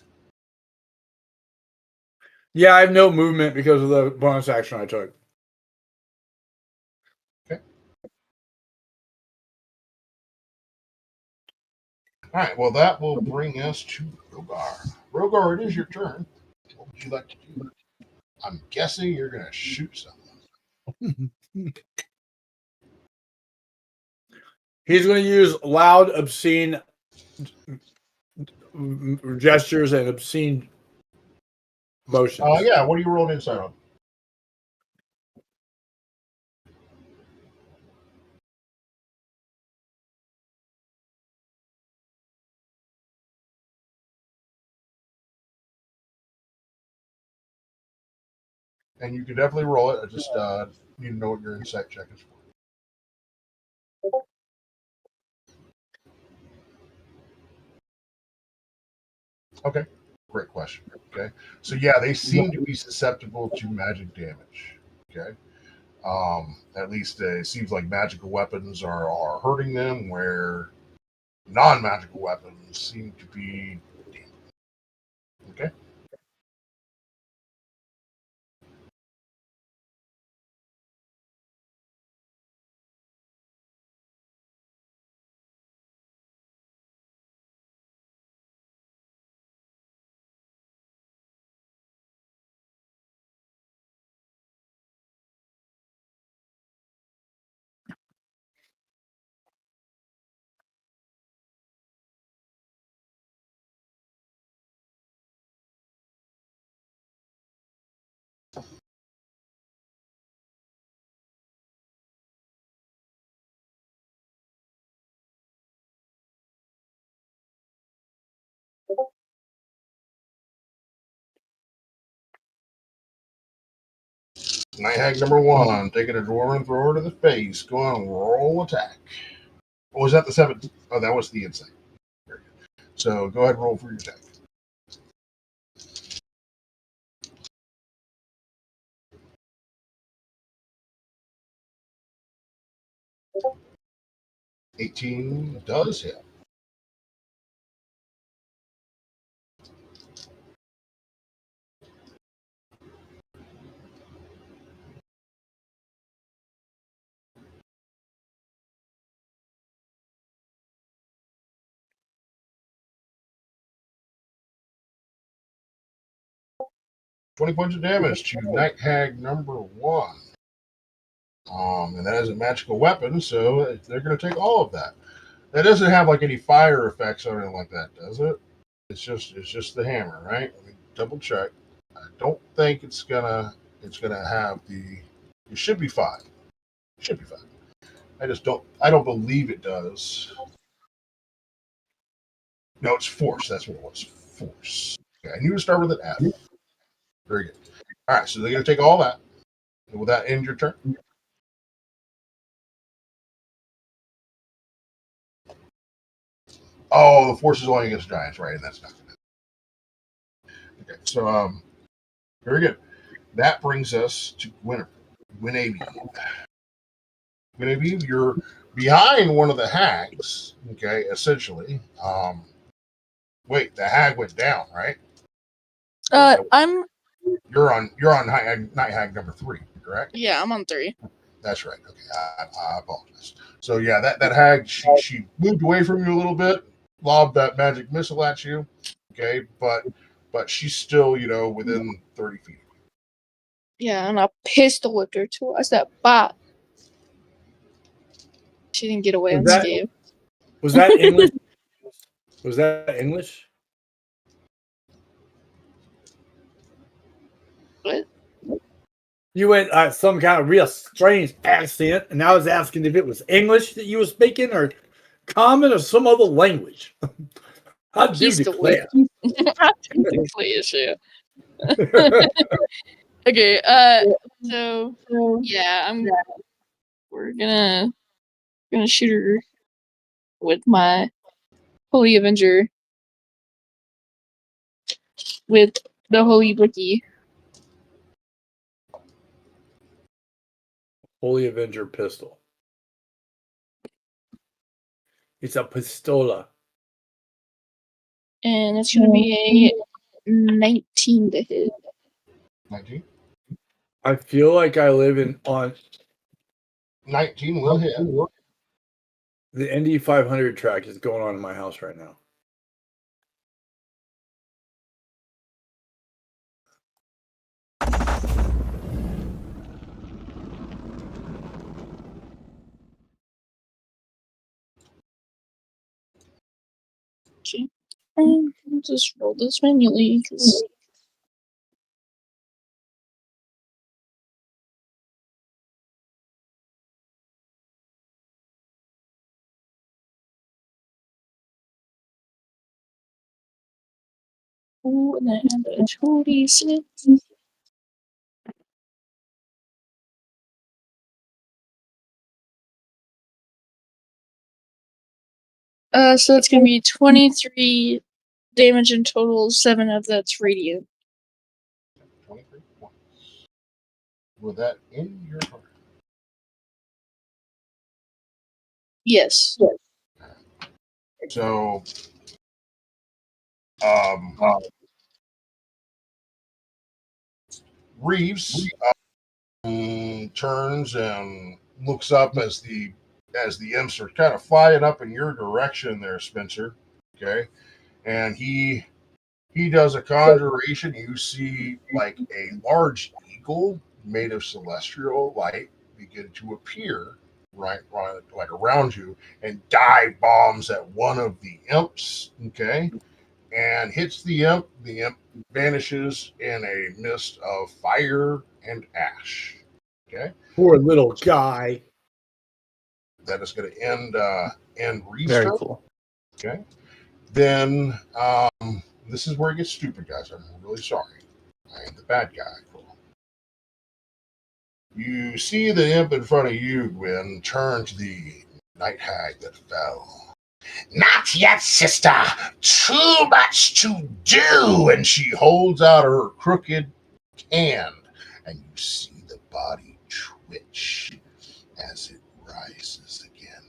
E: Yeah, I have no movement because of the bonus action I took.
A: Okay. All right. Well, that will bring us to Rogar. Rogar, it is your turn. What would you like to do? I'm guessing you're going to shoot someone.
E: He's going to use loud, obscene gestures and obscene motions.
A: Yeah. What are you rolling inside on? And you can definitely roll it. I just need to know what your insight check is for. Okay, great question. Okay, so yeah, they seem to be susceptible to magic damage. Okay, at least it seems like magical weapons are hurting them, where non-magical weapons seem to be. Okay. Night Hag number 1, taking a dwarven thrower to the face. Go on, roll attack. Oh, was that the 7th? Oh, that was the insight. Very good. So go ahead and roll for your attack. $18 does hit. $20 points of damage to Night Hag number 1. And that is a magical weapon, so they're going to take all of that. That doesn't have like any fire effects or anything like that, does it? It's just the hammer, right? Let me double check. I don't think it's gonna have the. It should be fine. It should be fine. I don't believe it does. No, it's force. That's what it was. Force. Okay, I knew to start with an F. Very good. All right, so they're going to take all that. Will that end your turn? Oh, the force is only against giants, right? And that's not going to. Okay, so very good. That brings us to Guinevere. Guinevere, you're behind one of the hags. Okay, essentially. Wait, the hag went down, right?
C: I'm
A: You're on night hag number 3, correct?
C: yeah, I'm on 3.
A: That's right. Okay, I apologize. So yeah, that hag she moved away from you a little bit, lobbed that magic missile at you. Okay, but she's still within 30 feet.
C: Yeah, and I pistol whipped her too. I said, "Bop." She didn't get away unscathed.
E: Was that English? Was that English?
C: What?
E: You went some kind of real strange accent, and I was asking if it was English that you were speaking, or common, or some other language. I do declare.
C: I do declare, yeah. Okay. So yeah, we're gonna shoot her with my Holy Avenger with the Holy Blicky.
E: Holy Avenger pistol. It's a pistola.
C: And it's gonna be a 19 to hit.
A: 19.
E: I feel like I live on
A: 19 will hit.
E: the ND 500 track is going on in my house right now.
C: Okay. I'll just roll this manually because. Oh, and I had a 26. So it's gonna be 23 damage in total. 7 of that's radiant.
A: 23 points. Will that end your turn?
C: Yes.
A: So, Reeves turns and looks up as the imps are kind of flying up in your direction there, Spencer. Okay, and he does a conjuration. You see like a large eagle made of celestial light begin to appear right like around you and dive bombs at one of the imps. Okay, and hits the imp. The imp vanishes in a mist of fire and ash. Okay,
E: Poor little guy.
A: that is going to end Reeves'
D: Very
A: turn.
D: cool.
A: Okay, then this is where it gets stupid, guys. I'm really sorry. I am the bad guy. Cool. You see the imp in front of you, Gwen, turn to the night hag that fell.
F: Not yet, sister. Too much to
A: Do, and she holds out her crooked hand, and you see the body twitch as it rises again.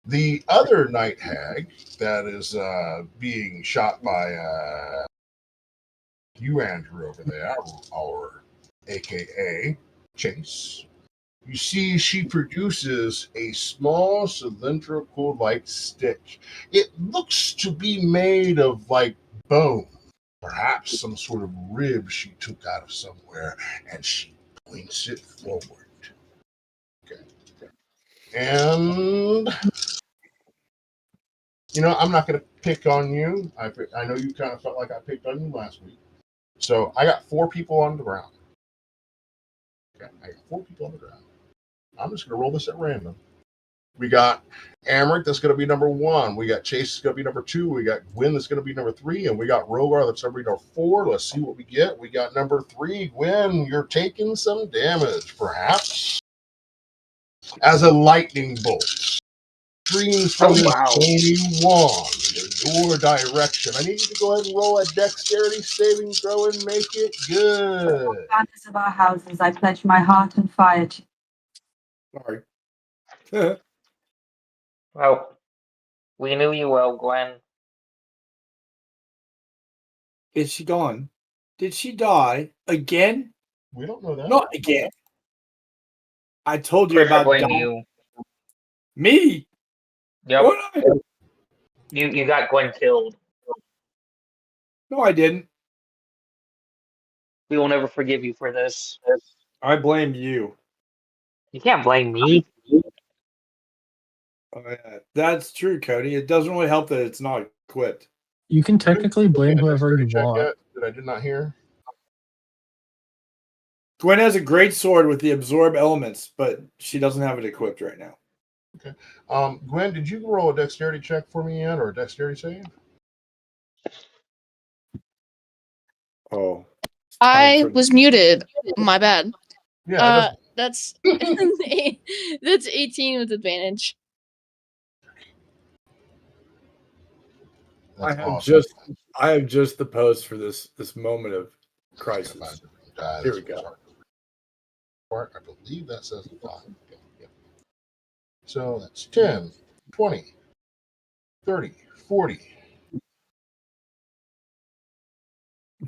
A: The other night hag that is being shot by you, Andrew, over there, our AKA Chase. You see, she produces a small cylindrical-like stick. It looks to be made of like bone, perhaps some sort of rib she took out of somewhere, and she points it forward. Okay. And I'm not going to pick on you. I know you kind of felt like I picked on you last week. So I got 4 people on the ground. Okay, I got 4 people on the ground. I'm just going to roll this at random. We got Amrit, that's going to be number 1. We got Chase, that's going to be number 2. We got Gwen, that's going to be number 3. And we got Rogar, that's going to be number 4. Let's see what we get. We got number 3. Gwen, you're taking some damage, perhaps. As a lightning bolt streams from this tiny wand in your direction. I need you to go ahead and roll a dexterity saving throw and make it good.
G: Fathers of our houses, I pledge my heart and fire to.
E: Sorry.
B: Well, we knew you well, Gwen.
E: Is she gone? Did she die again?
A: We don't know that.
E: Not again. I told you
B: Chris, I
E: about
B: blame
E: dying.
B: you.
E: Me?
B: Yep.
E: What?
B: You got Gwen killed.
E: No, I didn't.
B: We will never forgive you for this.
E: I blame you.
B: You can't blame me.
E: Oh, yeah. That's true, Cody. It doesn't really help that it's not equipped.
D: You can technically blame whoever you want.
A: That I did not hear.
E: Gwen has a great sword with the absorb elements, but she doesn't have it equipped right now.
A: Okay. Gwen, did you roll a dexterity check for me yet, or a dexterity save?
E: Oh.
C: I was muted. My bad.
A: Yeah.
C: That's that's 18 with advantage.
A: That's
E: I have just the post for this moment of crisis. Here we go.
A: I believe that says the 5. Okay. Yeah. So that's 10, 20, 30, 40,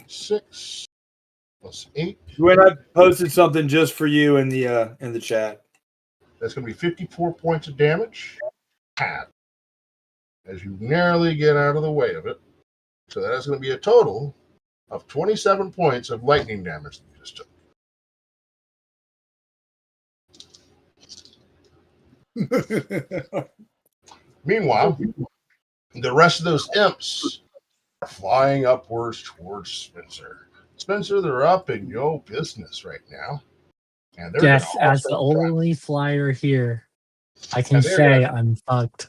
A: 6 plus 8.
E: Gwen, I posted something just for you in the chat.
A: That's going to be 54 points of damage. As you narrowly get out of the way of it. So that's going to be a total of 27 points of lightning damage that you just took. Meanwhile, the rest of those imps are flying upwards towards Spencer. Spencer, they're up in your business right now. And they're
D: Yes, as the only flyer here, I can say I'm fucked.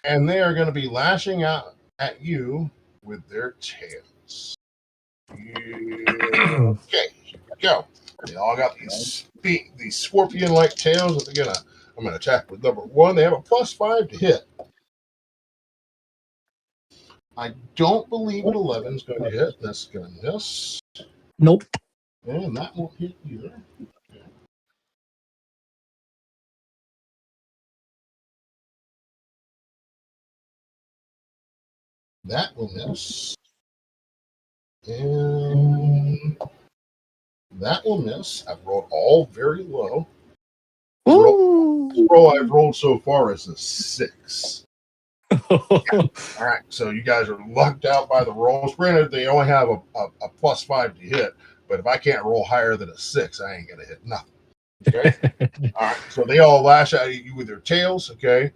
A: And they are going to be lashing out at you with their tails. Okay, here we go. They all got these scorpion-like tails that I'm gonna attack with number 1. They have a +5 to hit. I don't believe an 11 is going to hit. That's going to miss.
D: Nope.
A: And that won't hit either. Okay. That will miss. And that will miss. I've rolled all very low. The roll I've rolled so far is a 6. All right, so you guys are lucked out by the rolls. Granted, they only have a +5 to hit, but if I can't roll higher than a 6, I ain't gonna hit nothing. Okay. All right, so they all lash out at you with their tails. Okay,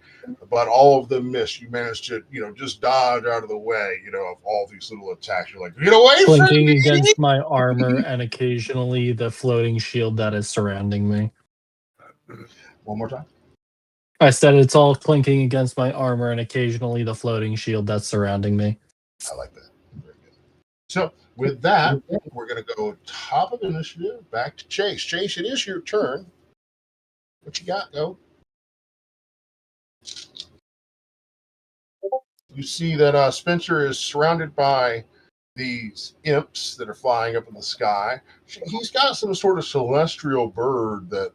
A: but all of them miss. You managed to, just dodge out of the way, of all these little attacks. You're like, get away from me!
D: Clinking against my armor and occasionally the floating shield that is surrounding me.
A: One more time.
D: I said it's all clinking against my armor and occasionally the floating shield that's surrounding me.
A: I like that. Very good. So with that, we're going to go top of the initiative, back to Chase. Chase, it is your turn. What you got, go? You see that Spencer is surrounded by these imps that are flying up in the sky. He's got some sort of celestial bird that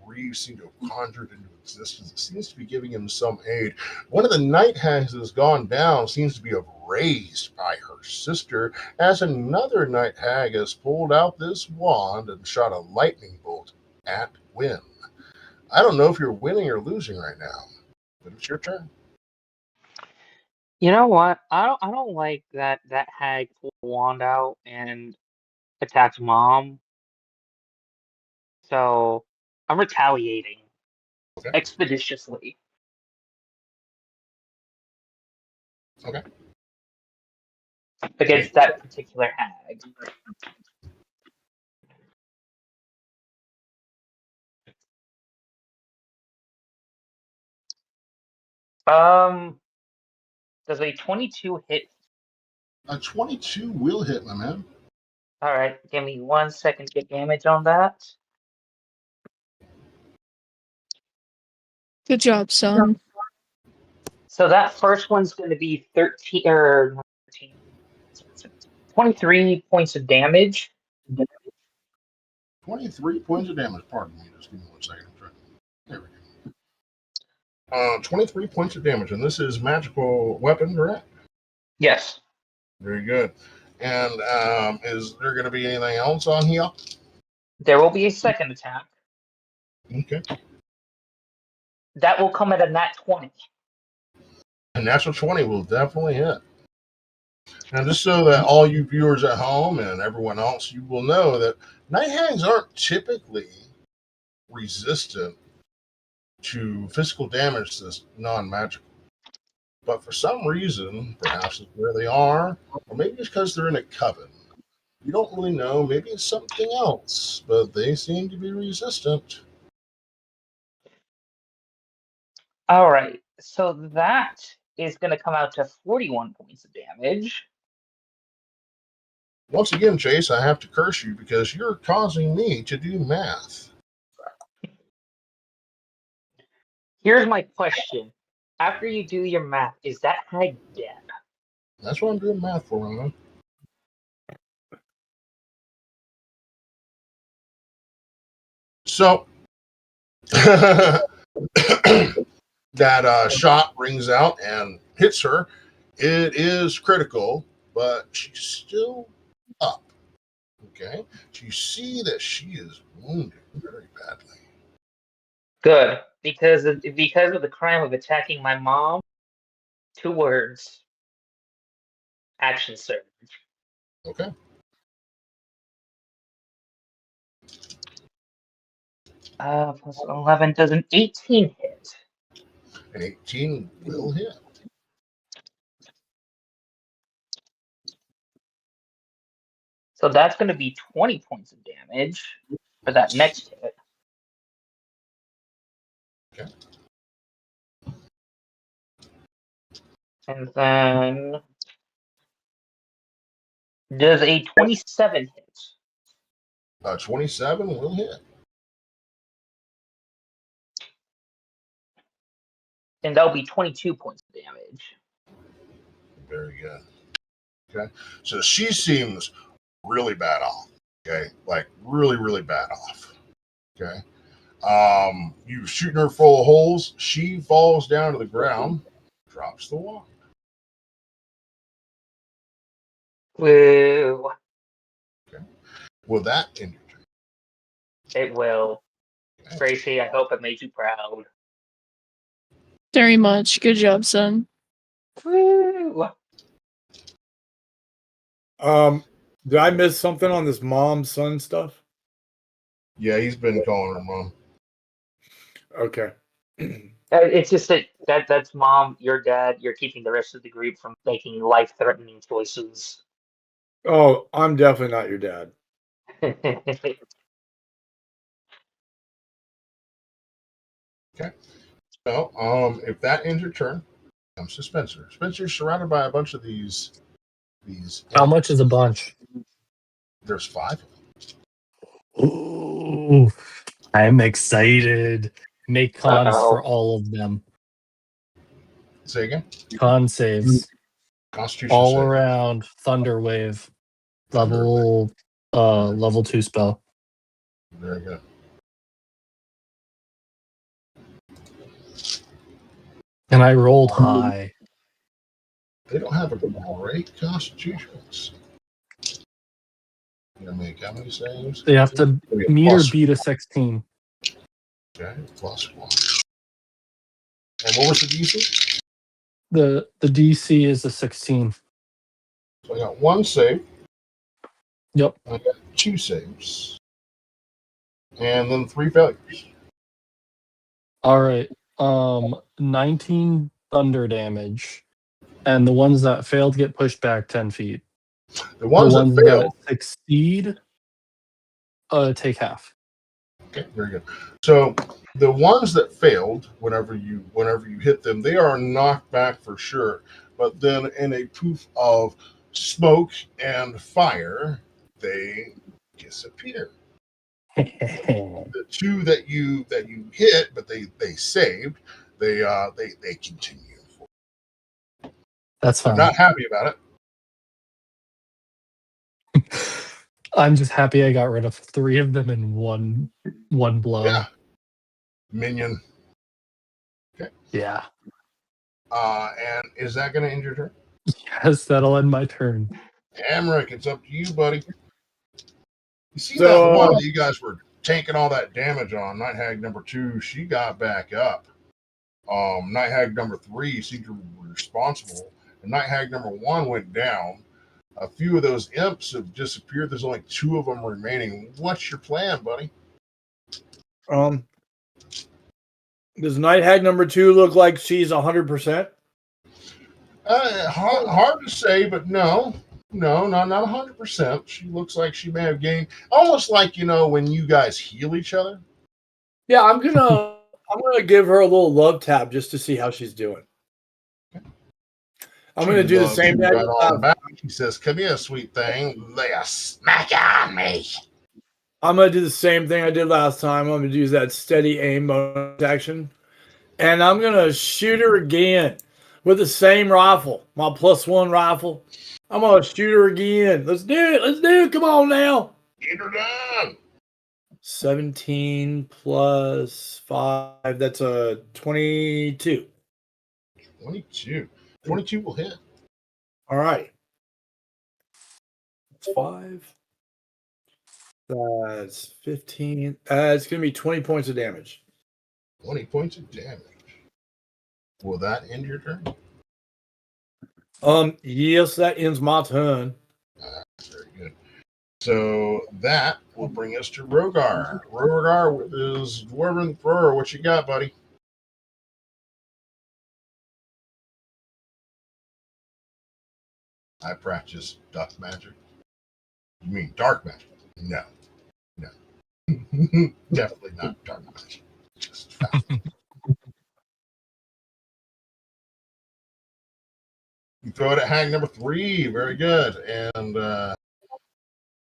A: Reeves seemed to have conjured into existence. It seems to be giving him some aid. One of the night hags that has gone down seems to be raised by her sister, as another night hag has pulled out this wand and shot a lightning bolt at Gwen. I don't know if you're winning or losing right now, but it's your turn.
B: You know what? I don't like that hag pulled the wand out and attacked Mom. So I'm retaliating expeditiously.
A: Okay.
B: Against that particular hag. Does a 22 hit?
A: A 22 will hit, my man.
B: All right, give me 1 second to get damage on that.
C: Good job, son.
B: So that first one's going to be 13 or not 13, 23 points of damage.
A: 23 points of damage. Pardon me. Just give me 1 second. There we go. 23 points of damage, and this is magical weapon, correct?
B: Yes.
A: Very good. And is there going to be anything else on here?
B: There will be a second attack.
A: Okay.
B: That will come at a nat 20.
A: A natural 20 will definitely hit. Now, just so that all you viewers at home and everyone else, you will know that night hags aren't typically resistant to physical damage that's non-magical. But for some reason, perhaps it's where they are, or maybe it's because they're in a coven. You don't really know. Maybe it's something else, but they seem to be resistant.
B: All right. So that is going to come out to 41 points of damage.
A: Once again, Chase, I have to curse you because you're causing me to do math.
B: Here's my question. After you do your math, is that hag dead?
A: That's what I'm doing math for, man. So, that shot rings out and hits her. It is critical, but she's still up. Okay? So you see that she is wounded very badly.
B: Good. Because of the crime of attacking my mom, 2 words. Action surge.
A: Okay?
B: Plus 11 does an 18 hit.
A: An 18 will hit.
B: So that's going to be 20 points of damage for that next hit.
A: Okay.
B: And then does a 27 hit?
A: 27 will hit.
B: And that'll be 22 points of damage.
A: Very good. Okay. So she seems really bad off. Okay. Like really, really bad off. Okay. You shooting her full of holes. She falls down to the ground, drops the wand.
B: Woo.
A: Okay. Will that end your turn?
B: It will.
A: Okay.
B: Gracie, I hope it made you proud.
C: Very much. Good job, son.
B: Woo.
E: Did I miss something on this mom-son stuff?
A: Yeah, he's been calling her mom.
E: Okay.
B: It's just that's mom, your dad, you're keeping the rest of the group from making life-threatening choices.
E: Oh, I'm definitely not your dad.
A: Okay. So, if that ends your turn, comes to Spencer. Spencer's surrounded by a bunch of these.
D: How much is a bunch?
A: There's 5.
D: Ooh, I'm excited. Make cons for all of them.
A: Say again.
D: Con saves.
A: Constitution
D: All
A: save.
D: around Thunder Wave. Level 2 spell.
A: Very good.
D: And I rolled high.
A: They don't have a great constitution. You know, make how many saves?
D: They have to meet or beat a 16.
A: Okay, +1. And what was the DC?
D: The DC is a 16.
A: So I got 1 save.
D: Yep.
A: I got 2 saves. And then 3 failures.
D: All right. 19 thunder damage. And the ones that failed get pushed back 10 feet.
A: The ones that fail
D: that succeed take half.
A: Okay, very good. So The ones that failed, whenever you hit them, they are knocked back for sure. But then, in a poof of smoke and fire, they disappear. The two that you hit, but they saved, they continue.
D: That's
A: I'm
D: fine.
A: not happy about it.
D: I'm just happy I got rid of 3 of them in one blow.
A: Yeah. Minion. Okay.
D: Yeah.
A: And is that going to end your turn?
D: Yes, that'll end my turn.
A: Amric, it's up to you, buddy. You see
E: So,
A: that one that you guys were tanking all that damage on, Night Hag number 2, she got back up. Night Hag number 3 seemed to be responsible. And Night Hag number 1 went down. A few of those imps have disappeared. There's only 2 of them remaining. What's your plan, buddy?
E: Does Night Hag number 2 look like she's 100%?
A: Hard to say, but no, not 100%. She looks like she may have gained, almost like when you guys heal each other.
E: Yeah, I'm gonna give her a little love tap just to see how she's doing. I'm gonna do the same thing.
A: Right on back. He says, "Come here, sweet thing. Lay a smack on me."
E: I'm gonna do the same thing I did last time. I'm gonna use that steady aim bonus action, and I'm gonna shoot her again with the same rifle, my +1 rifle. I'm gonna shoot her again. Let's do it. Come on now.
A: Get her done.
E: 17 plus 5. That's a 22.
A: 22 will hit.
E: All right. That's 5. That's 15. It's going to be 20 points of damage.
A: 20 points of damage. Will that end your turn?
E: Yes, that ends my turn.
A: Very good. So that will bring us to Rogar. Rogar with his Dwarven Thrower. What you got, buddy? I practice duck magic. You mean dark magic? No. Definitely not dark magic. Just fact. You throw it at hag number 3. Very good. And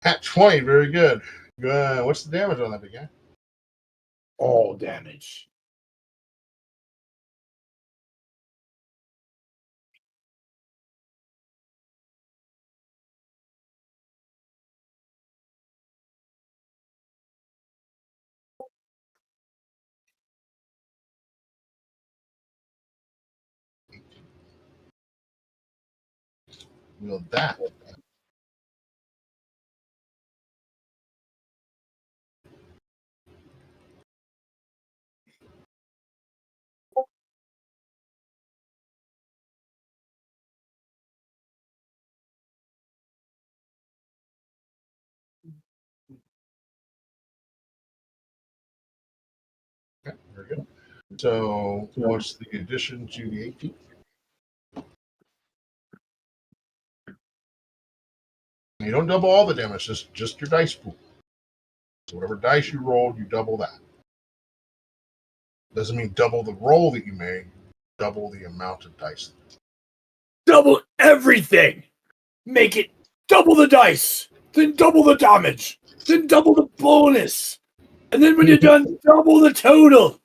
A: at 20. Very good. What's the damage on that big guy?
E: All damage.
A: Will that? Okay, very good. So what's the addition to the 18? You don't double all the damage, just your dice pool. So whatever dice you rolled, you double that. Doesn't mean double the roll that you made, double the amount of dice.
E: Double everything. Make it double the dice, then double the damage, then double the bonus. And then when you're done, double the total.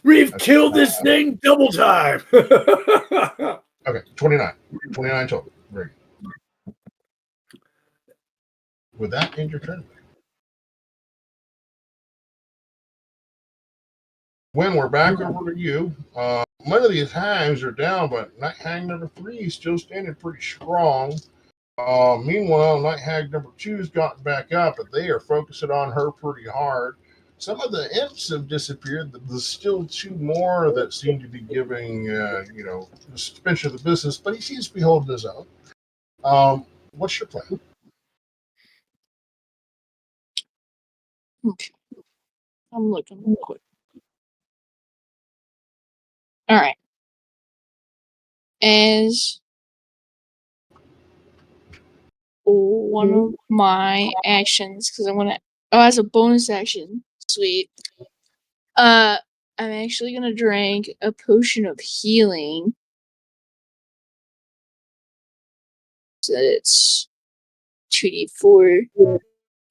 E: We've killed this thing double time.
A: Okay, 29. 29 total. Very good. With that, end your turn. When we're back over to you, one of these hags are down, but Night Hag number 3 is still standing pretty strong. Meanwhile, Night Hag number 2's gotten back up, but they are focusing on her pretty hard. Some of the imps have disappeared. There's still 2 more that seem to be giving, the suspension of the business, but he seems to be holding his own. What's your plan?
C: Okay. I'm looking real quick. All right. As one of my actions, because I want to. Oh, as a bonus action. Sweet. I'm actually gonna drink a potion of healing. So it's 2d4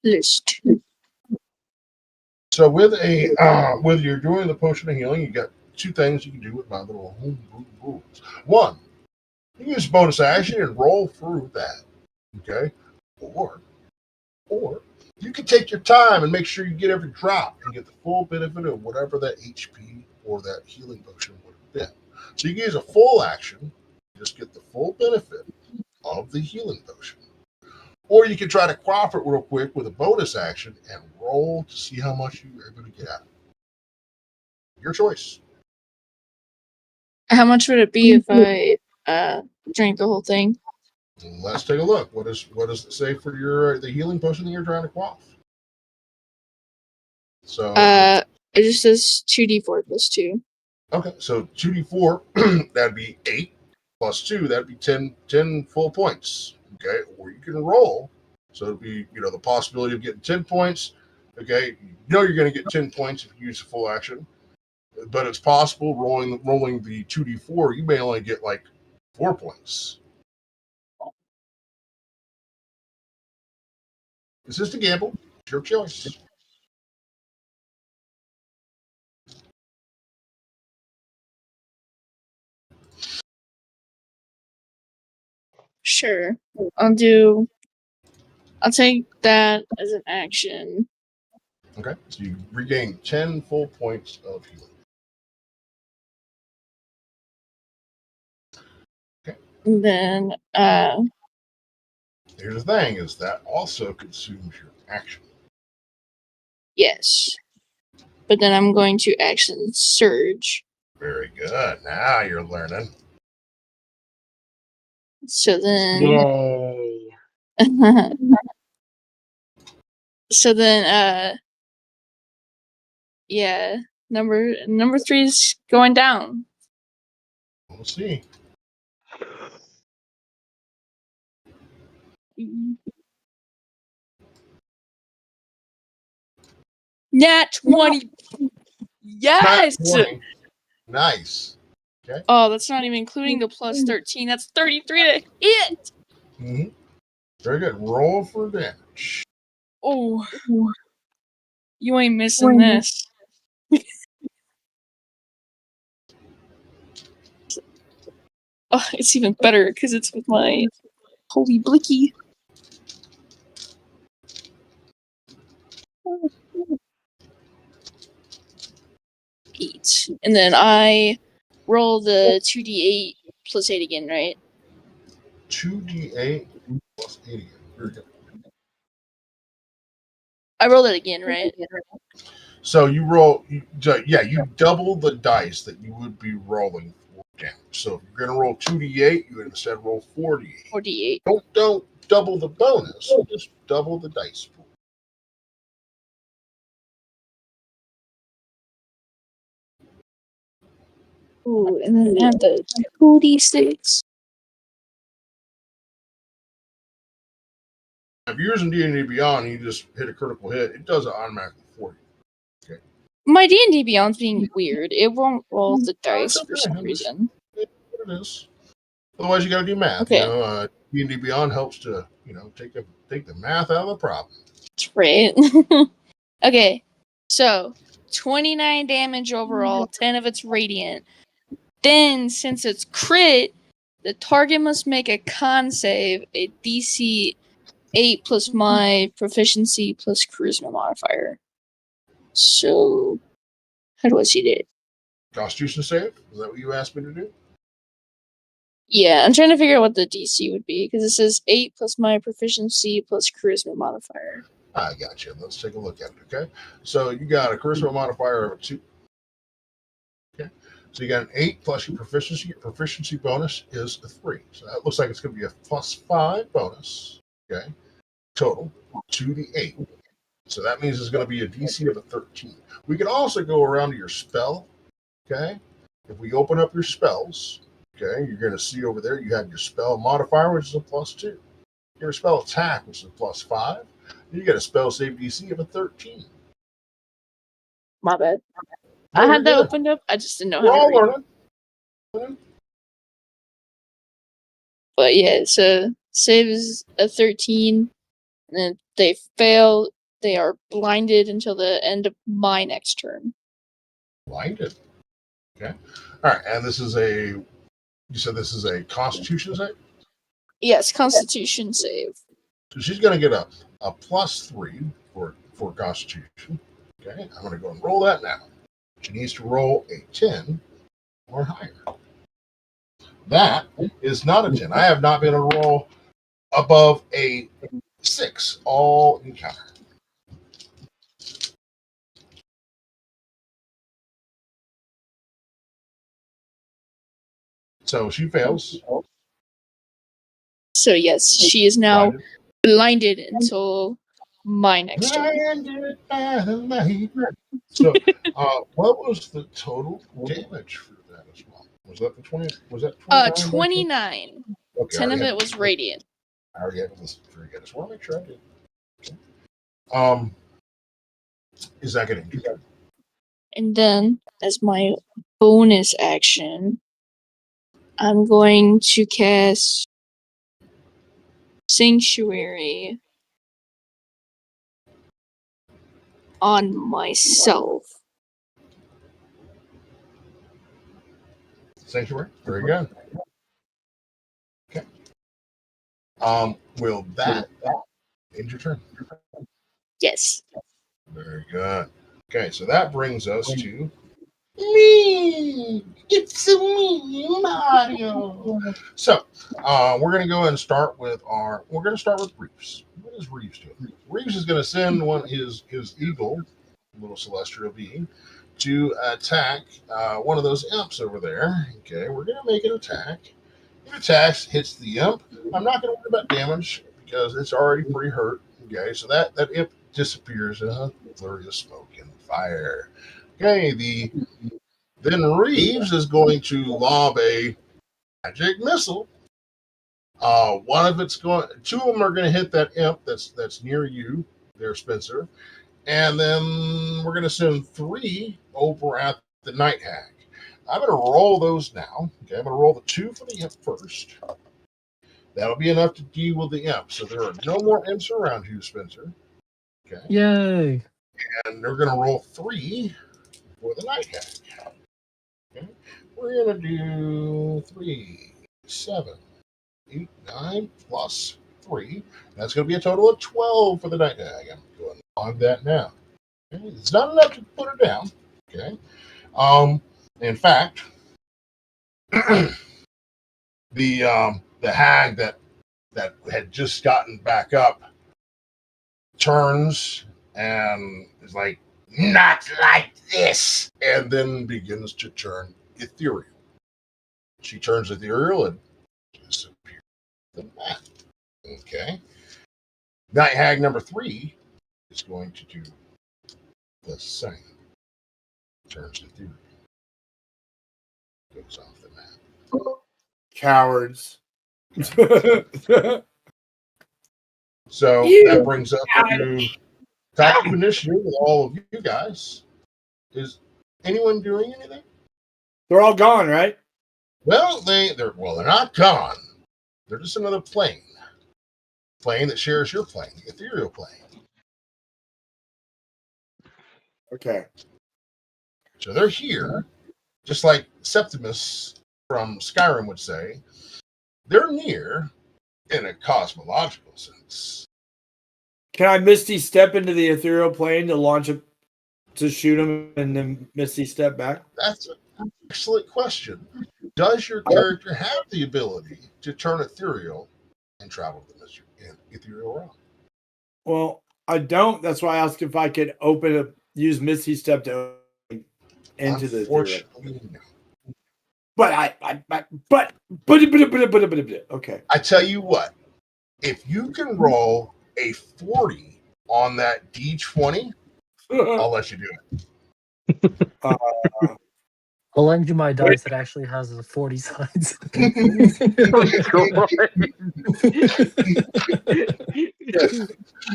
C: plus 2.
A: So with with you're doing the potion of healing, you got two things you can do with my little homebrew rules. One, you use bonus action and roll through that. Okay? Or you can take your time and make sure you get every drop and get the full benefit of whatever that HP or that healing potion would have been. So you can use a full action, just get the full benefit of the healing potion. Or you can try to quaff it real quick with a bonus action and roll to see how much you're able to get out of it. Your choice.
C: How much would it be if I drank the whole thing?
A: Let's take a look. What does it say for the healing potion that you're trying to quaff? So
C: it just says 2d4 plus 2.
A: okay, so 2d4 that'd be 8 plus 2, that'd be 10 full points. Okay, or you can roll. So it'd be the possibility of getting 10 points. Okay, you're going to get 10 points if you use a full action, but it's possible rolling the 2d4, you may only get like 4 points. It's just a gamble. It's your choice.
C: Sure. I'll take that as an action.
A: Okay, so you regain 10 full points of healing. Okay.
C: And then
A: Here's the thing: is that also consumes your action.
C: yes. But then I'm going to action surge.
A: Very good. Now you're learning.
C: So then
B: Yay.
C: so then yeah, number 3 is going down.
A: We'll see.
C: Nat 20. Yes.
A: 20. Nice. Okay.
C: Oh, that's not even including the plus 13. That's 33 to hit.
A: Mm-hmm. Very good. Roll for damage.
C: Oh, you ain't missing this. Oh, it's even better because it's with my holy blicky. Eight. And then I roll the 2d8 plus 8 again, right?
A: 2d8 plus 8. Very good.
C: I rolled it again, right?
A: So you roll, you double the dice that you would be rolling for damage. So if you're going to roll 2d8, you would instead roll 4d8.
C: 4d8.
A: Don't double the bonus, just double the dice pool.
C: Ooh, and then add the 2d6.
A: If you're using D&D Beyond and you just hit a critical hit, it does it automatically for you. Okay.
C: My D&D Beyond's being weird. It won't roll the dice
A: okay.
C: for some reason.
A: It is. Otherwise, you got to do math.
C: Okay.
A: D&D Beyond helps to take the math out of the problem.
C: That's right. Okay, so 29 damage overall, 10 of it's radiant. Then, since it's crit, the target must make a con save, a DC 8 plus my proficiency plus charisma modifier. So, how do I see that?
A: Constitution save? Is that what you asked me to do?
C: Yeah, I'm trying to figure out what the DC would be, because it says 8 plus my proficiency plus charisma modifier.
A: I got you. Let's take a look at it, okay? So you got a charisma modifier of a 2. Okay. So you got an 8 plus your proficiency. Your proficiency bonus is a 3. So that looks like it's going to be a plus 5 bonus, okay? Total, 2d8. So that means it's going to be a DC of a 13. We can also go around to your spell, okay? If we open up your spells, okay, you're going to see over there you have your spell modifier, which is a plus 2. Your spell attack, which is a plus 5. You get a spell save DC of a 13.
C: My bad. I
A: you're
C: had that
A: good.
C: opened up. I just didn't know
A: We're
C: how to
A: all
C: read it.
A: learning.
C: But yeah, so save is a 13, and then if they fail, they are blinded until the end of my next turn.
A: Blinded. Okay. All right, and this is a. You said this is a Constitution save.
C: Yes, Constitution save.
A: So she's going to get a +3 for Constitution. Okay, I'm going to go and roll that now. She needs to roll a 10 or higher. That is not a 10. I have not been able to roll above a 6 all encounter. So she fails.
C: So yes, she is now blinded until my next turn.
A: Blinded by the light. So, what was the total damage for that as well? Was that the 20? Was that 29?
C: 29.
A: Okay,
C: 10 of it was radiant.
A: I already had this. Very good. I just want to make sure I did. Okay. Is that going to?
C: And then, as my bonus action, I'm going to cast Sanctuary on myself.
A: Sanctuary. Very good. Okay. Will that end your turn?
C: Yes.
A: Very good. Okay, so that brings us to me. It's me, Mario. So, we're going to go ahead and start with We're going to start with Reeves. What is Reeves doing? Reeves is going to send his eagle, little celestial being, to attack one of those imps over there. Okay, we're going to make an attack. It attacks, hits the imp. I'm not going to worry about damage because it's already pretty hurt. Okay, so that imp disappears in a flurry of smoke and fire. Okay, then Reeves is going to lob a magic missile. One of it's going. Two of them are going to hit that imp that's near you, there, Spencer. And then we're going to send 3 over at the night hag. I'm going to roll those now. Okay, I'm going to roll the 2 for the imp first. That'll be enough to deal with the imp. So there are no more imps around you, Spencer. Okay.
D: Yay.
A: And they're going to roll 3 for the night hag. Okay. We're going to do 3, 7, 8, 9 plus 3. That's going to be a total of 12 for the night hag. I'm going to log that now. Okay. It's not enough to put her down. Okay. In fact, the hag that had just gotten back up turns and is like,
F: Not like this.
A: and then begins to turn ethereal. She turns ethereal and disappears from the map. Okay. Night hag number 3 is going to do the same. Turns ethereal. Goes off the map.
E: Cowards.
A: So
E: You
A: that brings up to top of initiative with all of you guys. Is anyone doing anything?
E: They're all gone, right?
A: Well, they're not gone. They're just another plane that shares your plane, the ethereal plane.
E: Okay.
A: So they're here, just like Septimus from Skyrim would say. They're near in a cosmological sense.
E: Can I Misty step into the ethereal plane to launch it to shoot him and then Misty step back?
A: That's an excellent question. Does your character have the ability to turn ethereal and travel to the ethereal realm?
E: Well, I don't. That's why I asked if I could use Misty step to into the ethereal.
A: Unfortunately, no.
E: But okay.
A: I tell you what, if you can roll a 40 on that D20, I'll let you do it.
D: I'll lend you my dice that actually has the 40 sides.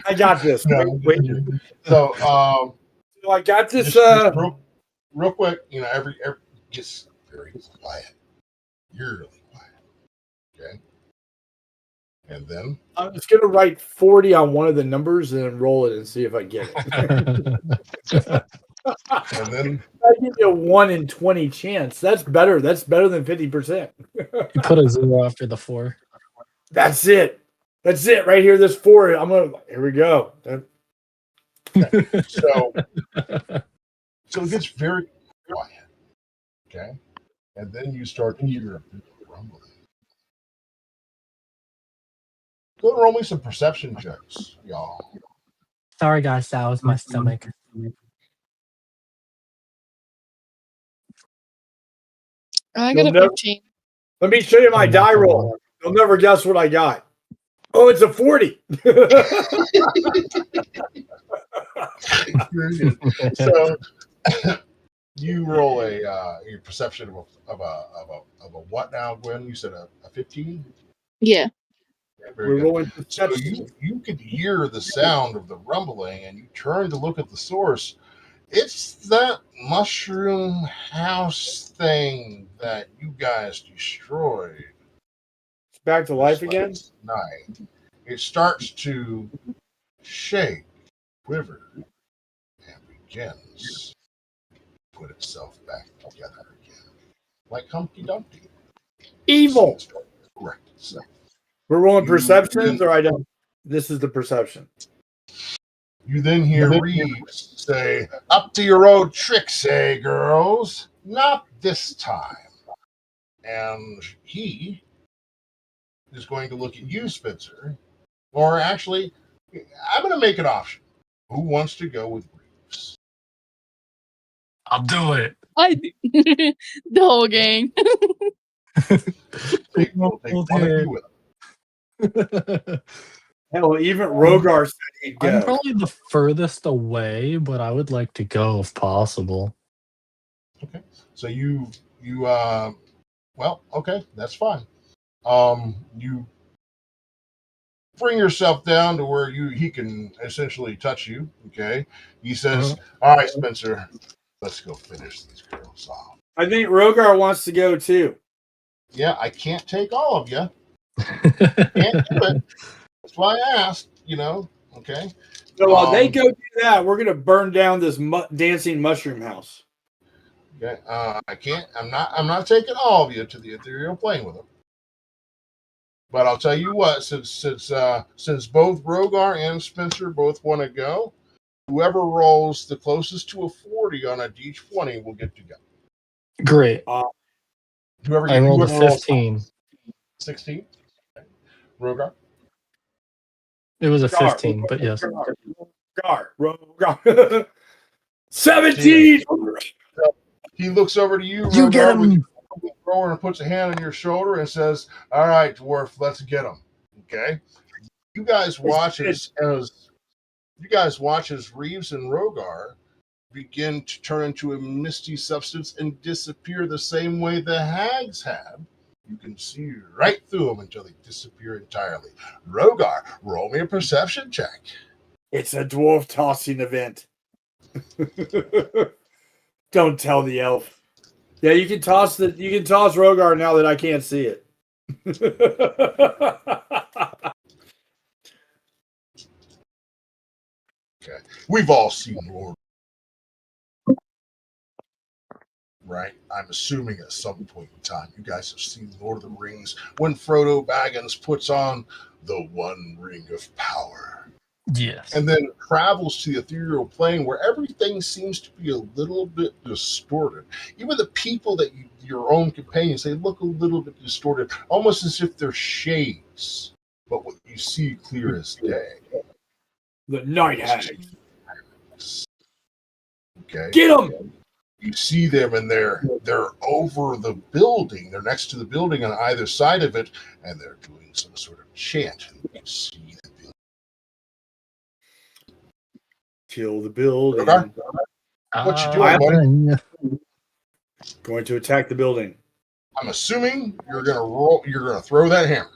E: I got this.
A: No.
E: Wait.
A: So,
E: So I got this.
A: just real quick, every gets very quiet, eerily quiet. Okay, and then
E: I'm just gonna write 40 on one of the numbers and then roll it and see if I get it.
A: and then
E: I give you a 1 in 20 chance. That's better. That's better than 50%.
D: You put a 0 after the 4.
E: That's it. That's it right here. This 4. Here we go.
A: so it gets very quiet. Okay, and then you start to hear a bit of rumbling. Go and roll me some perception checks, y'all.
D: Sorry, guys, that was my stomach.
C: I got a
E: You'll never-
C: 15.
E: Let me show you my die roll. You'll never guess what I got. Oh, it's a 40.
A: So you roll your perception of a what now, Gwen? You said a 15?
C: Yeah.
A: Very
E: We're
A: good.
E: rolling
A: So
E: perception.
A: you could hear the sound of the rumbling, and you turn to look at the source. It's that mushroom house thing that you guys destroyed.
E: It's back to life again.
A: last night. It starts to shake, quiver, and begins to put itself back together again, like Humpty Dumpty.
E: Evil.
A: Correct itself.
E: We're rolling
A: You-
E: perceptions, or I don't. This is the perception.
A: You then hear Reeves say, "Up to your old tricks, eh, girls? Not this time." And he is going to look at you, Spencer. Or actually, I'm going to make an option. Who wants to go with Reeves?
D: I'll do it.
C: The whole gang.
A: We'll take one of you with him.
E: Hell, even Rogar said he'd go.
D: I'm probably the furthest away, but I would like to go if possible.
A: Okay. So well, okay, that's fine. You bring yourself down to where he can essentially touch you. Okay. He says, "All right, Spencer, let's go finish these girls off."
E: I think Rogar wants to go too.
A: Yeah, I can't take all of you. Can't do it. That's why I asked. Okay.
E: So while they go do that, we're gonna burn down this dancing mushroom house.
A: Okay. I can't. I'm not taking all of you to the ethereal plane with them. But I'll tell you what. Since both Rogar and Spencer both want to go, whoever rolls the closest to a 40 on a D20 will get to go.
D: Great.
A: Whoever
D: I rolled a
A: whoever rolls
D: 15.
A: 16. Okay. Rogar.
D: It was a 15, but yes.
E: Rogar. 17.
A: He looks over to you,
D: You
A: Rogar,
D: get
A: with
D: him.
A: your thrower, and puts a hand on your shoulder and says, "All right, dwarf, let's get him." Okay. You guys watch as Reeves and Rogar begin to turn into a misty substance and disappear the same way the hags had. You can see right through them until they disappear entirely. Rogar, roll me a perception check.
E: It's a dwarf tossing event. Don't tell the elf. Yeah, you can toss Rogar now that I can't see it.
A: Okay. We've all seen Lord. Right? I'm assuming at some point in time you guys have seen Lord of the Rings when Frodo Baggins puts on the one ring of power.
D: Yes.
A: And then travels to the ethereal plane where everything seems to be a little bit distorted. Even the people that your own companions, they look a little bit distorted, almost as if they're shades. But what you see clear as day.
E: The night hag.
A: Okay.
E: Get them.
A: You see them, and they're over the building. They're next to the building on either side of it, and they're doing some sort of chant. You see the building.
E: Kill the building.
A: Rogar? What you doing, buddy?
E: Going to attack the building.
A: I'm assuming you're gonna throw that hammer.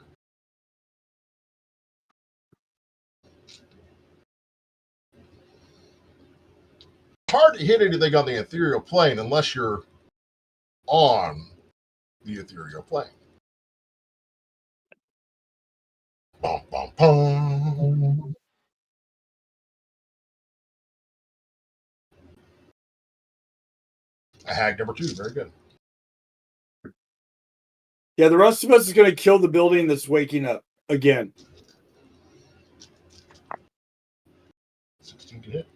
A: hard to hit anything on the ethereal plane unless you're on the ethereal plane. Bum, bum, bum. A hag number 2. Very good.
E: Yeah, the rest of us is going to kill the building that's waking up again.
A: 16 to hit.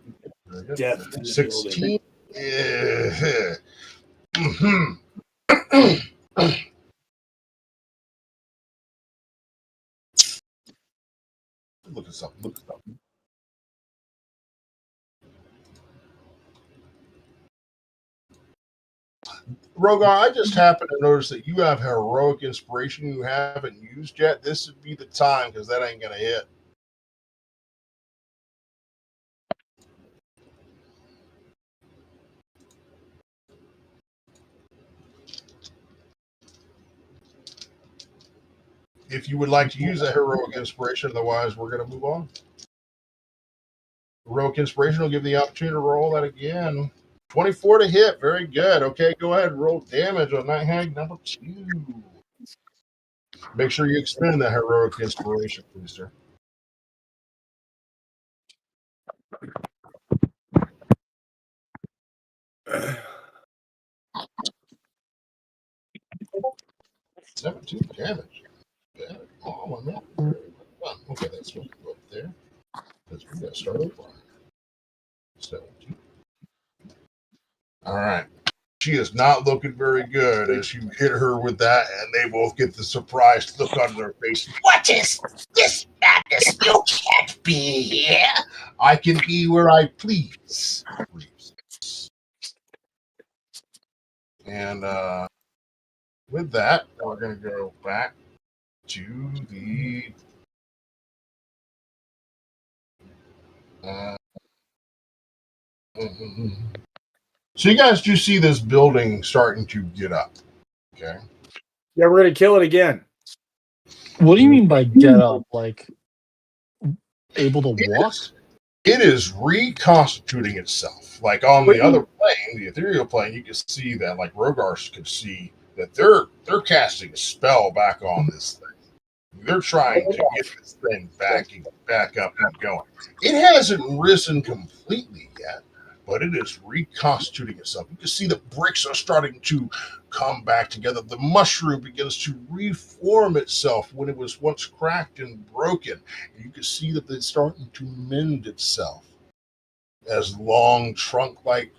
A: Very good.
E: Death to the
A: 16. Yeah. Look at something. Rogar, I just happened to notice that you have heroic inspiration you haven't used yet. This would be the time because that ain't going to hit. If you would like to use a heroic inspiration, otherwise we're going to move on. Heroic inspiration will give the opportunity to roll that again. 24 to hit. Very good. Okay, go ahead and roll damage on Night Hag number 2. Make sure you expend that heroic inspiration, please, sir. $17 damage. Oh, my man. Okay, that's what we go up there. Because we got to start over. 17. All right. She is not looking very good as you hit her with that, and they both get the surprised look on their face.
F: What is this madness? You can't be here.
A: I can be where I please. And with that, we're going to go back to the so you guys do see this building starting to get up. Okay.
E: Yeah, we're going to kill it again.
D: What do you mean by get up? Like able to walk?
A: It is reconstituting itself. Like on the other plane, the ethereal plane, you can see that, like Rogars could see that they're casting a spell back on this thing. They're trying to get this thing back up and going. It hasn't risen completely yet, but it is reconstituting itself. You can see the bricks are starting to come back together. The mushroom begins to reform itself when it was once cracked and broken. And you can see that it's starting to mend itself as long trunk-like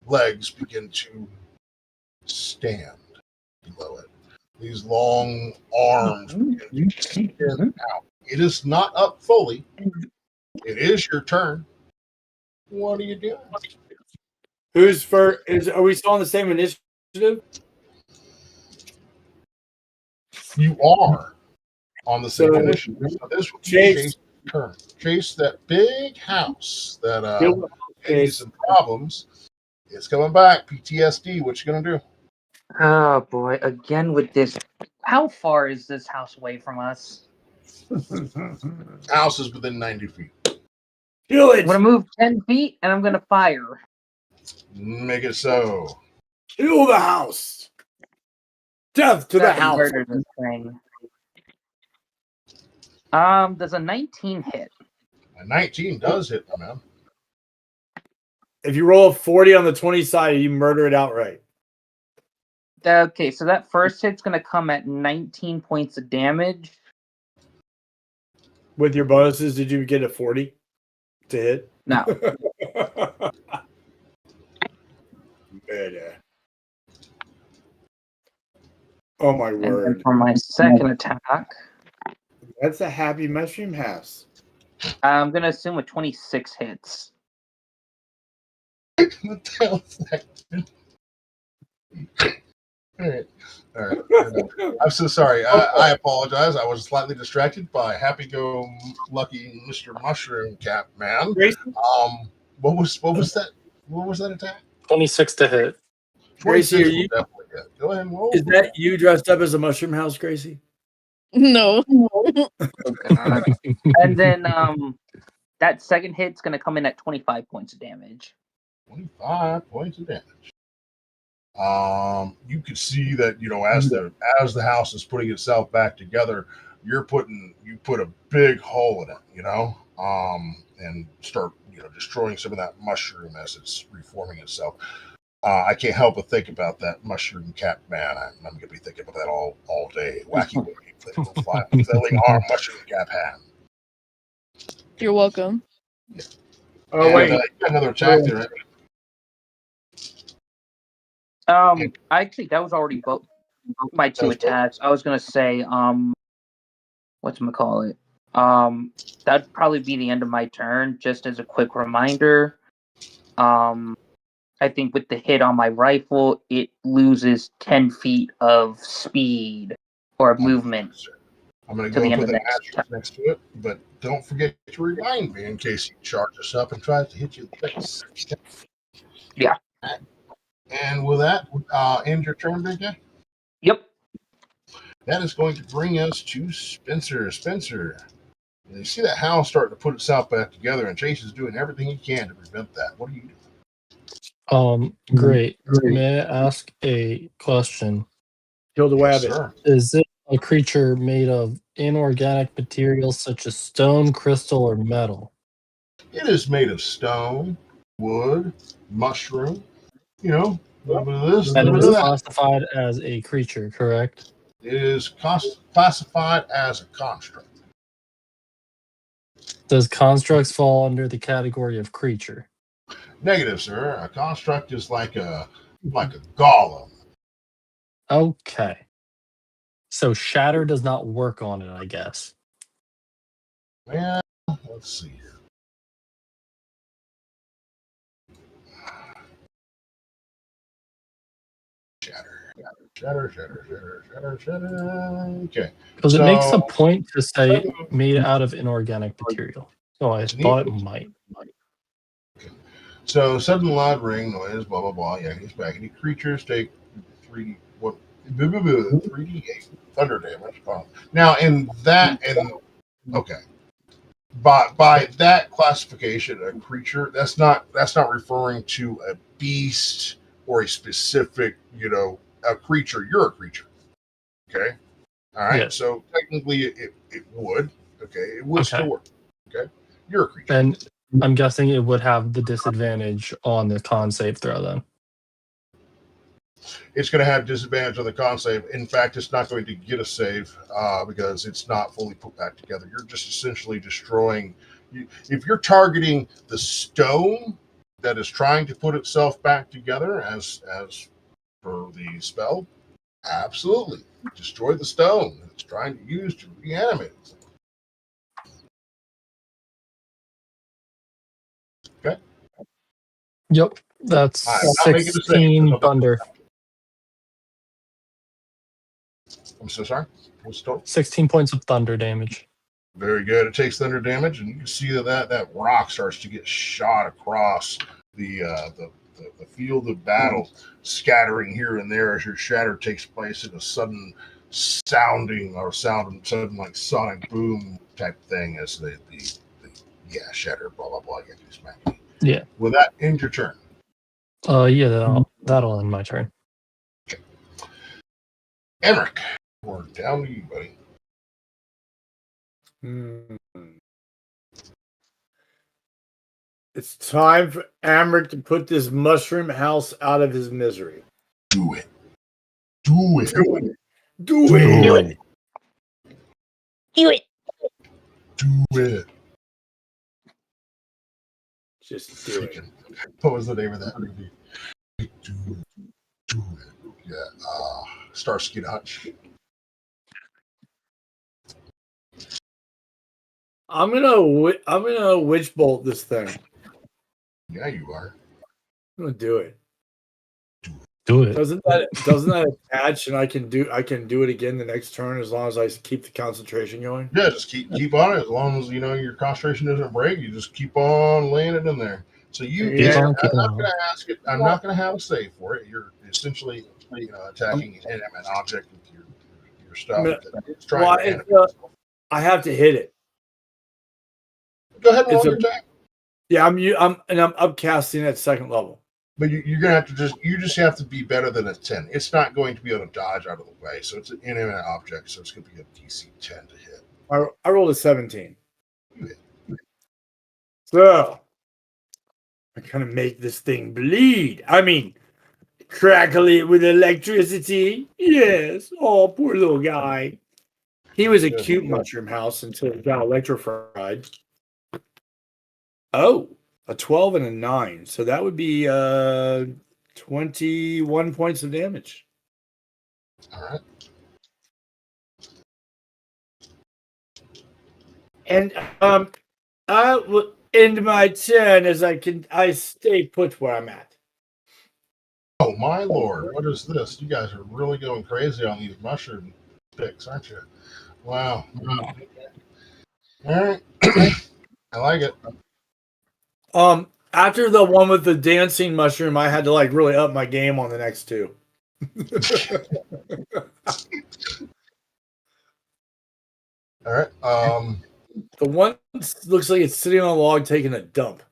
A: legs begin to stand below it. These long arms begin to extend out. It is not up fully. It is your turn. What are you doing?
E: Who's first? Are we still on the same initiative?
A: You are on the same initiative. So this would be Chase's turn. Chase, that big house that has some problems. It's coming back. PTSD. What you gonna do?
B: Oh boy, again with this. How far is this house away from us?
A: House is within 90 feet.
E: Kill it!
B: I'm gonna move 10 feet and I'm gonna fire.
A: Make it so.
E: Kill the house! Death to the house!
B: Murder this thing. Does a 19 hit?
A: A 19 does hit, my man.
E: If you roll a 40 on the 20 side, you murder it outright.
B: Okay, so that first hit's gonna come at 19 points of damage.
E: With your bonuses, did you get a 40 to hit?
B: No.
E: Murder. Oh my word.
B: And for my second attack,
E: That's a happy mushroom house.
B: I'm gonna assume a 26 hits.
A: What the hell is that? All right. I'm so sorry. I apologize. I was slightly distracted by happy-go-lucky Mr. Mushroom Cap Man. What was that? What was that attack?
D: 26 to hit.
E: Gracie, are you,
A: definitely hit. Go ahead and roll.
E: is that you dressed up as a mushroom house, Gracie?
C: No.
B: Oh, God. And then that second hit's gonna come in at 25 points of damage.
A: 25 points of damage. You could see that, as the house is putting itself back together, you put a big hole in it, and start, destroying some of that mushroom as it's reforming itself. I can't help but think about that mushroom cap man. I'm going to be thinking about that all day. Wacky little fly, flailing arm, mushroom cap hand.
C: You're welcome.
A: Yeah.
E: Oh, wait.
A: Another attack there.
B: Actually, that was already both my two attacks. I was gonna say, whatchamacallit? That'd probably be the end of my turn. Just as a quick reminder, I think with the hit on my rifle, it loses 10 feet of speed or movement.
A: I'm going to go and put the asterisk next to it, but don't forget to remind me in case he charges up and tries to hit you in the face.
B: Yeah.
A: And with that, end your turn, big guy?
B: Yep.
A: That is going to bring us to Spencer. Spencer, you see that house starting to put itself back together, and Chase is doing everything he can to prevent that. What do you do?
D: Great. May I ask a question?
E: Kill the
A: Yes,
E: rabbit.
A: sir.
D: Is it a creature made of inorganic materials such as stone, crystal, or metal?
A: It is made of stone, wood, mushroom, a little bit of this, a
D: And
A: little
D: it
A: bit
D: is
A: of that.
D: classified as a creature, correct?
A: It is classified as a construct.
D: Does constructs fall under the category of creature?
A: Negative, sir. A construct is like a golem.
D: Okay. So shatter does not work on it, I guess.
A: Yeah, let's see here. Shatter. Okay.
D: Because it makes a point to say made out of inorganic material. So I thought it might.
A: Okay. So sudden loud ring noise, blah blah blah. Yeah, he's back. Any creatures take 3d8 thunder damage. Now in that okay. By that classification, a creature, that's not referring to a beast or a specific, a creature. You're a creature. Okay. All right.
D: Yes.
A: So technically it would. Okay. It would still work. Okay. You're a creature.
D: And I'm guessing it would have the disadvantage on the con save throw then.
A: It's going to have disadvantage on the con save. In fact, it's not going to get a save because it's not fully put back together. You're just essentially destroying. If you're targeting the stone that is trying to put itself back together as per the spell, absolutely destroy the stone that it's trying to use to reanimate it. Okay.
D: Yep, that's
A: I'm not making a
D: 16 thunder.
A: I'm so sorry. What's the total?
D: 16 points of thunder damage.
A: Very good. It takes thunder damage, and you can see that rock starts to get shot across the field of battle, scattering here and there as your shatter takes place in a sudden sudden like sonic boom type thing as the shatter, blah blah blah.
D: Yeah.
A: Will that end your turn?
D: Yeah, that'll end my turn.
A: Okay. Emmerich, we're down to you, buddy.
E: It's time for Emmerich to put this mushroom house out of his misery.
A: Do it. Do it.
E: Do it.
A: Do it.
C: Do it.
A: Do it.
E: Just do it.
A: What was the name of that movie? Do it. Yeah. Starsky and Hutch.
E: I'm gonna witch bolt this thing.
A: Yeah, you are.
E: I'm gonna do it.
D: Do it.
E: Doesn't that attach and I can do it again the next turn as long as I keep the concentration going?
A: Yeah, just keep on it. As long as your concentration doesn't break, you just keep on laying it in there. So I'm not going to ask it. I'm not going to have a save for it. You're essentially attacking an inanimate object with your stuff.
E: I have to hit it.
A: Go ahead and roll your attack.
E: Yeah, I'm upcasting at second level.
A: But you're gonna have to just have to be better than a 10. It's not going to be able to dodge out of the way. So it's an inanimate object, so it's gonna be a DC 10 to hit.
E: I rolled a 17. So I'm gonna make this thing bleed. I mean, crackle it with electricity. Yes. Oh, poor little guy. He was a cute mushroom house until he got electrified. Oh, a 12 and a 9. So that would be 21 points of damage.
A: All right.
E: And I will end my turn as I stay put where I'm at.
A: Oh my lord, what is this? You guys are really going crazy on these mushroom picks, aren't you? Wow. All right. I like it.
E: After the one with the dancing mushroom, I had to like really up my game on the next two.
A: All right.
E: The one looks like it's sitting on a log taking a dump.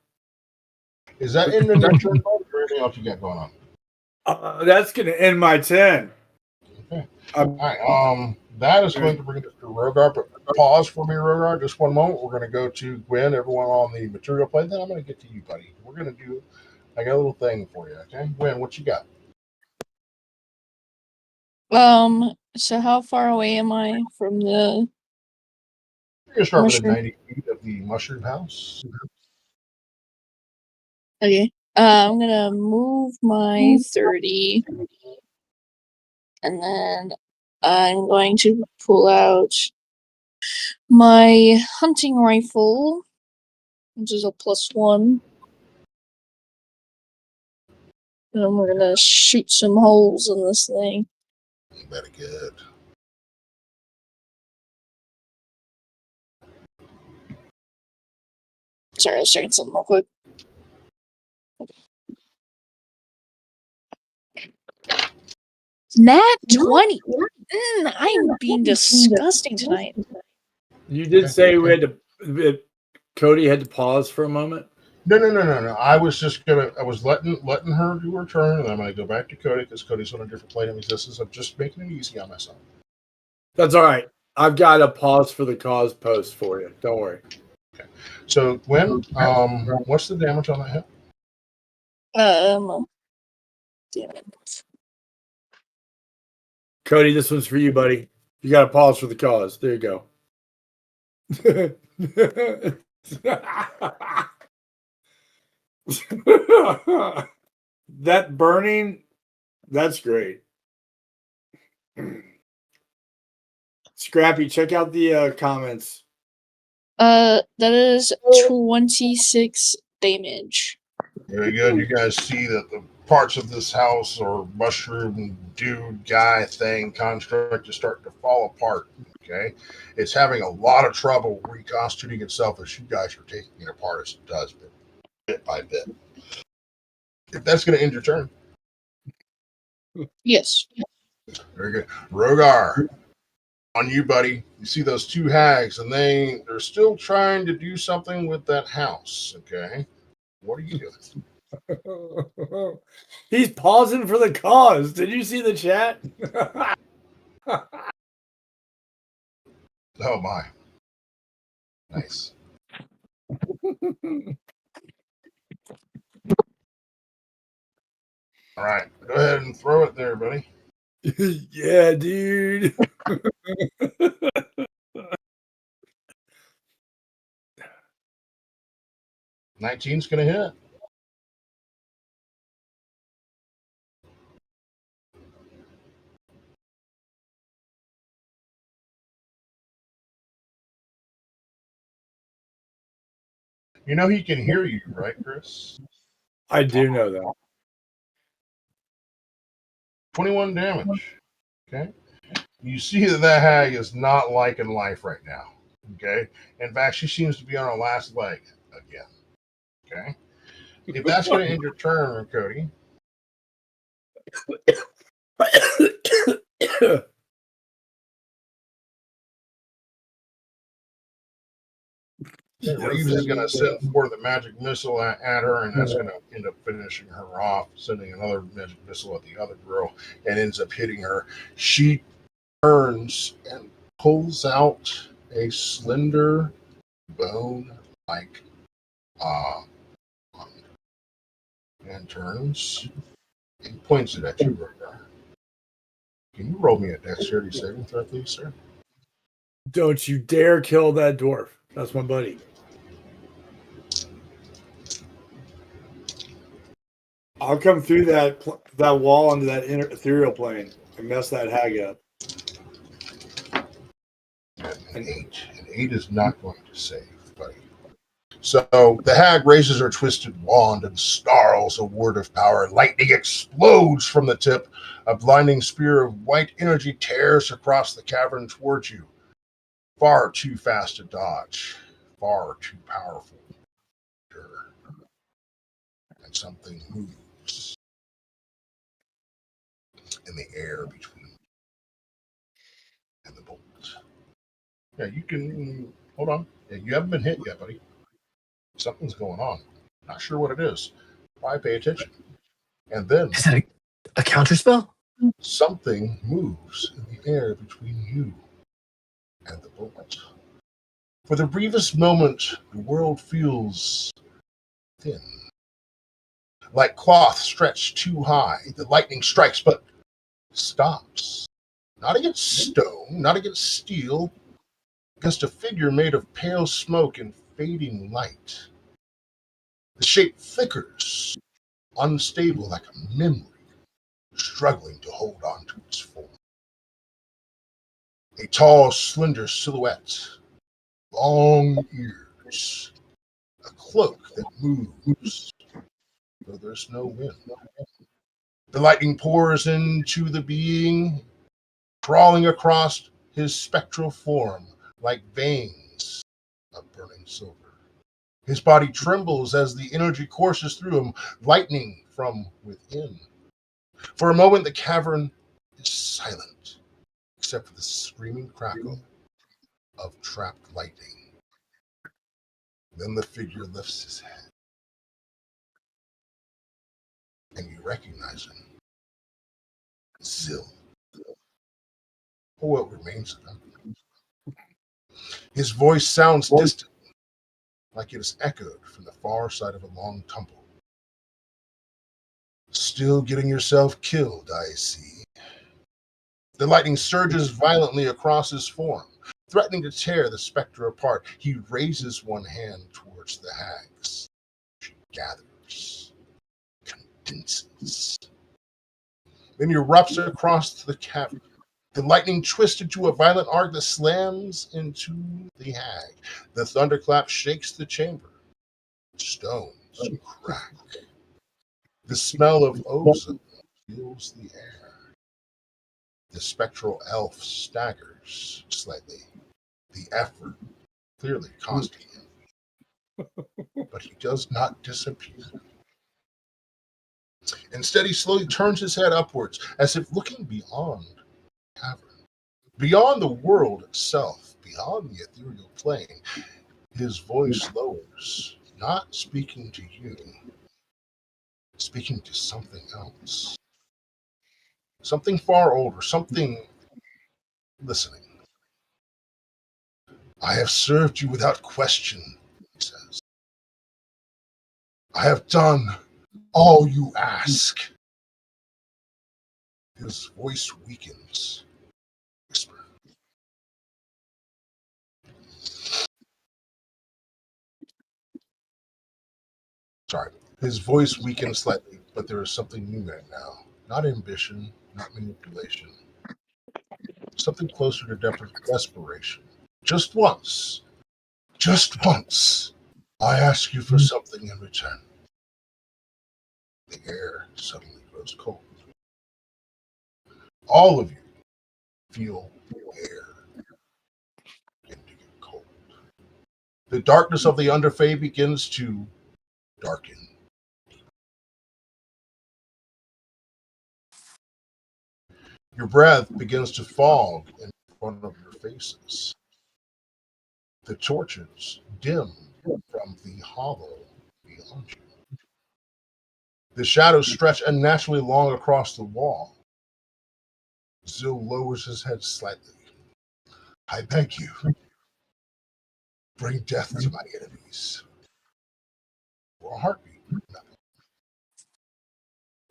A: Is that in the next turn or anything else you got going on?
E: That's gonna end my 10.
A: Okay. All right. That is going to bring us to Rogar, but pause for me, Rogar. Just one moment. We're going to go to Gwen, everyone on the material plate. Then I'm going to get to you, buddy. We're going to do, I got a little thing for you, okay? Gwen, what you got?
C: So how far away am I from the
A: You're going to start
C: mushroom?
A: within 90 feet of the mushroom house.
C: Okay. I'm gonna move my 30. And then I'm going to pull out my hunting rifle, which is a +1. And we're gonna shoot some holes in this thing.
A: Very good.
C: Sorry, I was checking something real quick. Nat 20. I'm being disgusting tonight.
E: You did say we had to. Cody had to pause for a moment.
A: No. I was just I was letting her do her turn, and I'm gonna go back to Cody because Cody's on a different plane of existence. I'm just making it easy on myself.
E: That's all right. I've got a pause for the cause post for you. Don't worry.
A: Okay. So Gwen, what's the damage on that hit?
C: Damn it.
E: Cody, this one's for you, buddy. You got to pause for the cause. There you go. That burning, that's great. Scrappy, check out the comments.
C: That is 26 damage.
A: Very good. You guys see that the parts of this house or mushroom dude guy thing construct is starting to fall apart. Okay. It's having a lot of trouble reconstituting itself as you guys are taking it apart as it does, bit by bit. If that's going to end your turn.
C: Yes.
A: Very good. Rogar, on you, buddy. You see those two hags, and they're still trying to do something with that house. Okay. What are you doing?
E: He's pausing for the cause. Did you see the chat?
A: Oh my. Nice. All right. Go ahead and throw it there, buddy.
E: Yeah, dude.
A: 19's going to hit. You know he can hear you, right, Chris?
E: I do know that.
A: 21 damage. Okay. You see that hag is not liking life right now. Okay. In fact, she seems to be on her last leg again. Okay. If that's going to end your turn, Cody. Reeves is going to send forth a magic missile at her, and that's going to end up finishing her off, sending another magic missile at the other girl, and ends up hitting her. She turns and pulls out a slender bone-like and turns and points it at you, Rogar. Can you roll me a dexterity saving throw, please, sir?
E: Don't you dare kill that dwarf. That's my buddy. I'll come through that wall into that ethereal plane and mess that hag up.
A: An 8. An 8 is not going to save, buddy. So the hag raises her twisted wand and snarls a word of power. Lightning explodes from the tip. A blinding spear of white energy tears across the cavern towards you. Far too fast to dodge. Far too powerful. And something moves in the air between you and the bolt. Yeah, you can... Hold on. Yeah, you haven't been hit yet, buddy. Something's going on. Not sure what it is. Why pay attention? And then...
D: Is it a counterspell?
A: Something moves in the air between you and the bolt. For the briefest moment, the world feels thin. Like cloth stretched too high. The lightning strikes, but stops. Not against stone, not against steel, against a figure made of pale smoke and fading light. The shape flickers, unstable like a memory, struggling to hold on to its form. A tall, slender silhouette, long ears, a cloak that moves, though there's no wind. The lightning pours into the being, crawling across his spectral form like veins of burning silver. His body trembles as the energy courses through him, lightning from within. For a moment, the cavern is silent, except for the screaming crackle of trapped lightning. Then the figure lifts his head, and you recognize him. Zil. Or what remains of him. His voice sounds distant, like it is echoed from the far side of a long tumble. Still getting yourself killed, I see. The lightning surges violently across his form, threatening to tear the specter apart. He raises one hand towards the hags. She gathers, condenses, then erupts across the cavern. The lightning twists into a violent arc that slams into the hag. The thunderclap shakes the chamber. Stones crack. The smell of ozone fills the air. The spectral elf staggers slightly. The effort clearly costing him. But he does not disappear. Instead, he slowly turns his head upwards, as if looking beyond the cavern. Beyond the world itself, beyond the ethereal plane. His voice lowers, not speaking to you, speaking to something else. Something far older, something listening. I have served you without question, he says. I have done all you ask. His voice weakens. Whisper. Sorry. His voice weakens slightly, but there is something new in it now. Not ambition, not manipulation. Something closer to desperation. Just once, I ask you for something in return. The air suddenly grows cold. All of you feel the air begin to get cold. The darkness of the Underfey begins to darken. Your breath begins to fog in front of your faces. The torches dim from the hollow beyond you. The shadows stretch unnaturally long across the wall. Zil lowers his head slightly. I beg you, bring death to my enemies. For a heartbeat, nothing.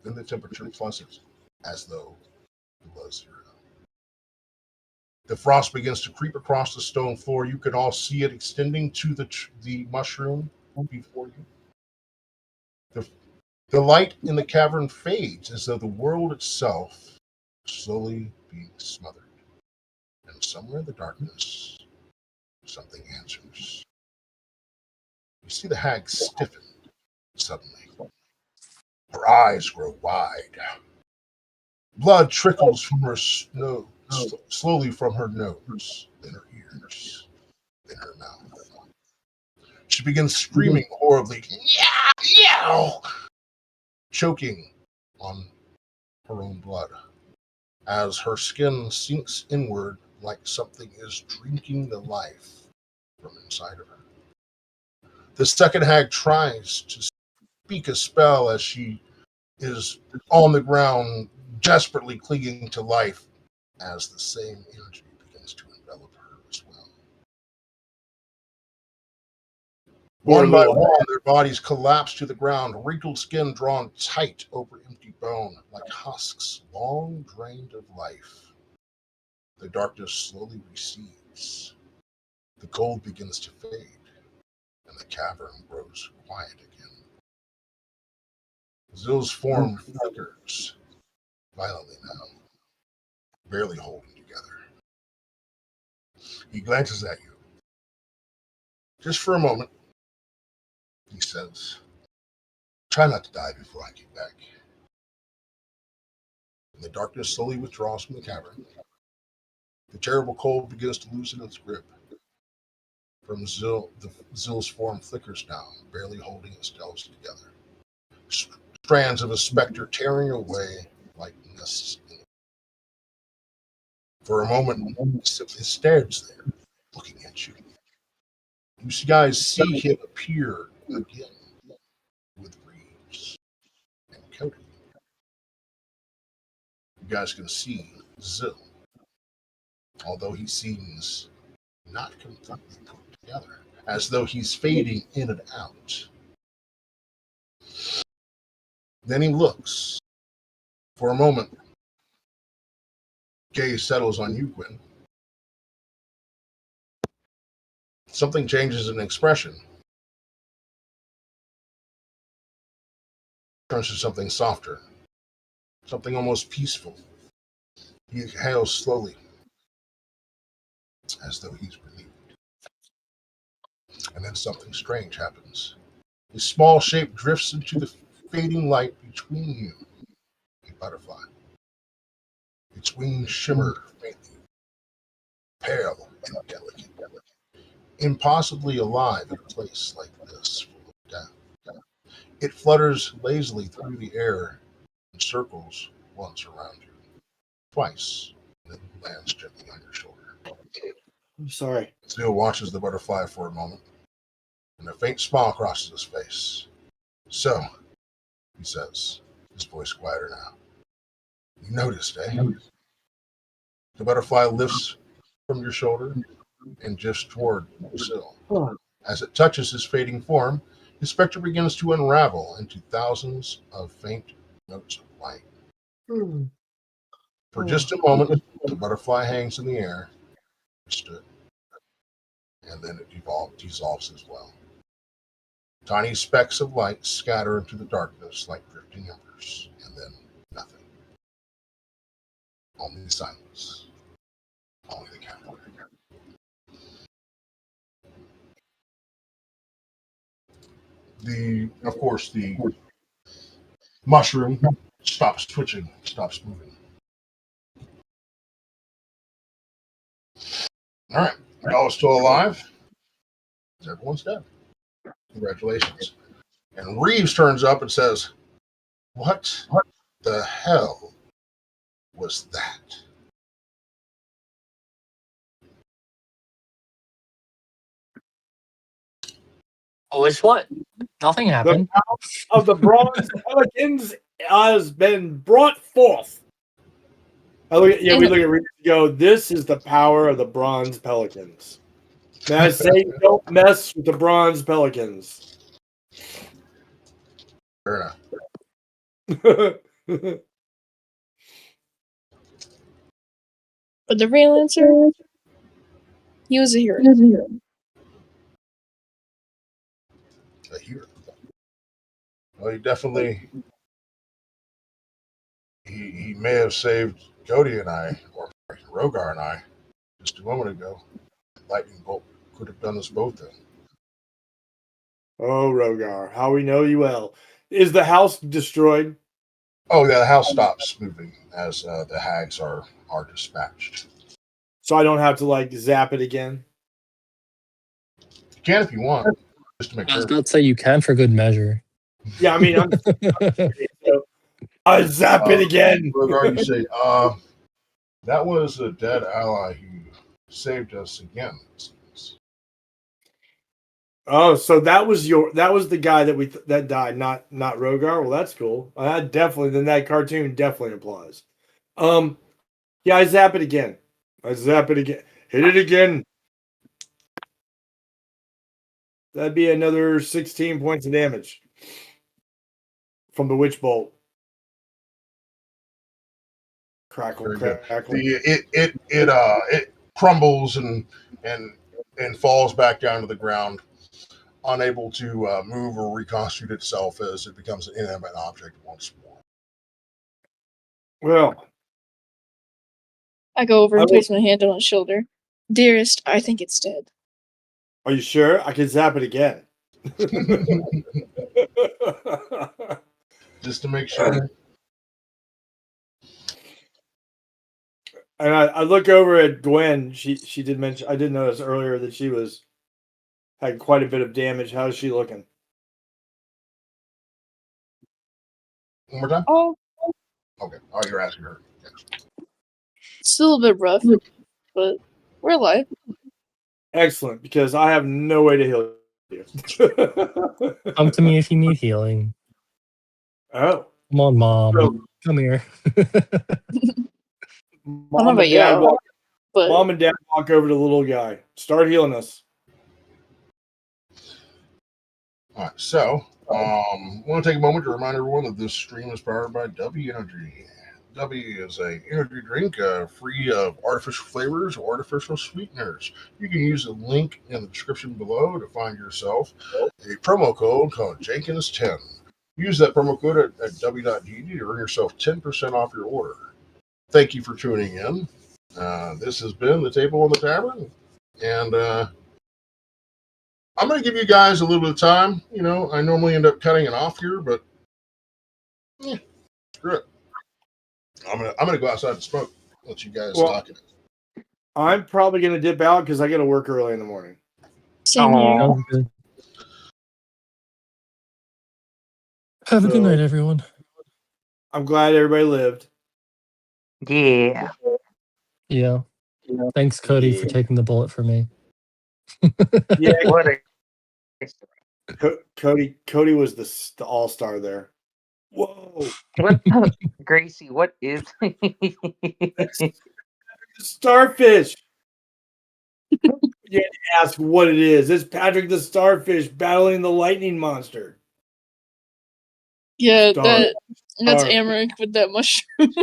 A: Then the temperature plummets as though below zero. The frost begins to creep across the stone floor. You can all see it extending to the mushroom before you. The light in the cavern fades as though the world itself is slowly being smothered. And somewhere in the darkness, something answers. You see the hag stiffen suddenly. Her eyes grow wide. Blood trickles from her slowly from her nose, then her ears, then her mouth. She begins screaming horribly, yow, choking on her own blood as her skin sinks inward like something is drinking the life from inside of her. The second hag tries to speak a spell as she is on the ground, desperately clinging to life as the same energy begins to envelop her as well. One by one, their bodies collapse to the ground, wrinkled skin drawn tight over empty bone, like husks long drained of life. The darkness slowly recedes. The gold begins to fade, and the cavern grows quiet again. Zil's form flickers violently now, barely holding together. He glances at you. Just for a moment, he says, try not to die before I get back. And the darkness slowly withdraws from the cavern. The terrible cold begins to loosen its grip. From Zil's form flickers down, barely holding its nose together. Strands of a specter tearing away like nests. For a moment, he simply stares there, looking at you. You guys see him appear again with Reeves and Cody. You guys can see Zil, although he seems not completely put together, as though he's fading in and out. Then he looks. For a moment, gaze settles on you, Gwen. Something changes in expression. Turns to something softer, something almost peaceful. He exhales slowly, as though he's relieved. And then something strange happens. A small shape drifts into the fading light between you, a butterfly. Its wings shimmer faintly, pale and delicate, impossibly alive in a place like this full of death. It flutters lazily through the air and circles once around you, twice, and then lands gently on your shoulder.
E: I'm sorry.
A: Theo watches the butterfly for a moment, and a faint smile crosses his face. So, he says, his voice quieter now. You noticed, eh? The butterfly lifts from your shoulder and drifts toward Zil. As it touches his fading form, the specter begins to unravel into thousands of faint notes of light. For just a moment, the butterfly hangs in the air, stood, and then it dissolves as well. Tiny specks of light scatter into the darkness like drifting embers, and then nothing. Only silence. Only the cavern. Of course, the mushroom stops twitching, stops moving. All right, y'all are still alive. Everyone's dead. Congratulations. And Reeves turns up and says, "What the hell was that?"
D: Oh, it's what? Nothing
E: The
D: happened.
E: power of the bronze pelicans has been brought forth. We look at Reed and go, this is the power of the bronze pelicans. May I say, don't mess with the bronze pelicans.
A: Fair enough.
C: But the real answer, he was a hero.
A: A hero. Well, he definitely he may have saved Cody and I, or Rogar and I, just a moment ago. Lightning bolt could have done us both in.
E: Oh, Rogar, how we know you well. Is the house destroyed?
A: Oh yeah, the house stops moving as the hags are dispatched.
E: So I don't have to like zap it again?
A: You can if you want, just to make
D: I was
A: sure.
D: about to say you can for good measure.
E: Yeah, I mean, I zap it again.
A: Rogar, you say, that was a dead ally who saved us again.
E: Oh, so that was the guy that died, not Rogar. Well, that's cool. That definitely, then that cartoon definitely applies. Yeah, I zap it again. Hit it again. That'd be another 16 points of damage from the witch bolt. Crackle, crackle.
A: It crumbles and falls back down to the ground, unable to move or reconstitute itself as it becomes an inanimate object once more.
E: Well,
C: I go over and place my hand on his shoulder. Dearest, I think it's dead.
E: Are you sure? I can zap it again.
A: Just to make sure.
E: And I look over at Gwen. She did mention, I did notice earlier that she had quite a bit of damage. How's she looking?
A: One more time?
C: Oh,
A: Okay. Oh, you're asking her. Yes.
C: it's still a bit rough, but we're alive.
E: Excellent, because I have no way to heal you.
D: Come to me if you need healing.
E: Oh.
D: Come on, Mom.
E: So,
D: Come here.
E: Mom and Dad walk over to the little guy. Start healing us.
A: All right. So, I want to take a moment to remind everyone that this stream is powered by W Energy. W is an energy drink free of artificial flavors or artificial sweeteners. You can use the link in the description below to find yourself a promo code called Jenkins10. Use that promo code at w.gd to earn yourself 10% off your order. Thank you for tuning in. This has been the Table on the Tavern, and I'm going to give you guys a little bit of time. You know, I normally end up cutting it off here, but screw it. I'm gonna go outside and smoke. Let you guys talk.
E: I'm probably gonna dip out because I got to work early in the morning.
C: Same here.
D: Sounds good. Have a good night, everyone.
E: I'm glad everybody lived.
B: Yeah.
D: Yeah. Thanks, Cody, for taking the bullet for me.
E: Yeah,
B: What a
E: Cody was the all-star there. Whoa.
B: what Gracie, what is
E: Starfish. You had to ask what it is. It's Patrick the Starfish battling the lightning monster.
C: Yeah, that's Amric with that mushroom.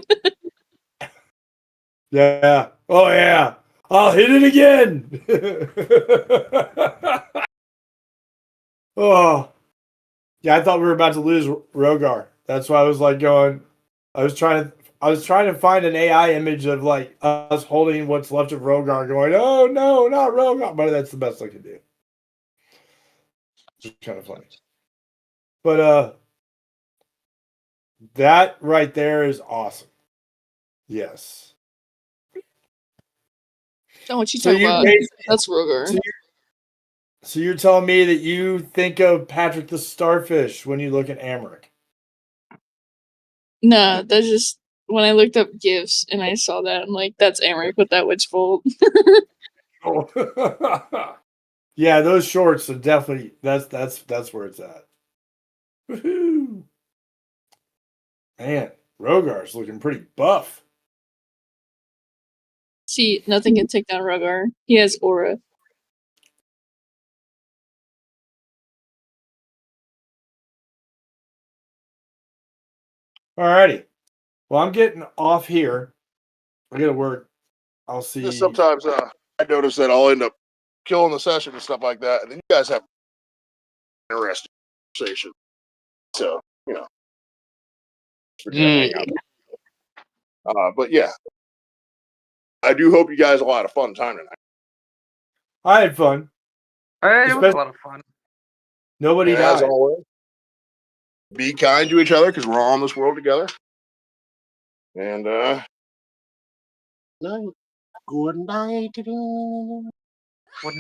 E: Yeah. Oh yeah. I'll hit it again. Oh. Yeah, I thought we were about to lose Rogar. That's why I was like going. I was trying to find an AI image of like us holding what's left of Rogar, going, "Oh no, not Rogar!" But that's the best I could do. It's kind of funny. But that right there is awesome. Yes.
C: Oh, what you talking about? That's Rogar.
E: So you're telling me that you think of Patrick the Starfish when you look at Amric?
C: Nah, that's just when I looked up gifs and I saw that, I'm like, that's Amric with that witch bolt.
E: Oh. Yeah, those shorts are definitely that's where it's at. Woohoo! Man, Rogar's looking pretty buff.
C: See, nothing can take down Rogar. He has aura.
E: Alrighty. Well, I'm getting off here. I gotta work. I'll see.
A: Just sometimes I notice that I'll end up killing the session and stuff like that, and then you guys have interesting conversation. So, you know. But yeah. I do hope you guys had a lot of fun time tonight.
E: I had fun.
B: It was a lot of fun.
E: Nobody
A: And
E: died.
A: as always, be kind to each other because we're all in this world together. And
F: Good night.